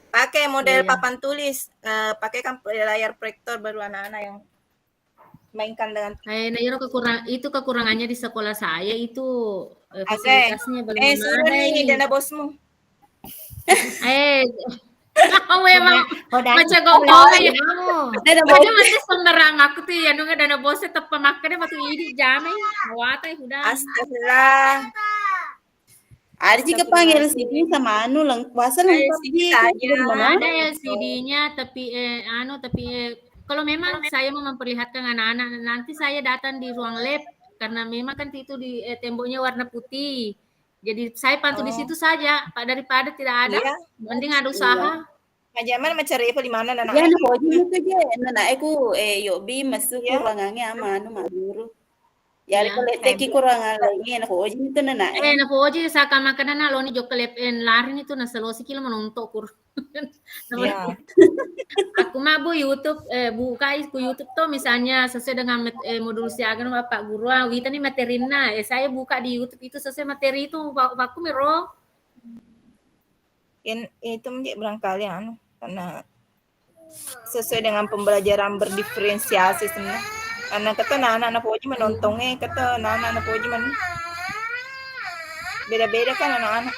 Pakai model papan tulis, pakai kan layar proyektor baru anak-anak yang mainkan dengan itu kekurangannya di sekolah saya itu fasilitasnya belum ada. Ini dana bosmu. Memang macam goblok ya. Dana bos masih semerang aku tuh ya nunggu dana bosnya tetap pemakainya waktu ini jamai. Wata udah. Astagfirullah. Ada jika panggil CD sama puasa lengkap ada LCD-nya tapi kalau memang saya mau memperlihatkan anak-anak nanti saya datang di ruang lab karena memang kan itu di temboknya warna putih. Jadi saya pantau di situ saja, Pak, daripada tidak ada. Mending ada usaha. Kajaman mencari apa di mana anak? Ya, nak hoji itu je. Anak aku yobi masuk kurangannya ama guru. Ya, kalau teki kurangan lagi nak hoji itu anak. Nak hoji saka makanan lo ni jok kelepen larin itu na selosi kilo menontok kur. Aku mah bu YouTube buka YouTube tuh misalnya sesuai dengan modul siagan Bapak guru kita nih materina saya buka di YouTube itu sesuai materi itu aku mero itu barangkali karena sesuai dengan pembelajaran berdiferensiasi sebenarnya Anak kata anak-anak poji menontonnya kata anak-anak poji beda-beda kan anak-anak.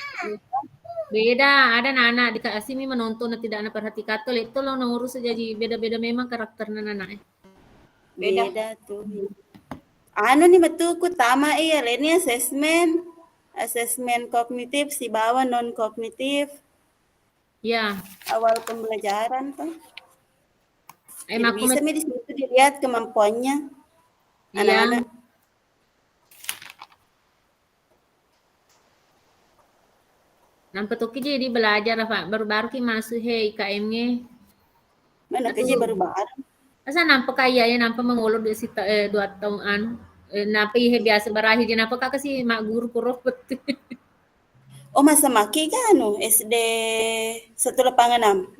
Beda, ada anak dikasih mi menonton dan tidak anak perhatikan tuh itu lo ngurus jadi beda-beda memang karakter anak-anak. Beda tuh. Anu nih betul ku tama iya ini asesmen kognitif si bawah non kognitif. Ya. Awal pembelajaran tuh. Jadi Aku bisa di situ dilihat kemampuannya anak-anak. Nampak tuh jadi belajar apa baru-baru ki masuk IKM-nya. Mana kerja baru-baru. Asa nampak kayaknya nampak mengulur di situ 2 tahun nampak ihe biasa berakhir dia nampak kakak sih mak guru kurang betul. Oh masa maki kan SD 186.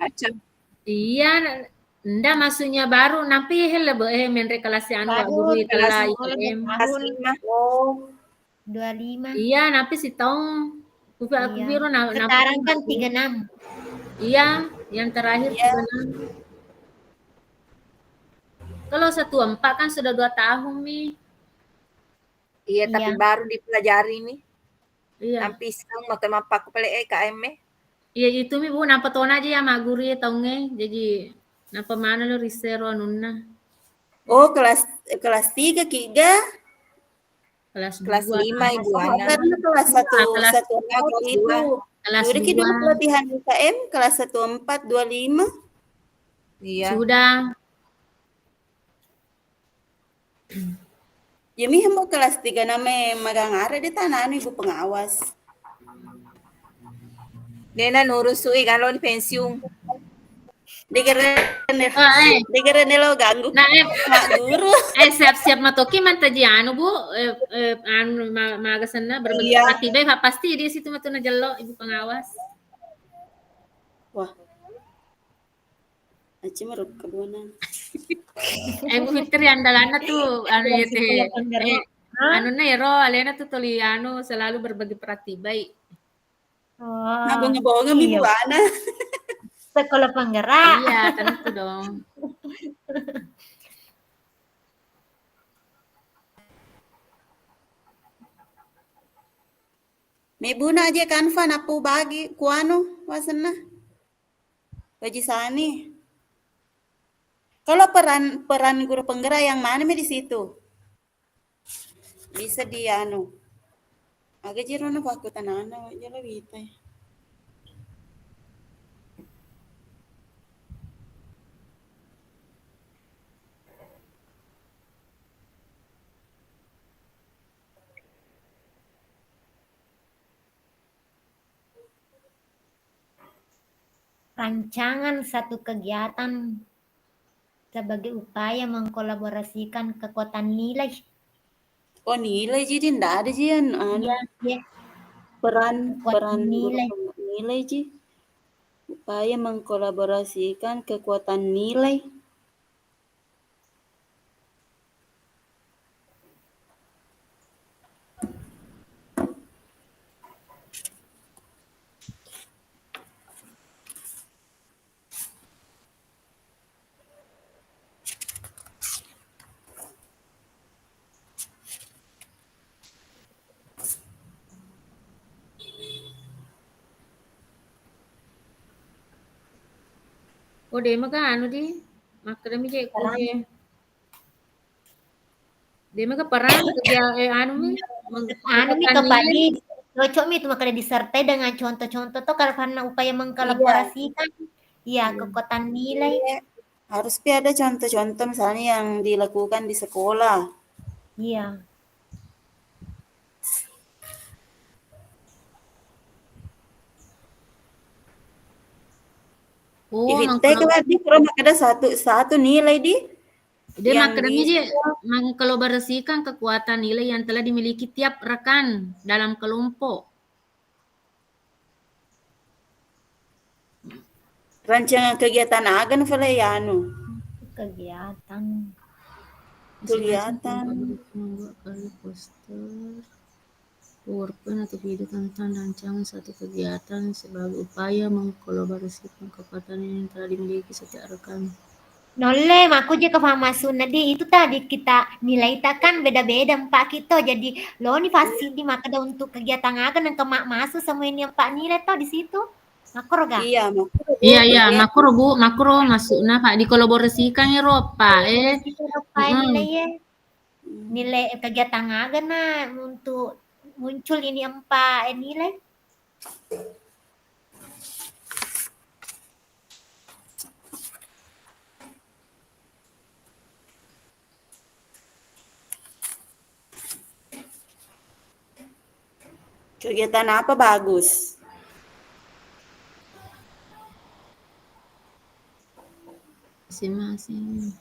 Iya, ndak maksudnya baru nampi menre kelas guru itulah IKM. Kelas 5. Oh. 25. Iya, nampi si tahun. Aku biru sekarang kan 36. Iya, yang terakhir 36. Kalau 14 kan sudah 2 tahun nih. Iya, tapi baru dipelajari nih. Iya. Nampi sang makan mapak pala IKM. Iya itu mi bu nampak tahun aja ya mak guru taungnya. Jadi nampak mana lo risero nunna. Oh kelas 3 Kiga. Kelas 5 Ibu Ana. Karena kelas 1 itu. Kelas Sudah kita pelatihan IKM kelas 14 25. Iya. Sudah. Yami mau kelas 3 nama magangare di tanah ibu pengawas. Nena nurusui kan lo di pensiun. Dikeren lo ganggu. Nah, mak guru. Siap-siap matoki mantaji anu Bu, anu magasana berbagi tiba pasti di situ matuna jelo ibu pengawas. Wah. Aci meruk kebunan. Ibu Fitri andalana tuh anu ya teh. Anu na ero alena tuh tuli anu selalu berbagi pratibai. Oh. Nah, bohong Ibu Ana. Sekolah penggerak. Iya, tentu dong. Mebuna aja kanva napu bagi kuano wasana. Bagi sani. Kalau peran guru penggerak yang mana di situ? Bisa di anu. Agak jirono aku tanana jala kita. Rancangan satu kegiatan sebagai upaya mengkolaborasikan kekuatan nilai. Oh nilai jadi ndak ada jian peran nilai ji upaya mengkolaborasikan kekuatan nilai. Oh dia mah kan anu di akademi cek kuliah. Dia mah peran kerja anu mi kepadi cocok mi itu makanya disertai dengan contoh-contoh tuh karena upaya mengkolaborasikan kekuatan nilai. Harus ada contoh-contoh misalnya yang dilakukan di sekolah. Iya. Oh, ada satu nilai di dia akademi dia mengkolaborasikan kekuatan nilai yang telah dimiliki tiap rekan dalam kelompok. Rancangan kegiatan agan Falayano. Kegiatan. Kali poster, PowerPoint atau video tentang rancangan satu kegiatan sebagai upaya mengkolaborasikan kekuatan yang telah dimiliki setiap rekan Noleh, aku je ke masuk nadi itu tadi kita nilai kita kan beda-beda empat kita jadi lo nih pasti di maka ada untuk kegiatan akan yang kemak masuk sama ini empat nilai toh di situ. Makro ga? Iya, makro Bu. Iya, iya, makro Bu, makro masuknya Pak dikolaborasikan ya Rob Pak. Nilai ya. Nilai kegiatan akan nah untuk muncul ini empat nilai. Kegiatan apa bagus? Masing-masing.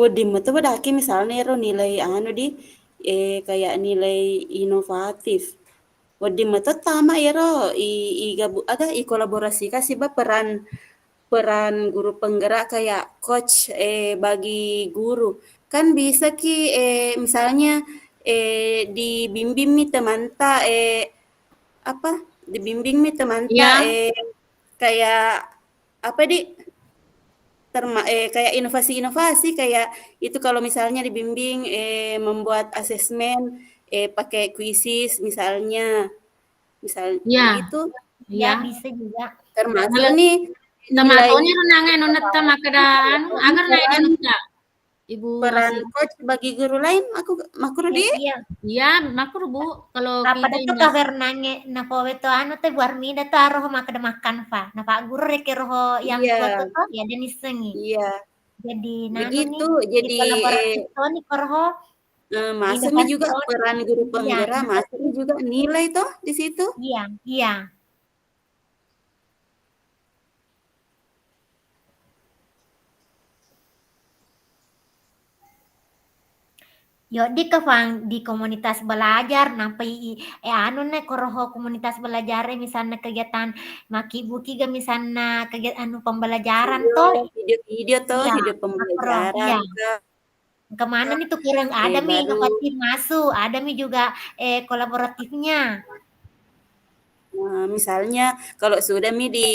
Di mata badaki misalnya ro nilai di kayak nilai inovatif. Di mata tama ya ro i kolaborasi kasih peran guru penggerak kayak coach bagi guru. Kan bisa ki misalnya dibimbing nih teman ta dibimbing nih teman ta kayak apa kayak inovasi-inovasi kayak itu kalau misalnya dibimbing membuat asesmen pakai kuisis misalnya gitu. Ya bisa juga. Termasuk nih Namatonya nangen nonetta makadaan agar naik nonetta. Ibu peran coach bagi guru lain aku makro di. Iya, makro Bu. Kalau apa itu kabar nange na po itu teh warmida tuh aroh makada makan fa. Na Pak Guru rek roho yang foto tuh ya dan isengi. Iya. Jadi begitu jadi nih korho masuknya juga peran guru penggerak, masuknya juga nilai toh di situ. Iya. Yo di komunitas belajar nampai koroho komunitas belajar misalnya kegiatan maki buki ga misalnya kegiatan pembelajaran toh video toh video pembelajaran kemana nih tuh kurang ada mi inovatif masuk ada mi juga kolaboratifnya. Nah, misalnya kalau sudah di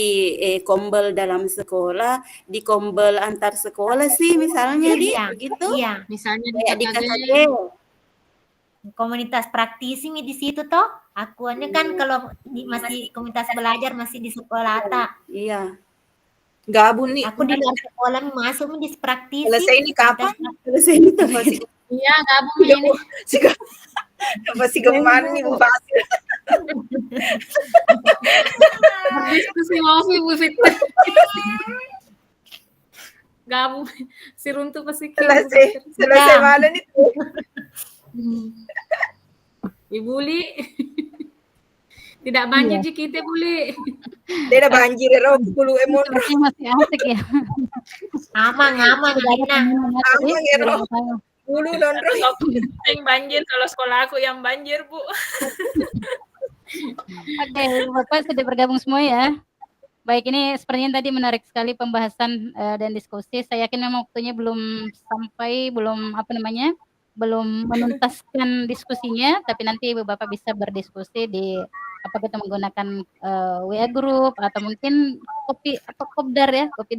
kombel dalam sekolah, di kombel antar sekolah sih misalnya begitu. Iya. Misalnya kayak di KKG. Komunitas praktisi di situ toh. Akuannya kan kalau masih komunitas belajar masih di sekolah tak. Iya. Gabung nih. Aku di luar sekolah masuk di praktisi. Selesai ini kapan? Selesai ini masih. Iya, gabung ini. Masih gemar nih Bu Fasil. Diskusi ngopi Bu Fitri. Gabung si runtuh pasti selesai mana nih tuh. Ibu Li. Tidak banjir di kita Buli. Tidak banjir roh puluh emon. Masih asik ya. Aman Aman ya roh. Dulu nondro yang banjir kalau sekolah aku yang banjir Bu. Oke, Bapak sudah bergabung semua ya. Baik, ini sepertinya tadi menarik sekali pembahasan dan diskusi. Saya yakin memang waktunya belum sampai, belum menuntaskan diskusinya, tapi nanti Ibu Bapak bisa berdiskusi di apa kita menggunakan WA group atau mungkin kopi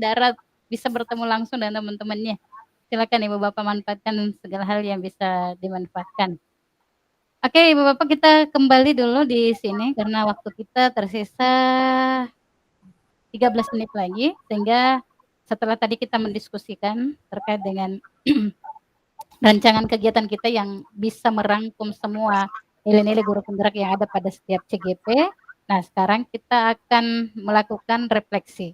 darat bisa bertemu langsung dengan teman-temannya. Silakan Ibu Bapak manfaatkan segala hal yang bisa dimanfaatkan. Oke, Ibu Bapak kita kembali dulu di sini karena waktu kita tersisa 13 menit lagi, sehingga setelah tadi kita mendiskusikan terkait dengan rancangan kegiatan kita yang bisa merangkum semua nilai-nilai guru penggerak yang ada pada setiap CGP. Nah, sekarang kita akan melakukan refleksi.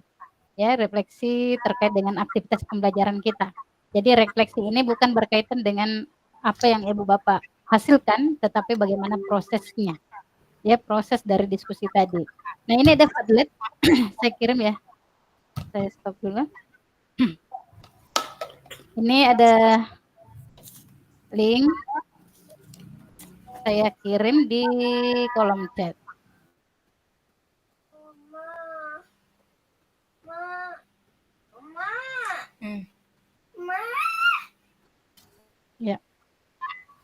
Ya, refleksi terkait dengan aktivitas pembelajaran kita. Jadi refleksi ini bukan berkaitan dengan apa yang Ibu Bapak hasilkan, tetapi bagaimana prosesnya. Ya, proses dari diskusi tadi. Nah, ini ada Padlet. Saya kirim ya. Saya stop dulu. Ini ada link. Saya kirim di kolom chat.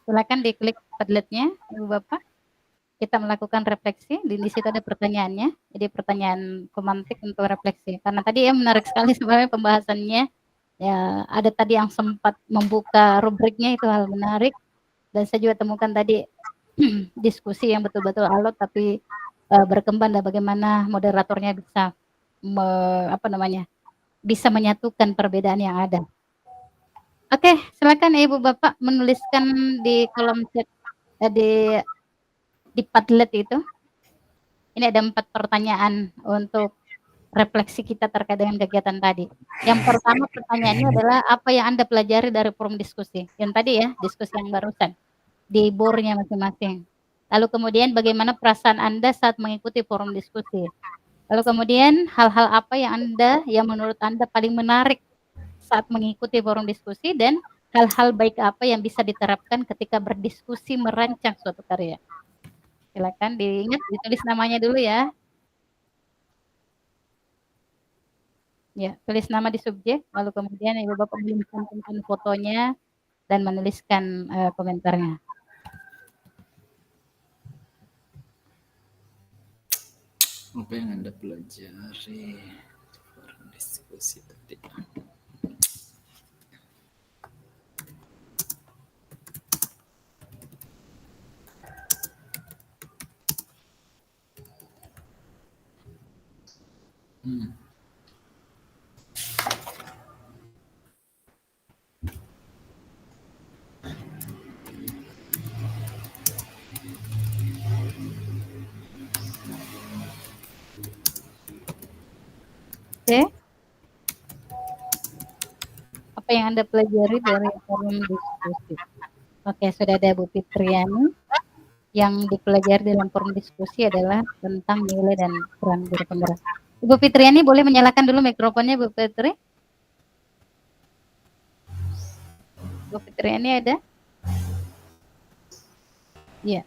Silakan diklik Padletnya, Ibu Bapak. Kita melakukan refleksi. Di situ ada pertanyaannya. Jadi pertanyaan pemantik untuk refleksi. Karena tadi ya menarik sekali sebenarnya pembahasannya. Ya, ada tadi yang sempat membuka rubriknya, itu hal menarik. Dan saya juga temukan tadi diskusi yang betul-betul alot tapi berkembang, dan bagaimana moderatornya bisa bisa menyatukan perbedaan yang ada. Oke, silakan Ibu Bapak menuliskan di kolom chat di Padlet itu. Ini ada 4 pertanyaan untuk refleksi kita terkait dengan kegiatan tadi. Yang pertama pertanyaannya adalah apa yang Anda pelajari dari forum diskusi? Yang tadi ya, diskusi yang barusan di board-nya masing-masing. Lalu kemudian bagaimana perasaan Anda saat mengikuti forum diskusi? Lalu kemudian hal-hal apa yang menurut Anda paling menarik saat mengikuti forum diskusi, dan hal-hal baik apa yang bisa diterapkan ketika berdiskusi merancang suatu karya? Silakan diingat, ditulis namanya dulu ya. Ya, tulis nama di subjek, lalu kemudian Ibu Bapak mencantumkan fotonya dan menuliskan komentarnya. Apa yang Anda pelajari forum diskusi tadi? Oke. Apa yang Anda pelajari dari forum diskusi? Oke, sudah ada Bu Fitriani. Yang dipelajari dalam forum diskusi adalah tentang nilai dan peran guru penggerak. Ibu Fitriani boleh menyalakan dulu mikrofonnya, Bu Fitri? Bu Fitriani ada? Iya.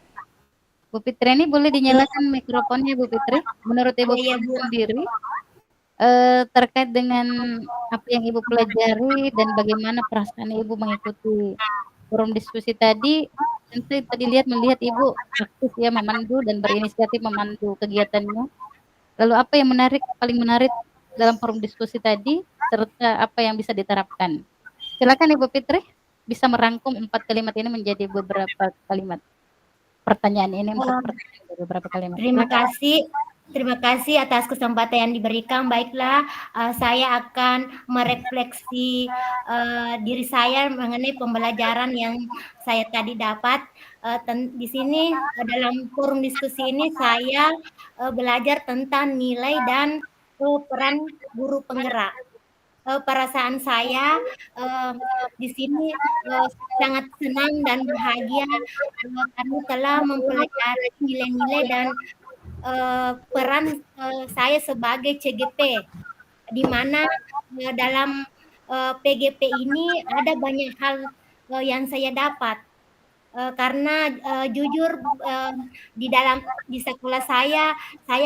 Bu Fitriani boleh dinyalakan mikrofonnya, Bu Fitri? Menurut Ibu Fitri sendiri, terkait dengan apa yang Ibu pelajari dan bagaimana perasaan Ibu mengikuti forum diskusi tadi, tentu tadi melihat Ibu aktif ya, memandu dan berinisiatif memandu kegiatannya. Lalu apa yang paling menarik dalam forum diskusi tadi, serta apa yang bisa diterapkan? Silakan Ibu Fitri, bisa merangkum 4 kalimat ini menjadi beberapa kalimat. Pertanyaan ini 4 pertanyaan beberapa kalimat. Terima kasih atas kesempatan yang diberikan. Baiklah, saya akan merefleksi diri saya mengenai pembelajaran yang saya tadi dapat. Di sini dalam forum diskusi ini saya belajar tentang nilai dan peran guru penggerak. Perasaan saya di sini sangat senang dan bahagia karena telah mempelajari nilai-nilai dan peran saya sebagai CGP, di mana dalam PGP ini ada banyak hal yang saya dapat. Karena jujur di sekolah saya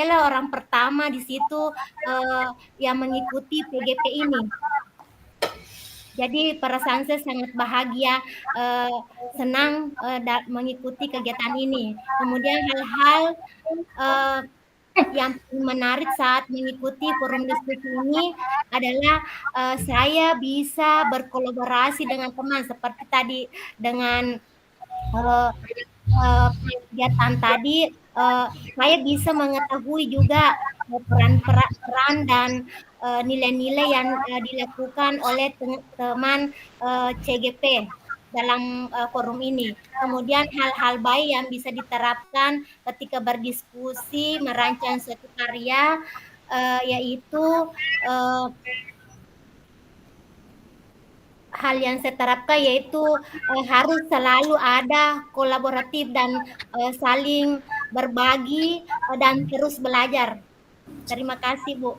lah orang pertama di situ yang mengikuti PGP ini. Jadi perasaan saya sangat bahagia, senang mengikuti kegiatan ini. Kemudian hal-hal yang menarik saat mengikuti forum diskusi ini adalah saya bisa berkolaborasi dengan teman seperti tadi dengan kegiatan tadi, saya bisa mengetahui juga peran dan nilai-nilai yang dilakukan oleh teman CGP dalam forum ini. Kemudian hal-hal baik yang bisa diterapkan ketika berdiskusi merancang suatu karya, yaitu hal yang saya terapkan yaitu harus selalu ada kolaboratif dan saling berbagi dan terus belajar. Terima kasih, Bu.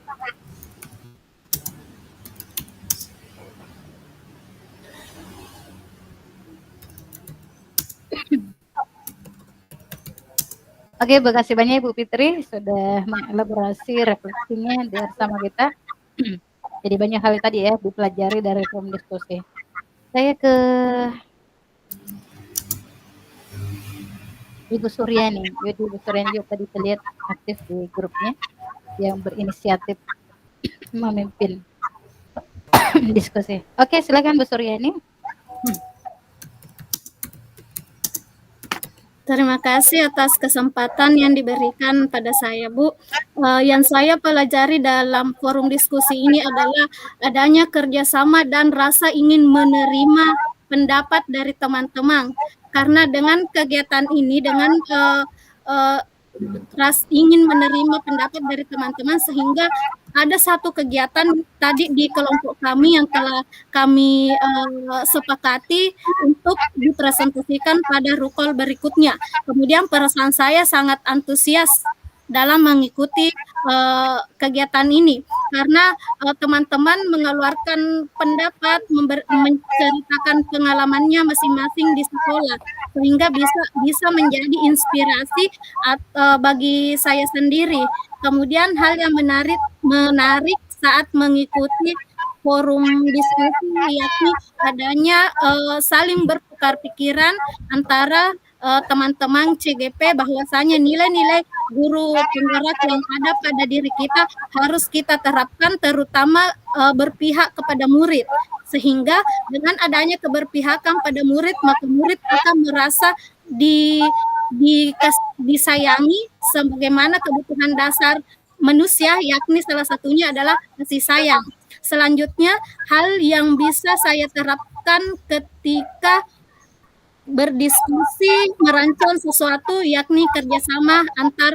Oke, terima kasih banyak Ibu Fitri sudah mengelaborasi refleksinya bersama kita. Jadi banyak hal tadi ya dipelajari dari forum diskusi. Saya ke Ibu Suryani. Jadi Ibu Suryani juga tadi terlihat aktif di grupnya yang berinisiatif memimpin diskusi. Oke, silakan Bu Suryani. Terima kasih atas kesempatan yang diberikan pada saya, Bu. Yang saya pelajari dalam forum diskusi ini adalah adanya kerjasama dan rasa ingin menerima pendapat dari teman-teman. Karena dengan kegiatan ini, dengan ingin menerima pendapat dari teman-teman, sehingga ada satu kegiatan tadi di kelompok kami yang telah kami sepakati untuk dipresentasikan pada rukol berikutnya. Kemudian perasaan saya sangat antusias dalam mengikuti kegiatan ini karena teman-teman mengeluarkan pendapat, menceritakan pengalamannya masing-masing di sekolah sehingga bisa menjadi inspirasi bagi saya sendiri. Kemudian hal yang menarik saat mengikuti forum diskusi yakni adanya saling bertukar pikiran antara teman-teman CGP bahwasanya nilai-nilai guru penggerak yang ada pada diri kita harus kita terapkan, terutama berpihak kepada murid, sehingga dengan adanya keberpihakan pada murid maka murid akan merasa disayangi sebagaimana kebutuhan dasar manusia, yakni salah satunya adalah kasih sayang. Selanjutnya, hal yang bisa saya terapkan ketika berdiskusi merancang sesuatu yakni kerjasama antar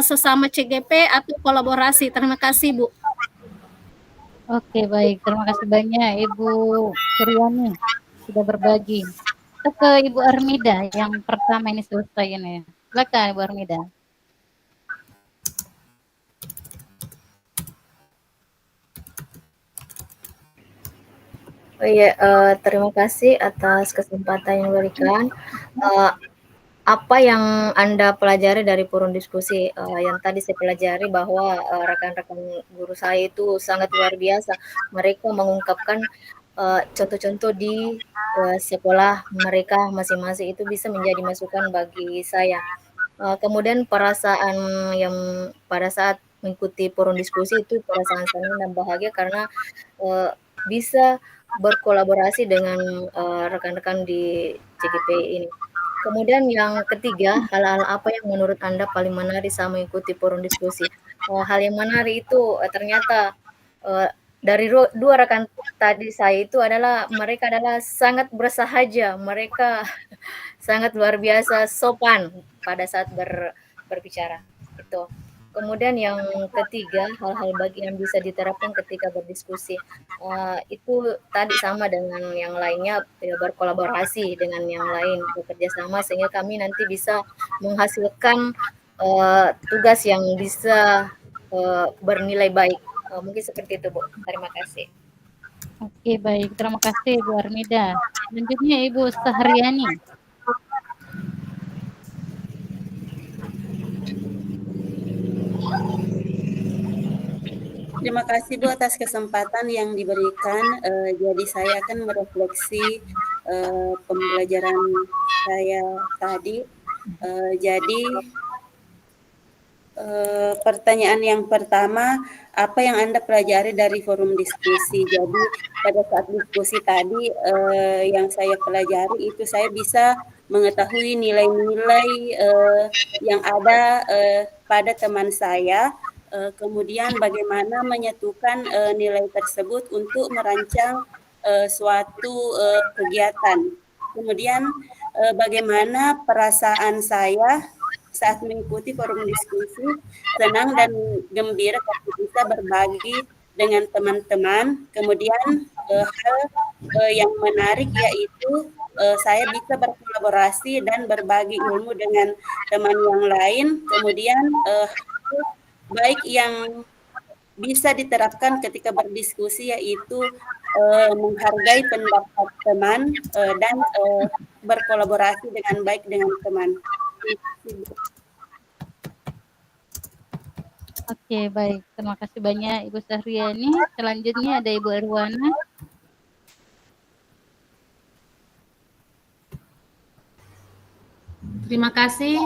sesama CGP atau kolaborasi. Terima kasih, Bu. Oke, baik. Terima kasih banyak Ibu Suryani sudah berbagi. Kita ke Ibu Armida yang pertama ini selesai ini. Silakan Ibu Armida. Oh iya, terima kasih atas kesempatan yang diberikan. Apa yang Anda pelajari dari forum diskusi? Yang tadi saya pelajari bahwa rekan-rekan guru saya itu sangat luar biasa. Mereka mengungkapkan contoh-contoh di sekolah mereka masing-masing itu bisa menjadi masukan bagi saya. Kemudian perasaan yang pada saat mengikuti forum diskusi itu perasaan senang dan bahagia karena bisa berkolaborasi dengan rekan-rekan di CGP ini. Kemudian yang ketiga, hal-hal apa yang menurut Anda paling menarik saat mengikuti forum diskusi? Hal yang menarik itu ternyata dari dua rekan tadi saya itu adalah mereka adalah sangat bersahaja, mereka sangat luar biasa sopan pada saat berbicara. Itu. Kemudian yang ketiga, hal-hal bagi yang bisa diterapkan ketika berdiskusi. Itu tadi sama dengan yang lainnya, ya, berkolaborasi dengan yang lain, bekerja sama sehingga kami nanti bisa menghasilkan tugas yang bisa bernilai baik. Mungkin seperti itu, Bu. Terima kasih. Oke, baik. Terima kasih Bu Armida. Selanjutnya Ibu Sahriani. Terima kasih Bu atas kesempatan yang diberikan. Jadi saya akan merefleksi pembelajaran saya tadi. Jadi pertanyaan yang pertama, apa yang Anda pelajari dari forum diskusi? Jadi pada saat diskusi tadi yang saya pelajari itu saya bisa mengetahui nilai-nilai yang ada pada teman saya. Kemudian bagaimana menyatukan nilai tersebut untuk merancang suatu kegiatan. Kemudian bagaimana perasaan saya saat mengikuti forum diskusi, senang dan gembira karena bisa berbagi dengan teman-teman. Kemudian hal yang menarik yaitu saya bisa berkolaborasi dan berbagi ilmu dengan teman yang lain. Kemudian baik yang bisa diterapkan ketika berdiskusi yaitu menghargai pendapat teman dan berkolaborasi dengan baik dengan teman. Oke, baik. Terima kasih banyak Ibu Sahriani. Selanjutnya ada Ibu Arwana. Terima kasih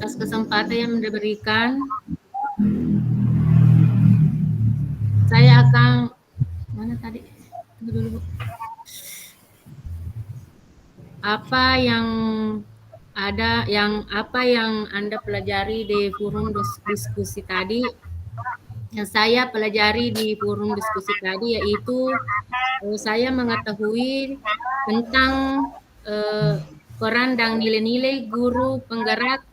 atas kesempatan yang diberikan. Saya akan mana tadi? Tunggu dulu, Bu. Apa yang Anda pelajari di forum diskusi tadi, yang saya pelajari di forum diskusi tadi yaitu saya mengetahui tentang peran dan nilai-nilai guru penggerak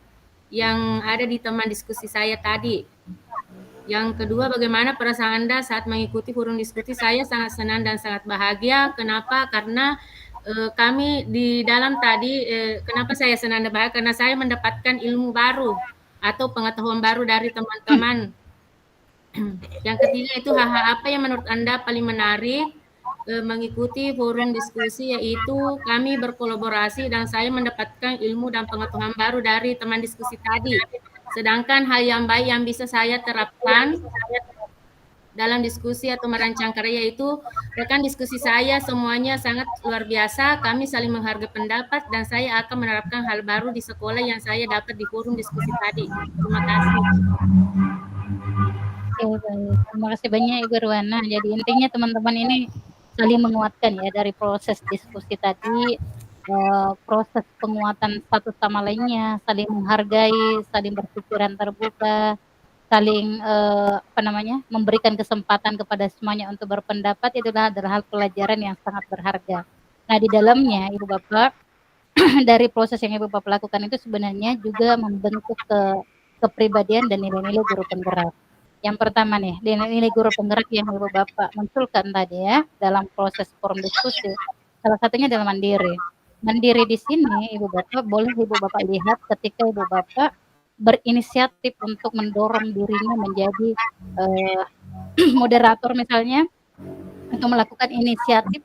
yang ada di teman diskusi saya tadi. Yang kedua, bagaimana perasaan Anda saat mengikuti forum diskusi? Saya sangat senang dan sangat bahagia. Kenapa? Karena kami di dalam tadi, kenapa saya senang dan bahagia? Karena saya mendapatkan ilmu baru atau pengetahuan baru dari teman-teman. Yang ketiga itu hal-hal apa yang menurut Anda paling menarik mengikuti forum diskusi, yaitu kami berkolaborasi dan saya mendapatkan ilmu dan pengetahuan baru dari teman diskusi tadi. Sedangkan hal yang baik yang bisa saya terapkan dalam diskusi atau merancang karya itu, rekan diskusi saya semuanya sangat luar biasa, kami saling menghargai pendapat dan saya akan menerapkan hal baru di sekolah yang saya dapat di forum diskusi tadi. Terima kasih. Oke, baik. Terima kasih banyak Ibu Ruana. Jadi intinya teman-teman ini saling menguatkan ya dari proses diskusi tadi, proses penguatan satu sama lainnya, saling menghargai, saling berpikiran terbuka, saling memberikan kesempatan kepada semuanya untuk berpendapat. Itulah adalah hal pelajaran yang sangat berharga. Nah, di dalamnya Ibu Bapak dari proses yang Ibu Bapak lakukan itu sebenarnya juga membentuk kepribadian dan nilai-nilai guru penggerak. Yang pertama nih, nilai guru penggerak yang Ibu Bapak munculkan tadi ya dalam proses forum diskusi, salah satunya adalah mandiri. Mandiri di sini Ibu Bapak boleh Ibu Bapak lihat ketika Ibu Bapak berinisiatif untuk mendorong dirinya menjadi moderator misalnya, untuk melakukan inisiatif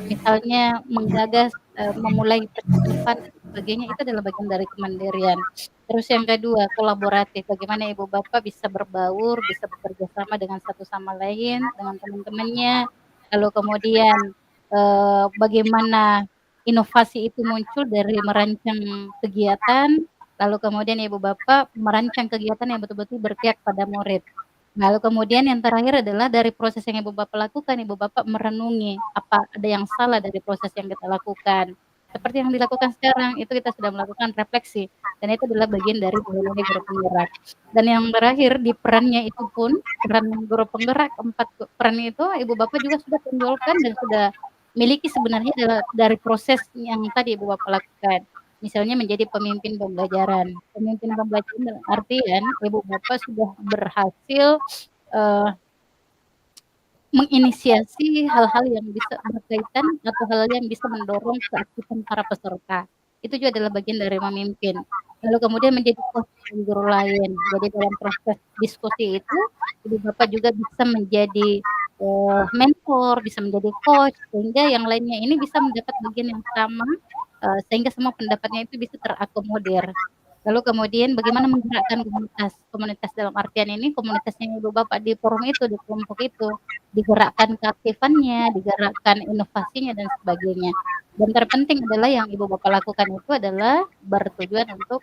misalnya menggagas, memulai percakapan dan sebagainya, itu adalah bagian dari kemandirian. Terus yang kedua, kolaboratif. Bagaimana Ibu Bapak bisa berbaur, bisa bekerja sama dengan satu sama lain, dengan teman-temannya. Lalu kemudian bagaimana inovasi itu muncul dari merancang kegiatan, lalu kemudian Ibu Bapak merancang kegiatan yang betul-betul berpihak pada murid. Lalu kemudian yang terakhir adalah dari proses yang Ibu Bapak lakukan, Ibu Bapak merenungi apa ada yang salah dari proses yang kita lakukan. Seperti yang dilakukan sekarang, itu kita sudah melakukan refleksi. Dan itu adalah bagian dari nilai guru penggerak. Dan yang terakhir di perannya itu pun, peran guru penggerak, 4 peran itu Ibu Bapak juga sudah tonjolkan dan sudah miliki sebenarnya dari proses yang tadi Ibu Bapak lakukan. Misalnya menjadi pemimpin pembelajaran. Pemimpin pembelajaran artian Ibu Bapak sudah berhasil menginisiasi hal-hal yang bisa berkaitan atau hal yang bisa mendorong keaktifan para peserta. Itu juga adalah bagian dari memimpin. Lalu kemudian menjadi coach guru lain. Jadi dalam proses diskusi itu, Ibu Bapak juga bisa menjadi mentor, bisa menjadi coach, sehingga yang lainnya ini bisa mendapat bagian yang sama, sehingga semua pendapatnya itu bisa terakomodir. Lalu kemudian bagaimana menggerakkan komunitas dalam artian ini komunitasnya Ibu Bapak di forum itu, di kelompok itu, digerakkan keaktifannya, digerakkan inovasinya dan sebagainya. Dan terpenting adalah yang Ibu Bapak lakukan itu adalah bertujuan untuk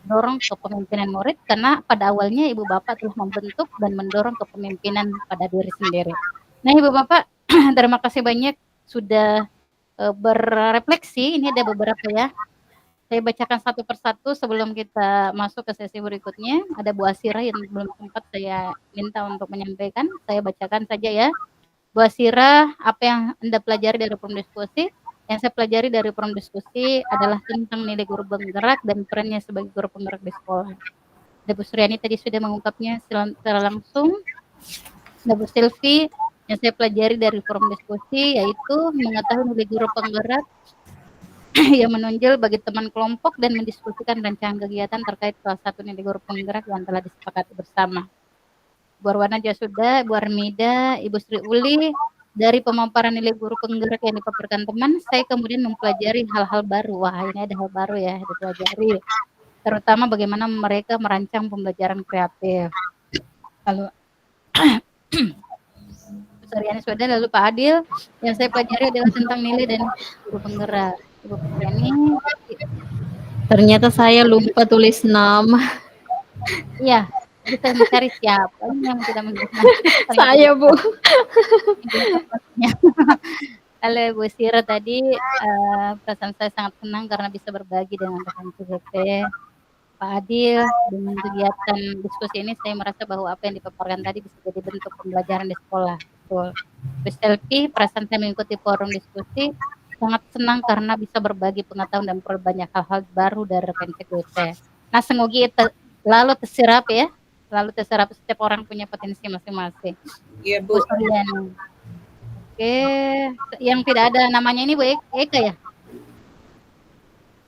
mendorong kepemimpinan murid, karena pada awalnya Ibu Bapak telah membentuk dan mendorong kepemimpinan pada diri sendiri. Nah Ibu Bapak, terima kasih banyak sudah berefleksi. Ini ada beberapa ya. Saya bacakan satu persatu sebelum kita masuk ke sesi berikutnya. Ada Bu Asira yang belum sempat saya minta untuk menyampaikan. Saya bacakan saja ya. Bu Asira, apa yang Anda pelajari dari forum diskusi? Yang saya pelajari dari forum diskusi adalah tentang nilai guru penggerak dan perannya sebagai guru penggerak di sekolah. Ada Bu Suryani tadi sudah mengungkapnya secara langsung. Ada Bu Silvi, yang saya pelajari dari forum diskusi yaitu mengetahui nilai guru penggerak yang menonjol bagi teman kelompok dan mendiskusikan rancangan kegiatan terkait salah satu nilai guru penggerak yang telah disepakati bersama. Bu Arwana juga sudah, Bu Armida, Ibu Sri Uli, dari pemaparan nilai guru penggerak yang dipaparkan teman, saya kemudian mempelajari hal-hal baru. Wah, ini ada hal baru ya dipelajari. Terutama bagaimana mereka merancang pembelajaran kreatif. Lalu Suryani sudah, lalu Pak Adil, yang saya pelajari adalah tentang nilai dan guru penggerak. Ibu Suryani, Ternyata saya lupa tulis nama. Iya, bisa mencari siapa yang tidak menggunakan. Saya, Bu. Halo Bu Sira, tadi perasaan saya sangat senang karena bisa berbagi dengan rekan CGP. Pak Adil, dengan kegiatan diskusi ini saya merasa bahwa apa yang dipaparkan tadi bisa jadi bentuk pembelajaran di sekolah. Betul. Bu Selfie, perasaan saya mengikuti forum diskusi sangat senang karena bisa berbagi pengetahuan dan banyak hal-hal baru dari rekan CGP. Nah, semoga itu lalu terserap ya, lalu terserap, setiap orang punya potensi masing-masing. Iya Bu Bu. Suliani. Oke, yang tidak ada namanya ini Bu Eka ya?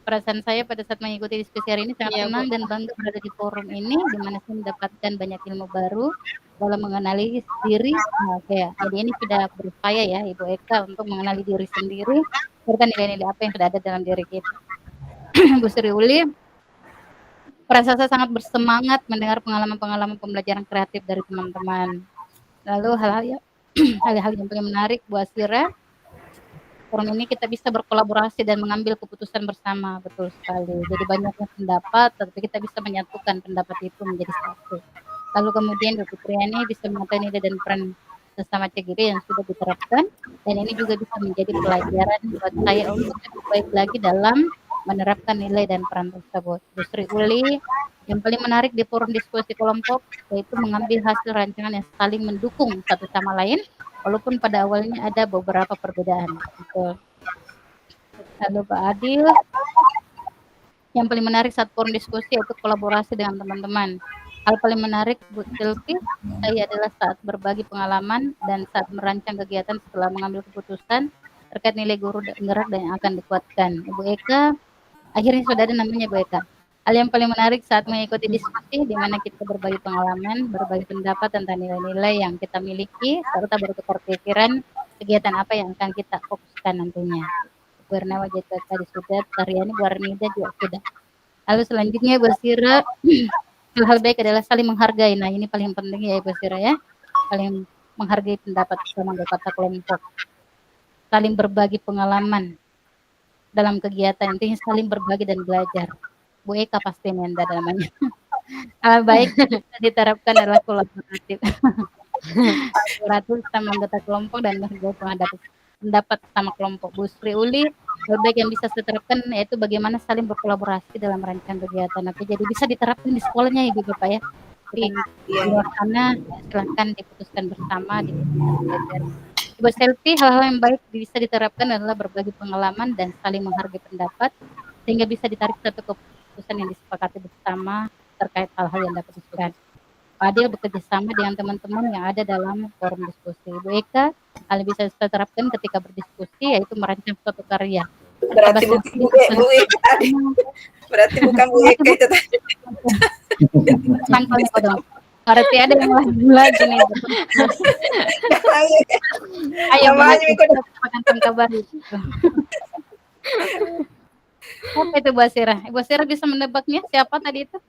Perasaan saya pada saat mengikuti diskusi hari ini sangat Iya, Bu. senang dan bangga berada di forum ini, di mana saya mendapatkan banyak ilmu baru dalam mengenali diri. Nah, oke ya. Jadi ini sudah berupaya ya Ibu Eka untuk mengenali diri sendiri, serta nilai-nilai apa yang sudah ada dalam diri kita. Bu Sri Uli, perasaan saya sangat bersemangat mendengar pengalaman-pengalaman pembelajaran kreatif dari teman-teman. Lalu hal-hal yang paling menarik Bu Asira, forum ini kita bisa berkolaborasi dan mengambil keputusan bersama, betul sekali. Jadi banyaknya pendapat, tapi kita bisa menyatukan pendapat itu menjadi satu. Lalu kemudian Bu Fitriani bisa mengetahui nilai dan peran sesama CGP yang sudah diterapkan, dan ini juga bisa menjadi pelajaran buat saya untuk lebih baik lagi dalam menerapkan nilai dan peran tersebut. Bu Sri Uli, yang paling menarik di forum diskusi kelompok yaitu mengambil hasil rancangan yang saling mendukung satu sama lain, walaupun pada awalnya ada beberapa perbedaan. Betul. Lalu Pak Adil, yang paling menarik saat forum diskusi yaitu kolaborasi dengan teman-teman. Hal paling menarik Bu Silvi, saya adalah saat berbagi pengalaman dan saat merancang kegiatan setelah mengambil keputusan terkait nilai guru gerak dan yang akan dikuatkan. Ibu Eka, akhirnya sudah ada namanya Bu Eka. Hal yang paling menarik saat mengikuti diskusi di mana kita berbagi pengalaman, berbagi pendapat tentang nilai-nilai yang kita miliki, serta bertukar pikiran kegiatan apa yang akan kita fokuskan nantinya. Bu Ernawa juga tadi sudah, Taryani, Bu Arnida juga sudah. Lalu selanjutnya Bu Sira, hal baik adalah saling menghargai. Nah, ini paling penting ya Ibu Sira ya. Saling menghargai pendapat bersama anggota kelompok. Saling berbagi pengalaman dalam kegiatan, intinya saling berbagi dan belajar. Bu Eka pasti ini Anda namanya. Hal baik bisa diterapkan adalah kolaboratif. Kolaboratif sama anggota kelompok dan menghadapi pendapat sama kelompok. Bu Sri Uli, hal baik yang bisa diterapkan yaitu bagaimana saling berkolaborasi dalam merancang kegiatan. Oke, jadi bisa diterapkan di sekolahnya Ibu Bapak ya. Di luar sana silahkan diputuskan bersama di Ibu Selfie, hal-hal yang baik bisa diterapkan adalah berbagi pengalaman dan saling menghargai pendapat sehingga bisa ditarik satu keputusan yang disepakati bersama terkait hal-hal yang dapat disukai. Pak Adil bekerja sama dengan teman-teman yang ada dalam forum diskusi. Bu Eka, hal yang bisa kita terapkan ketika berdiskusi yaitu merancang suatu karya. Berarti bukan Bu Eka tadi. Berarti bukan Bu Eka itu tadi. Sangkalnya dong. Berarti ada yang lagi nih. Ayo kita makan kabar itu. Apa itu Bu Asira? Ibu Asira bisa menebaknya siapa tadi itu?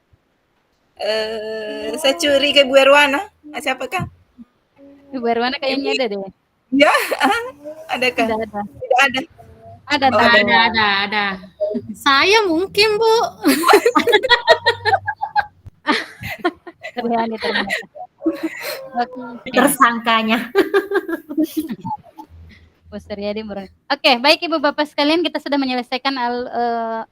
Saya curi ke Bu Erwana. Siapa Kang? Ibu Erwana kayaknya ada deh. Ya, ada Kang? Tidak ada. Tidak ada. Ada. Saya mungkin Bu. Terlihat ternyata. Tersangkanya. Bu Suryadi. Oke, baik Ibu Bapak sekalian, kita sudah menyelesaikan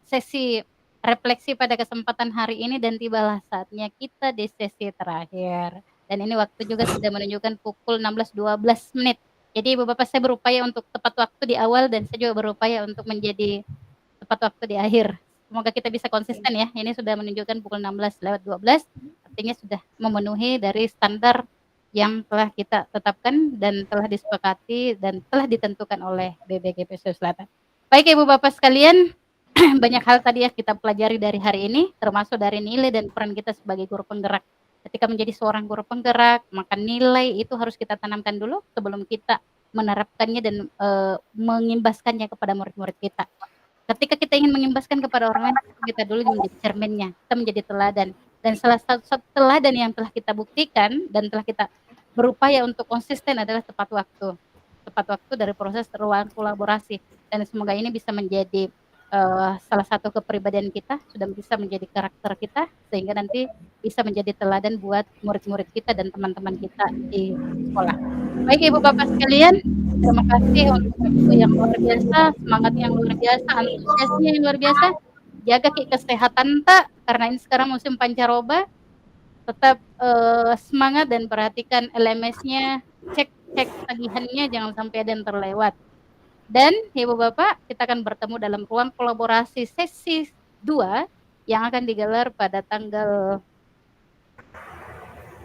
sesi refleksi pada kesempatan hari ini dan tibalah saatnya kita di sesi terakhir. Dan ini waktu juga sudah menunjukkan pukul 16.12 menit. Jadi Ibu Bapak saya berupaya untuk tepat waktu di awal dan saya juga berupaya untuk menjadi tepat waktu di akhir. Semoga kita bisa konsisten ya. Ini sudah menunjukkan pukul 16:12, artinya sudah memenuhi dari standar yang telah kita tetapkan dan telah disepakati dan telah ditentukan oleh BBGP Sulawesi Selatan. Baik Ibu Bapak sekalian, banyak hal tadi ya kita pelajari dari hari ini, termasuk dari nilai dan peran kita sebagai guru penggerak. Ketika menjadi seorang guru penggerak, maka nilai itu harus kita tanamkan dulu sebelum kita menerapkannya dan mengimbaskannya kepada murid-murid kita. Ketika kita ingin mengimbaskan kepada orang lain, kita dulu menjadi cerminnya, kita menjadi teladan. Dan salah satu teladan yang telah kita buktikan dan telah kita berupaya untuk konsisten adalah tepat waktu dari proses ruang kolaborasi. Dan semoga ini bisa menjadi salah satu kepribadian kita, sudah bisa menjadi karakter kita, sehingga nanti bisa menjadi teladan buat murid-murid kita dan teman-teman kita di sekolah. Baik Ibu Bapak sekalian, terima kasih untuk waktu yang luar biasa, semangat yang luar biasa, antusiasnya yang luar biasa. Jaga kesehatan tak, karena ini sekarang musim pancaroba. Tetap semangat dan perhatikan LMS-nya, cek tagihannya, jangan sampai ada yang terlewat. Dan Ibu Bapak, kita akan bertemu dalam ruang kolaborasi sesi 2 yang akan digelar pada tanggal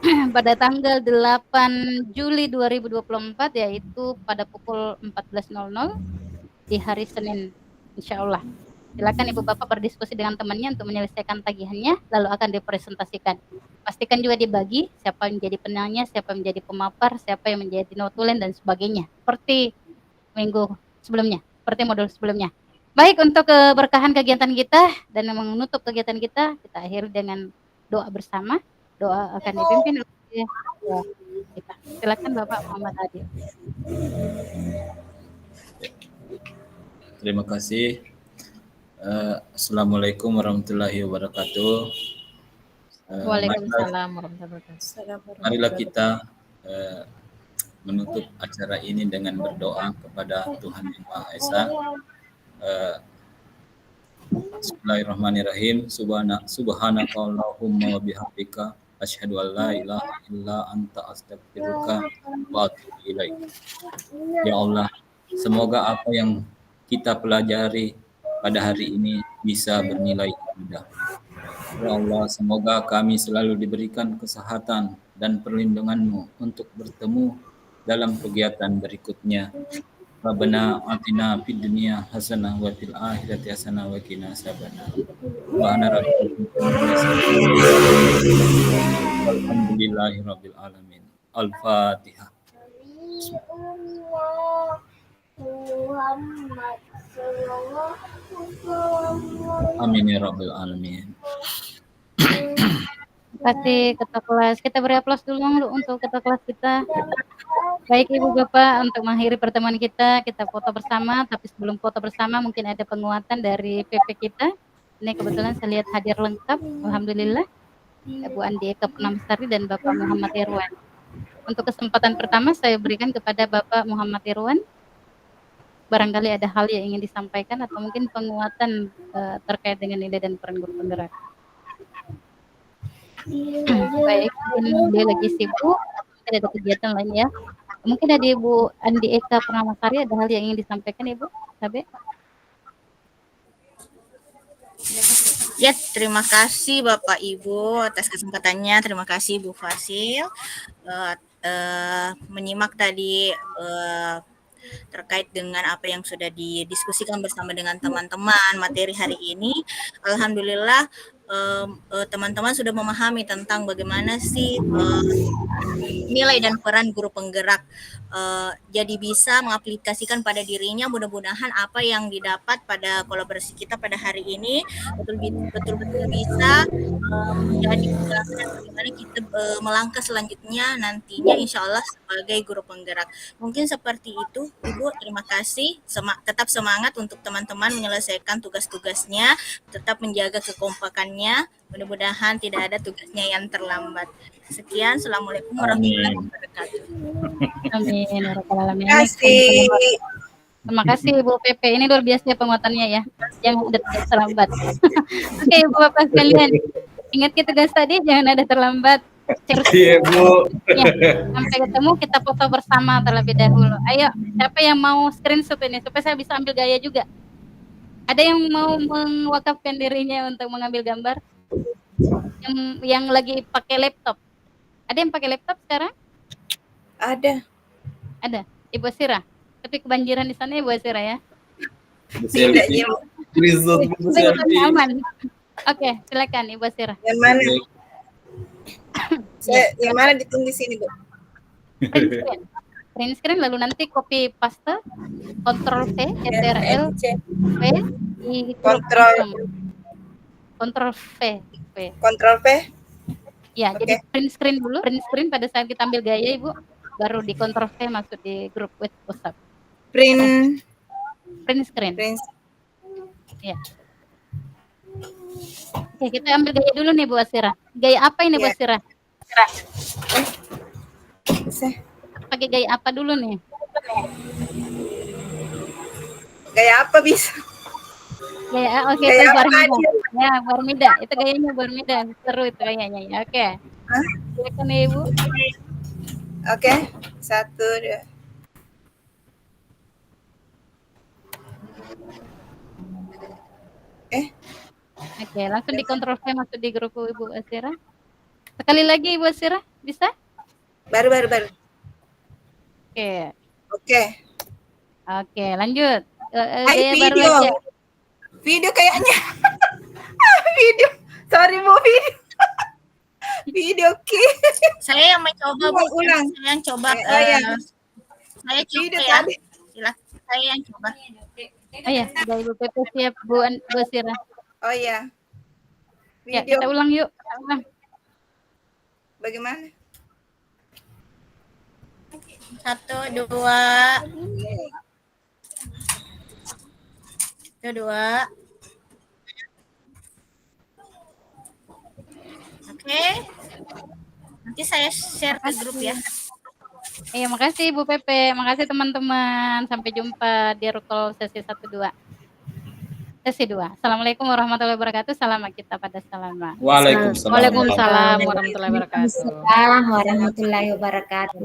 8 Juli 2024, yaitu pada pukul 14.00 di hari Senin, insya Allah. Silakan Ibu Bapak berdiskusi dengan temannya untuk menyelesaikan tagihannya, lalu akan dipresentasikan. Pastikan juga dibagi siapa yang menjadi penanya, siapa yang menjadi pemapar, siapa yang menjadi notulen dan sebagainya. Seperti minggu sebelumnya, seperti modul sebelumnya. Baik, untuk keberkahan kegiatan kita dan menutup kegiatan kita akhiri dengan doa bersama. Doa akan dipimpin oleh kita. Silakan Bapak Muhammad Adil. Terima kasih. Assalamualaikum warahmatullahi wabarakatuh. Waalaikumsalam warahmatullahi wabarakatuh. Marilah kita menutup acara ini dengan berdoa kepada Tuhan Yang Maha Esa. Bismillahirrahmanirrahim. Subhanakallahumma wa bihamdika asyhadu an la ilaha illa anta astaghfiruka wa atubu ilaik. Ya Allah, semoga apa yang kita pelajari pada hari ini bisa bernilai indah. Ya Allah, semoga kami selalu diberikan kesehatan dan perlindungan-Mu untuk bertemu dalam kegiatan berikutnya. Rabbana atina fid dunya hasanah wa fil akhirati hasanah wa qina adzabannar. Subhana rabbika alhamdulillahirabbil alamin. Al-Fatihah. Amin ya rabbal alamin. Terima kasih ketua kelas. Kita beri aplaus dulu untuk ketua kelas kita. Baik Ibu Bapak, untuk mengakhiri pertemuan kita foto bersama. Tapi sebelum foto bersama mungkin ada penguatan dari PP kita. Ini kebetulan saya lihat hadir lengkap, alhamdulillah. Bu Andi Eka Purnamsari dan Bapak Muhammad Irwan. Untuk kesempatan pertama saya berikan kepada Bapak Muhammad Irwan. Barangkali ada hal yang ingin disampaikan atau mungkin penguatan terkait dengan nilai dan peran guru penggerak. Baik, mungkin dia lagi sibuk, mungkin ada kegiatan lain ya. Mungkin ada Ibu Andi Eka Purnamsari, ada hal yang ingin disampaikan Ibu? Sabe? Ya, terima kasih Bapak Ibu atas kesempatannya. Terima kasih Bu Fasil menyimak tadi terkait dengan apa yang sudah didiskusikan bersama dengan teman-teman materi hari ini. Alhamdulillah teman-teman sudah memahami tentang bagaimana sih nilai dan peran guru penggerak, jadi bisa mengaplikasikan pada dirinya. Mudah-mudahan apa yang didapat pada kolaborasi kita pada hari ini betul-betul bisa menjadi pegangan bagaimana kita melangkah selanjutnya nantinya insya Allah sebagai guru penggerak. Mungkin seperti itu Ibu, terima kasih. Tetap semangat untuk teman-teman menyelesaikan tugas-tugasnya, tetap menjaga kekompakannya. Mudah-mudahan tidak ada tugasnya yang terlambat. Sekian, assalamualaikum warahmatullahi wabarakatuh. Amin. Terima kasih. Terima kasih Ibu PP. Ini luar biasa penguatannya ya. Jangan ada tugas terlambat. Oke Ibu Bapak sekalian, ingat kita tugas tadi, jangan ada terlambat. Iya Bu. Ya, sampai ketemu kita foto bersama terlebih dahulu. Ayo, siapa yang mau screenshot ini supaya saya bisa ambil gaya juga? Ada yang mau mewakafkan dirinya untuk mengambil gambar? Yang lagi pakai laptop. Ada yang pakai laptop sekarang? Ada. Ada. Ibu Sira. Tapi kebanjiran di sana Ibu Sira ya. Tidak, ya. Aman. Oke, silakan Ibu Sira. Yang mana? Yang mana ditunggu di sini, Bu? Print screen lalu nanti copy paste, Ctrl V, Ctrl V di Ctrl V. Ctrl V. Ya, okay. Jadi print screen dulu, print screen pada saat kita ambil gaya Ibu, baru di Ctrl V masuk di grup WhatsApp. Print screen. Ya. Oke, kita ambil gaya dulu nih Bu Asira. Gaya apa ini Bu Ya. Asira? Bisa. Pakai gaya apa dulu nih? Gaya apa bisa? Gaya oke Gaya itu apa Barmida. aja? Ya, Barmida. Itu gayanya Barmida. Seru itu kayaknya ya. Oke. Hah? Silakan ya, Ibu. Oke, 1, 2. Oke, langsung dikontrol saya masuk di grup Ibu Asira. Sekali lagi Ibu Asira, bisa? Baru. Oke. Oke. Oke, lanjut. Hai, Gaya baru video. aja. Video kayaknya. Video. Sorry Bu, video. Video Ki. Saya yang mencoba Bu. Ulang. Saya yang coba. Ya. Saya coba Video ya. tadi. Silakan. Saya yang coba. Oh ya, sudah Ibu PP siap Bu Asira. Oh ya. Ya, Video. kita ulang yuk. Kita ulang. Bagaimana? 1, 2. 1, 2. Oke. Nanti saya share ke grup ya. Iya, makasih Bu PP, makasih teman-teman. Sampai jumpa di Rukol sesi 1-2. Sesi 2. Assalamualaikum warahmatullahi wabarakatuh. Salam kita pada salama. Waalaikumsalam. Waalaikumsalam warahmatullahi wabarakatuh. Waalaikumsalam warahmatullahi wabarakatuh.